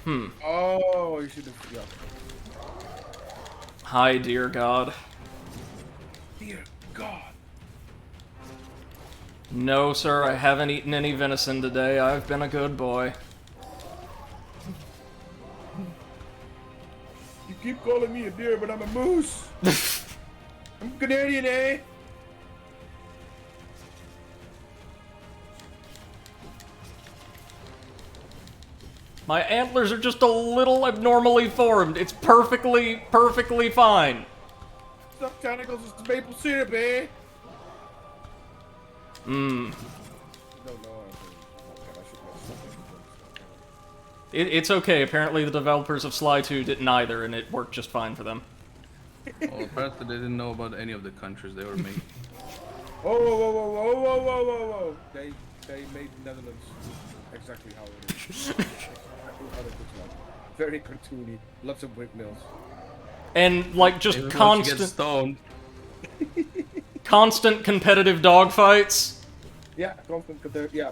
Oh, you should have. Yeah. Hi, dear God. Dear God. No, sir, I haven't eaten any venison today. I've been a good boy. You keep calling me a deer, but I'm a moose. I'm Canadian, eh? My antlers are just a little abnormally formed. It's perfectly fine. Stuffed tentacles is maple syrup, eh? Mmm. No, I should have something. It's okay. Apparently the developers of Sly 2 didn't either, and it worked just fine for them. Well, apparently they didn't know about any of the countries they were making. Whoa. They made Netherlands exactly how it is. Exactly how it looks like. Very cartoony. Lots of windmills. And, like, just Even once you get constant... stoned. Constant competitive dogfights. Yeah, constant. Yeah.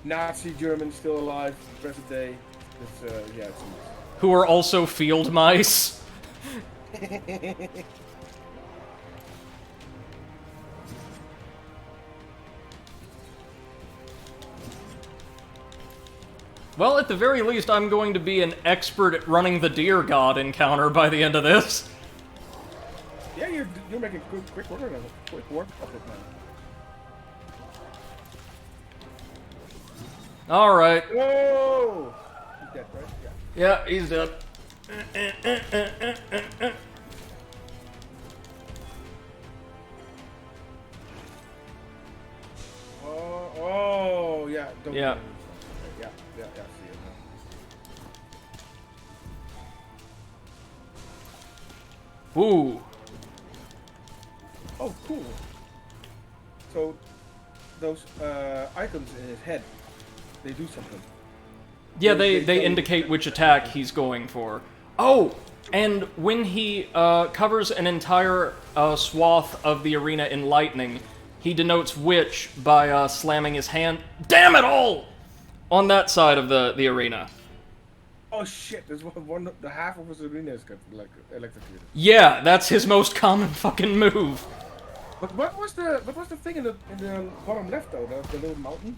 Nazi Germans still alive, present day. It's yeah, it's Who are also field mice. Well, at the very least, I'm going to be an expert at running the deer god encounter by the end of this. Yeah, you're making quick work of it. Quick work of it, man. All right. Whoa! He's dead, right? Yeah. Yeah, he's dead. Oh, yeah. Don't Yeah. Yeah, I see it now. Ooh. Oh, cool. So, those icons in his head, they do something. Yeah, They they tell you indicate that- which attack he's going for. Oh, and when he covers an entire swath of the arena in lightning, he denotes which by slamming his hand. Damn it all! On that side of the arena. Oh shit! There's the half of his arena is got like electrocuted. Yeah, that's his most common fucking move. But what was the thing in the bottom left though? The little mountain.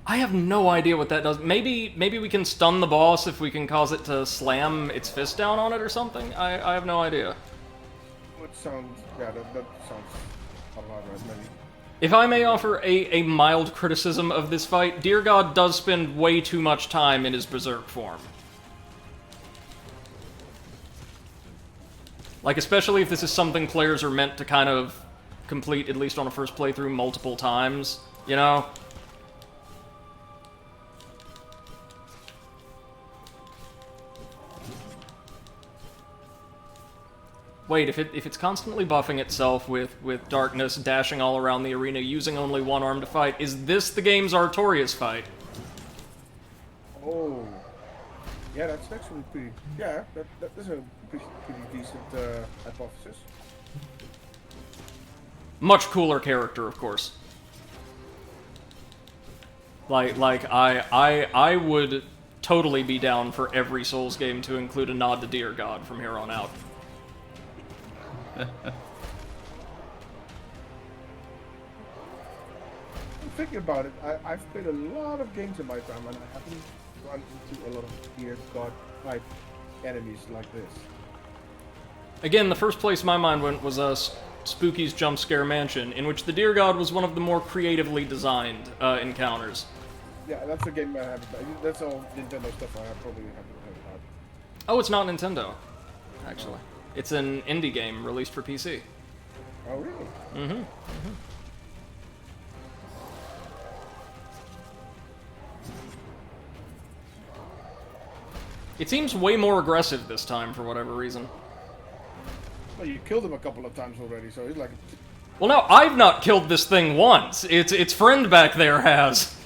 I have no idea what that does. Maybe we can stun the boss if we can cause it to slam its fist down on it or something. I have no idea. It sounds that sounds a lot right maybe. If I may offer a mild criticism of this fight, Dear God does spend way too much time in his berserk form. Like, especially if this is something players are meant to kind of complete, at least on a first playthrough, multiple times, you know? Wait, if it's constantly buffing itself with darkness, dashing all around the arena, using only one arm to fight, is this the game's Artorias fight? Oh. Yeah, that's actually pretty. Yeah, that is a pretty decent hypothesis. Much cooler character, of course. Like I would totally be down for every Souls game to include a nod to Dear God from here on out. I'm thinking about it. I've played a lot of games in my time, and I haven't run into a lot of Dear God type enemies like this. Again, the first place my mind went was Spooky's Jump Scare Mansion, in which the Dear God was one of the more creatively designed encounters. Yeah, that's a game I haven't. That's all Nintendo stuff I probably haven't heard about. Oh, it's not Nintendo, actually. It's an indie game released for PC. Oh, really? Mm-hmm. It seems way more aggressive this time for whatever reason. Well, you killed him a couple of times already, so he's like. Well, no, I've not killed this thing once. Its friend back there has.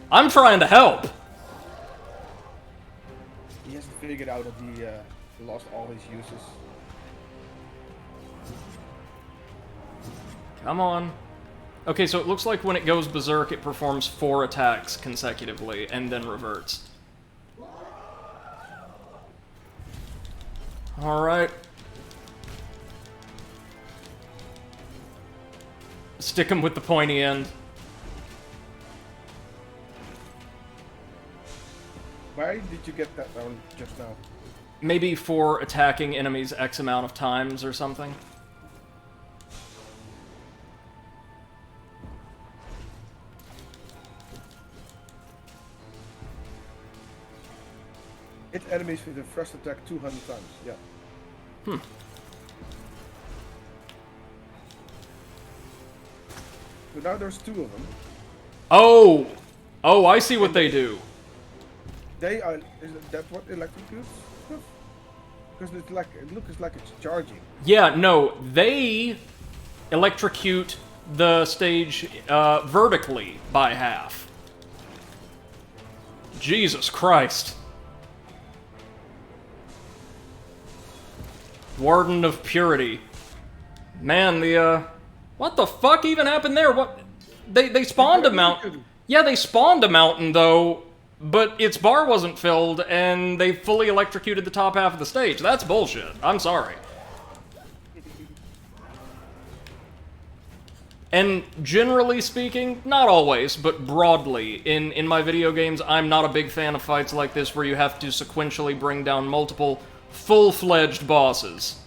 I'm trying to help. He hasn't figured out that he lost all his uses. Come on. Okay, so it looks like when it goes berserk, it performs 4 attacks consecutively, and then reverts. Alright. Stick him with the pointy end. Why did you get that down just now? Maybe for attacking enemies X amount of times or something. Hit enemies with a thrust attack 200 times, yeah. So now there's 2 of them. Oh! Oh, I see what they do. They are. Is that what electrocutes stuff? Because it's like it looks like it's charging. Yeah, no, they electrocute the stage vertically by half. Jesus Christ. Warden of Purity. Man, the, what the fuck even happened there? What? They spawned a mountain. Yeah, they spawned a mountain, though, but its bar wasn't filled, and they fully electrocuted the top half of the stage. That's bullshit. I'm sorry. And generally speaking, not always, but broadly, in my video games, I'm not a big fan of fights like this where you have to sequentially bring down multiple full-fledged bosses.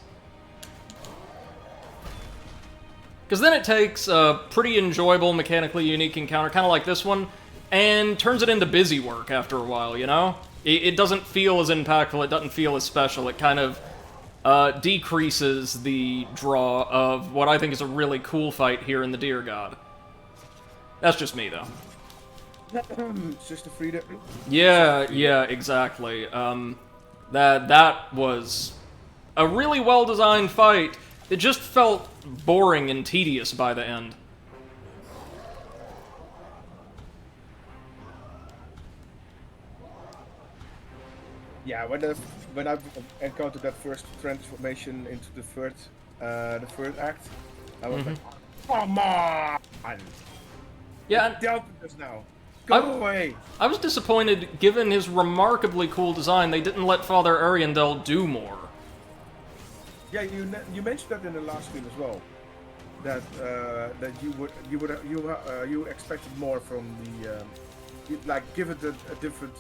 Because then it takes a pretty enjoyable, mechanically unique encounter, kind of like this one, and turns it into busy work after a while, you know? It doesn't feel as impactful, it doesn't feel as special, it kind of decreases the draw of what I think is a really cool fight here in the Dear God. That's just me, though. Sister Frida. Yeah, exactly. That was a really well-designed fight. It just felt boring and tedious by the end. Yeah, when I've encountered that first transformation into the third act, I was like, come on! Yeah, Dealt with this now. Go away! I was disappointed, given his remarkably cool design, they didn't let Father Ariandel do more. Yeah, you mentioned that in the last stream as well. That you expected more from the like give it a different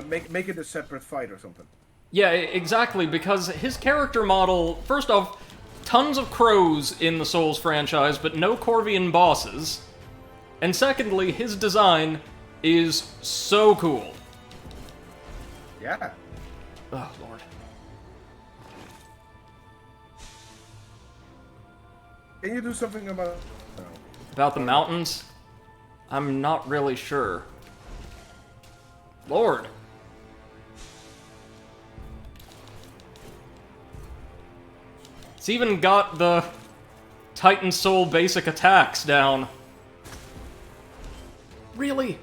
make it a separate fight or something. Yeah, exactly, because his character model, first off, tons of crows in the Souls franchise, but no Corvian bosses. And secondly, his design is so cool. Yeah. Oh, Lord. Can you do something about About the mountains? I'm not really sure. Lord. It's even got the Titan Soul basic attacks down. Really?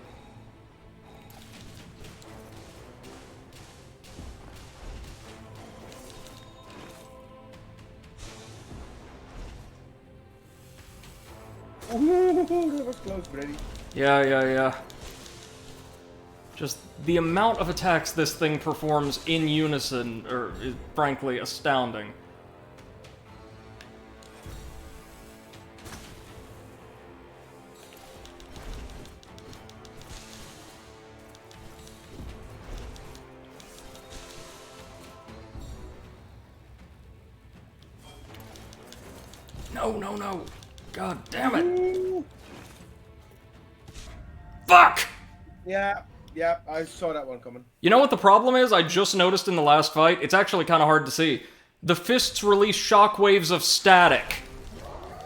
Ooh, that was close, Brady. Yeah. Just the amount of attacks this thing performs in unison is frankly astounding. No. God damn it. Fuck! Yeah, I saw that one coming. You know what the problem is? I just noticed in the last fight, it's actually kind of hard to see. The fists release shockwaves of static.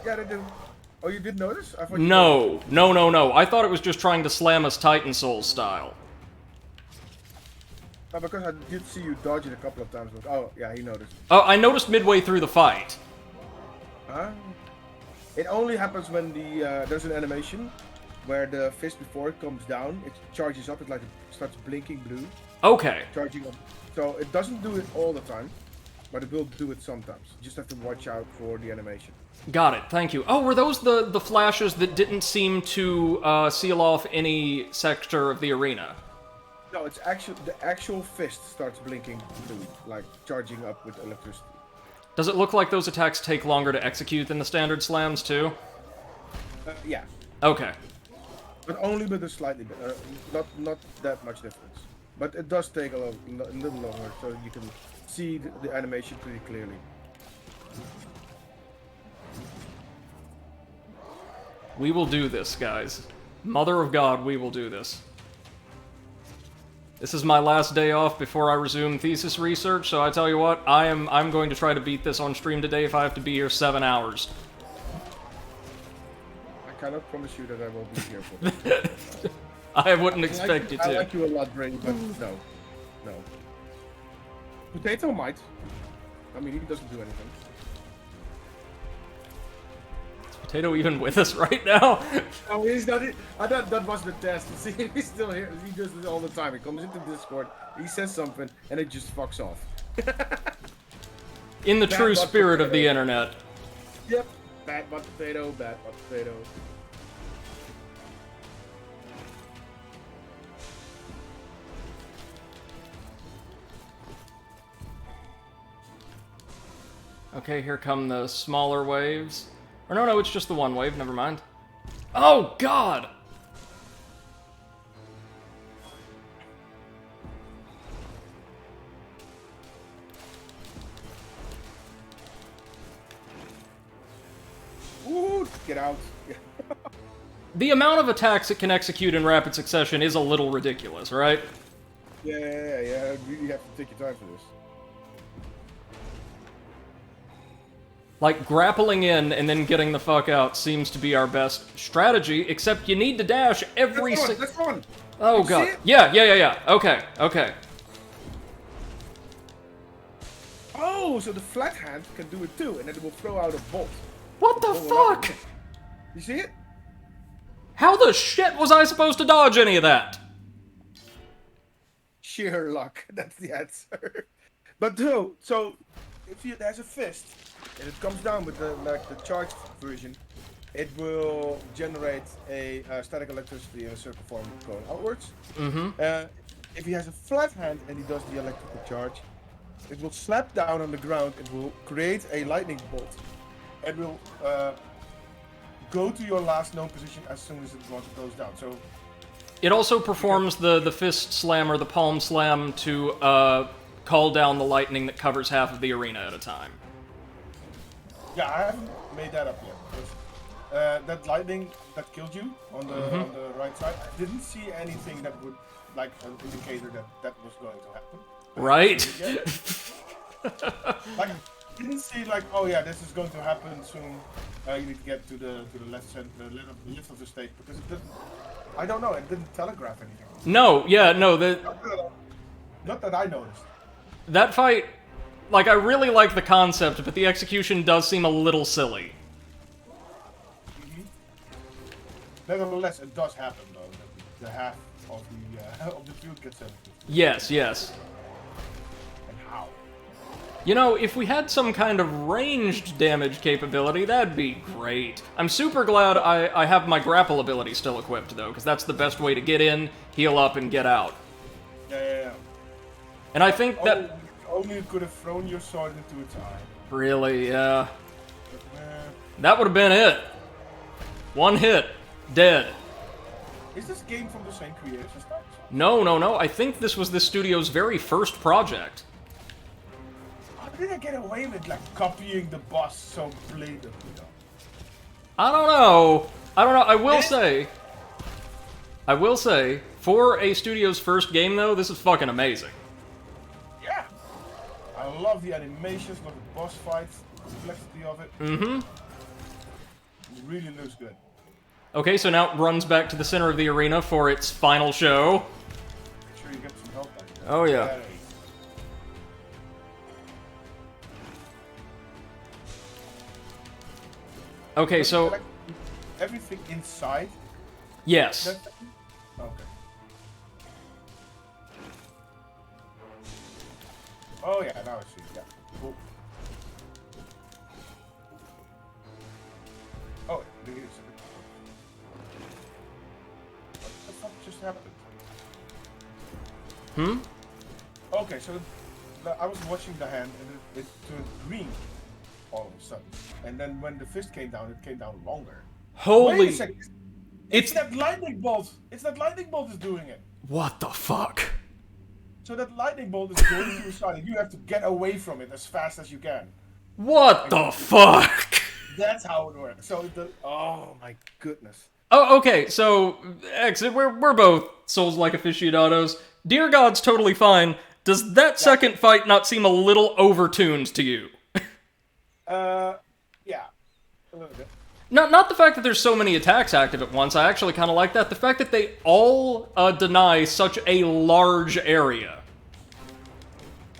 Yeah, they do. Oh, you did notice? I thought you No. I thought it was just trying to slam us Titan Soul style. No, because I did see you dodge it a couple of times. But, oh, yeah, he noticed. Oh, I noticed midway through the fight. Huh? It only happens when there's an animation where the fist before it comes down, it charges up. It starts blinking blue. Okay. Charging up. So it doesn't do it all the time, but it will do it sometimes. You just have to watch out for the animation. Got it, thank you. Oh, were those the flashes that didn't seem to seal off any sector of the arena? No, it's the actual fist starts blinking blue, like charging up with electricity. Does it look like those attacks take longer to execute than the standard slams, too? Yeah. Okay. But only with a slightly not that much difference. But it does take a little longer, so you can see the animation pretty clearly. We will do this, guys. Mother of God, we will do this. This is my last day off before I resume thesis research, so I tell you what, I'm going to try to beat this on stream today if I have to be here 7 hours. I cannot promise you that I will be here for that. I wouldn't expect you to. I like you a lot, Brady, but no. Potato might. I mean, he doesn't do anything. Is Potato even with us right now? Oh, he's not. I thought that was the test. See, he's still here. He does it all the time. He comes into Discord, he says something, and it just fucks off. In the Bad true butt spirit of the potato. internet. Yep. Bad butt potato, bad butt potato. Okay, here come the smaller waves. Or no, it's just the one wave, never mind. Oh, God! Ooh, get out. The amount of attacks it can execute in rapid succession is a little ridiculous, right? Yeah. You really have to take your time for this. Like, grappling in and then getting the fuck out seems to be our best strategy, except you need to dash every That's one. Oh You see god. it? Yeah. Okay. Oh, so the flat hand can do it too, and then it will throw out a bolt. What the fuck? You see it? How the shit was I supposed to dodge any of that? Sheer luck. That's the answer. But no, so if there's a fist and it comes down with the charged version, it will generate a static electricity in a circle form going outwards. If he has a flat hand and he does the electrical charge, it will slap down on the ground. It will create a lightning bolt. It will go to your last known position as soon as it goes down. So It also performs the fist slam or the palm slam to call down the lightning that covers half of the arena at a time. yeah, I haven't made that up yet. But, that lightning that killed you on the right side, I didn't see anything that would like an indicator that was going to happen. Right? Like, I didn't see like, oh yeah, this is going to happen soon. You need to get to the left center, left of the stage, because it didn't. I don't know. It didn't telegraph anything. No, Not that I noticed. that fight, like, I really like the concept, but the execution does seem a little silly. Nevertheless, it does happen though. The half of the field gets empty. Yes. And how? You know, if we had some kind of ranged damage capability, that'd be great. I'm super glad I have my grapple ability still equipped, though, because that's the best way to get in, heal up, and get out. Yeah. And I think that... Oh, only you could have thrown your sword into its eye. Really, yeah. Uh, That would have been it. One hit. Dead. is this game from the same creators as that? No. I think this was this studio's very first project. How did I get away with like copying the boss so blatantly though? I don't know. I will say, for a studio's first game, though, this is fucking amazing. Yeah. I love the animations, love the boss fights, the complexity of it. It really looks good. Okay, so now it runs back to the center of the arena for its final show. Make sure you get some help back there. Oh, yeah. Okay, so... Like, everything inside. Yes. That thing? Okay. Oh yeah, now I see. Yeah. Cool. Oh, look at this. What the fuck just happened? Okay, so I was watching the hand and it turned green all of a sudden. And then when the fist came down, it came down longer. Wait Holy... a second. It's that lightning bolt. It's that lightning bolt is doing it. What the fuck? So that lightning bolt is going to your side, and you have to get away from it as fast as you can. What the fuck? That's how it works. So oh my goodness. Oh, okay, so, Exit, we're both Souls-like aficionados. Dear God's totally fine. Does that second fight not seem a little overtuned to you? Yeah, a little bit. Not the fact that there's so many attacks active at once, I actually kind of like that. The fact that they all deny such a large area.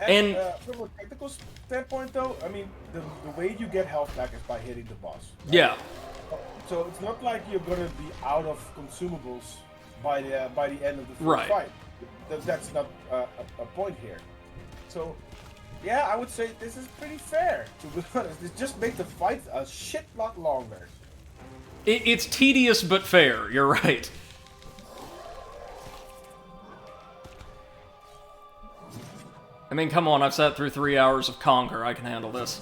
And from a technical standpoint though, I mean, the way you get health back is by hitting the boss. Right? Yeah. So it's not like you're gonna be out of consumables by the end of the first fight. That's not a point here. So, yeah, I would say this is pretty fair, to be honest. It just makes the fight a shit lot longer. It's tedious but fair, you're right. I mean, come on, I've sat through 3 hours of Conquer, I can handle this.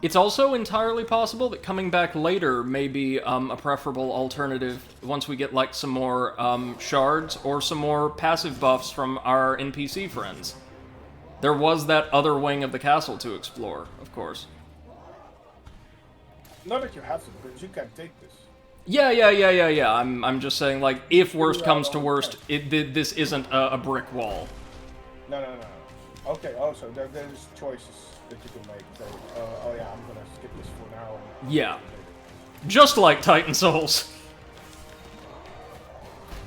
It's also entirely possible that coming back later may be a preferable alternative once we get, like, some more shards or some more passive buffs from our NPC friends. There was that other wing of the castle to explore, of course. Not that you have to, because you can take this. Yeah. I'm just saying, like, if worst comes to worst, this isn't a brick wall. No, no, no, no. Okay, also, there's choices that you can make. Say, oh yeah, I'm gonna skip this for now. And Yeah. Just like Titan Souls.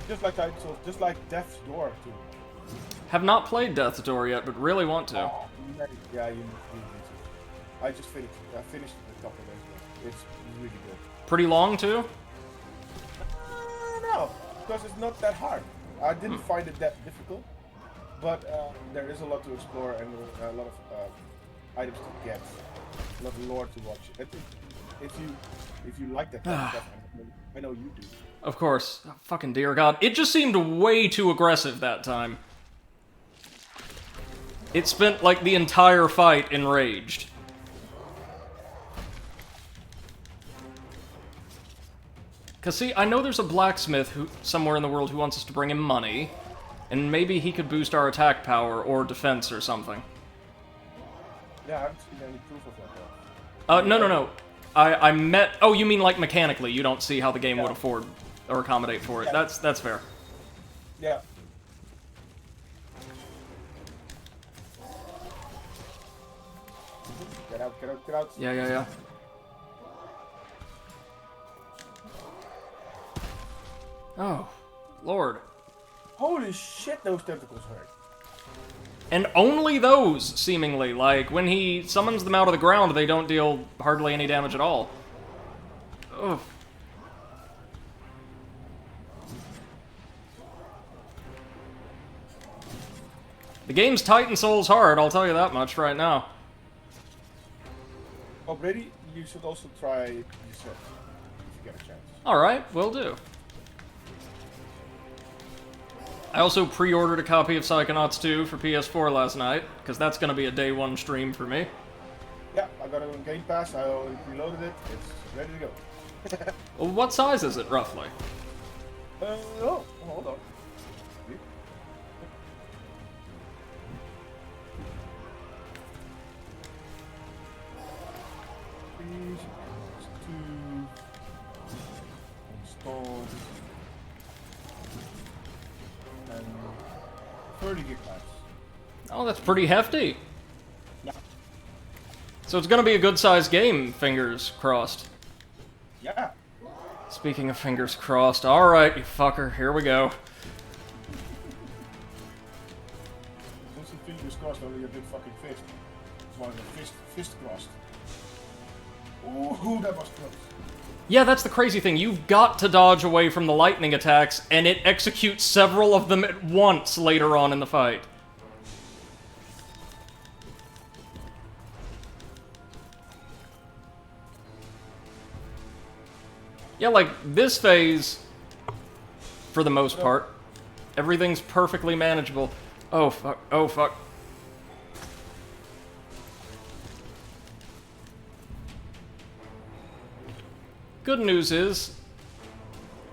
just like Titan Souls, just like Death's Door, too. Have not played Death's Door yet, but really want to. Oh, yeah, you need to. I just finished. I finished it a couple days ago. It's really good. Pretty long, too? No, because it's not that hard. I didn't find it that difficult, but there is a lot to explore and a lot of items to get, a lot of lore to watch. I think if you like that kind of stuff, I know you do. Of course. Oh, fucking dear God. It just seemed way too aggressive that time. It spent, like, the entire fight enraged. Cause see, I know there's a blacksmith somewhere in the world who wants us to bring him money, and maybe he could boost our attack power or defense or something. Yeah, I haven't seen any proof of that though. No. I met... Oh, you mean like mechanically, you don't see how the game would afford or accommodate for it. Yeah. That's fair. Yeah. Get out, get out, get out. Yeah. Oh, Lord. Holy shit, those tentacles hurt. And only those, seemingly. Like, when he summons them out of the ground, they don't deal hardly any damage at all. Ugh. The game's Titan Souls hard, I'll tell you that much right now. Oh, Brady, you should also try Reset if you get a chance. Alright, will do. I also pre-ordered a copy of Psychonauts 2 for PS4 last night, because that's going to be a day one stream for me. Yeah, I got it on Game Pass, I already preloaded it, it's ready to go. Well, what size is it, roughly? Oh, hold on. Installed. And 30 gigabytes. Oh, that's pretty hefty. Yeah. So it's going to be a good-sized game, fingers crossed. Yeah. Speaking of fingers crossed, alright, you fucker, here we go. Since the fingers crossed, only a big fucking fist. It's one of the fist crossed. Ooh, that was close. Yeah, that's the crazy thing. You've got to dodge away from the lightning attacks, and it executes several of them at once later on in the fight. Yeah, like, this phase, for the most part, everything's perfectly manageable. Oh, fuck. Oh, fuck. Good news is,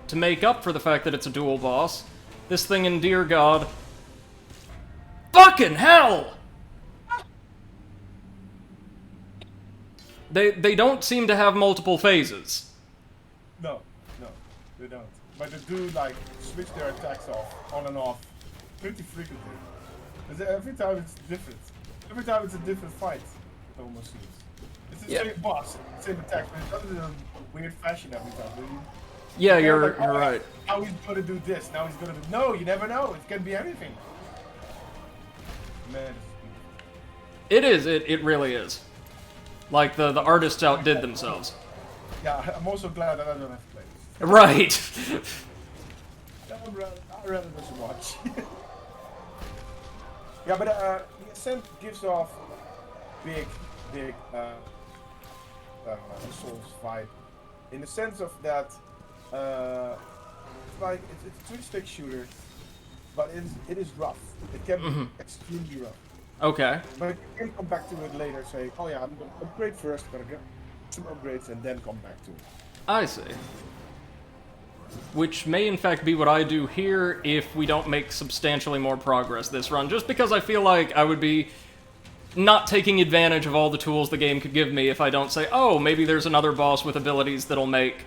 to make up for the fact that it's a dual boss, this thing in Dear God... Fucking hell! They don't seem to have multiple phases. No, they don't. But they do, like, switch their attacks off, on and off, pretty frequently. Every time it's different. Every time it's a different fight, it almost seems. It's the same boss, same attacks, but it's done in a weird fashion every time. Yeah, you're like, oh, right. Now he's gonna do this, now he's gonna do... No, you never know, it can be anything. Man, It is, it really is. Like, the artists outdid themselves. yeah, I'm also glad that I don't have to play this. Right! I'd rather just watch. Yeah, but the Ascent gives off big Souls vibe, in the sense of that it's like it's a twin-stick shooter, but it is rough. It can be extremely rough. Okay. But you can come back to it later, say, oh yeah, I'm gonna upgrade first, gonna get some upgrades, and then come back to it. I see. Which may in fact be what I do here if we don't make substantially more progress this run, just because I feel like I would be not taking advantage of all the tools the game could give me if I don't say, oh, maybe there's another boss with abilities that'll make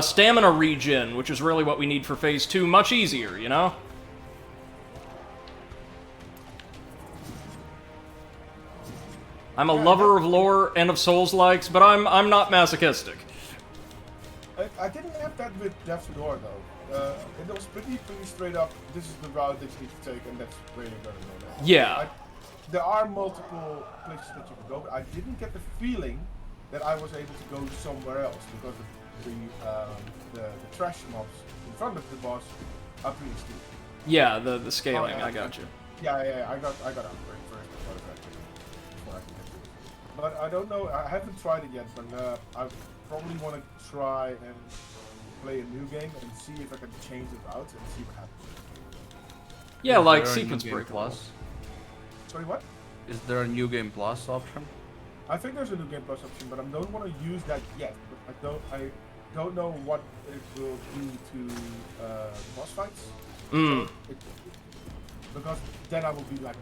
stamina regen, which is really what we need for Phase 2, much easier, you know? I'm a Yeah, lover of lore and of Souls-likes, but I'm not masochistic. I didn't have that with Death's Door though. It was pretty straight up. This is the route that you need to take, and that's where you're gonna go. Now. Yeah. There are multiple places that you can go, but I didn't get the feeling that I was able to go somewhere else because the trash mobs in front of the boss are pretty steep. Yeah, the scaling, yeah. I got you. Yeah, I got upgrade first before I can get to it. But I don't know. I haven't tried it yet, but I probably want to try and play a new game and see if I can change the route and see what happens. Yeah, Is like there a sequence New Game break. Plus. Sorry, what? Is there a New Game Plus option? I think there's a new game plus option, but I don't want to use that yet. But I don't know what it will do to boss fights. Mm. Because then I will be like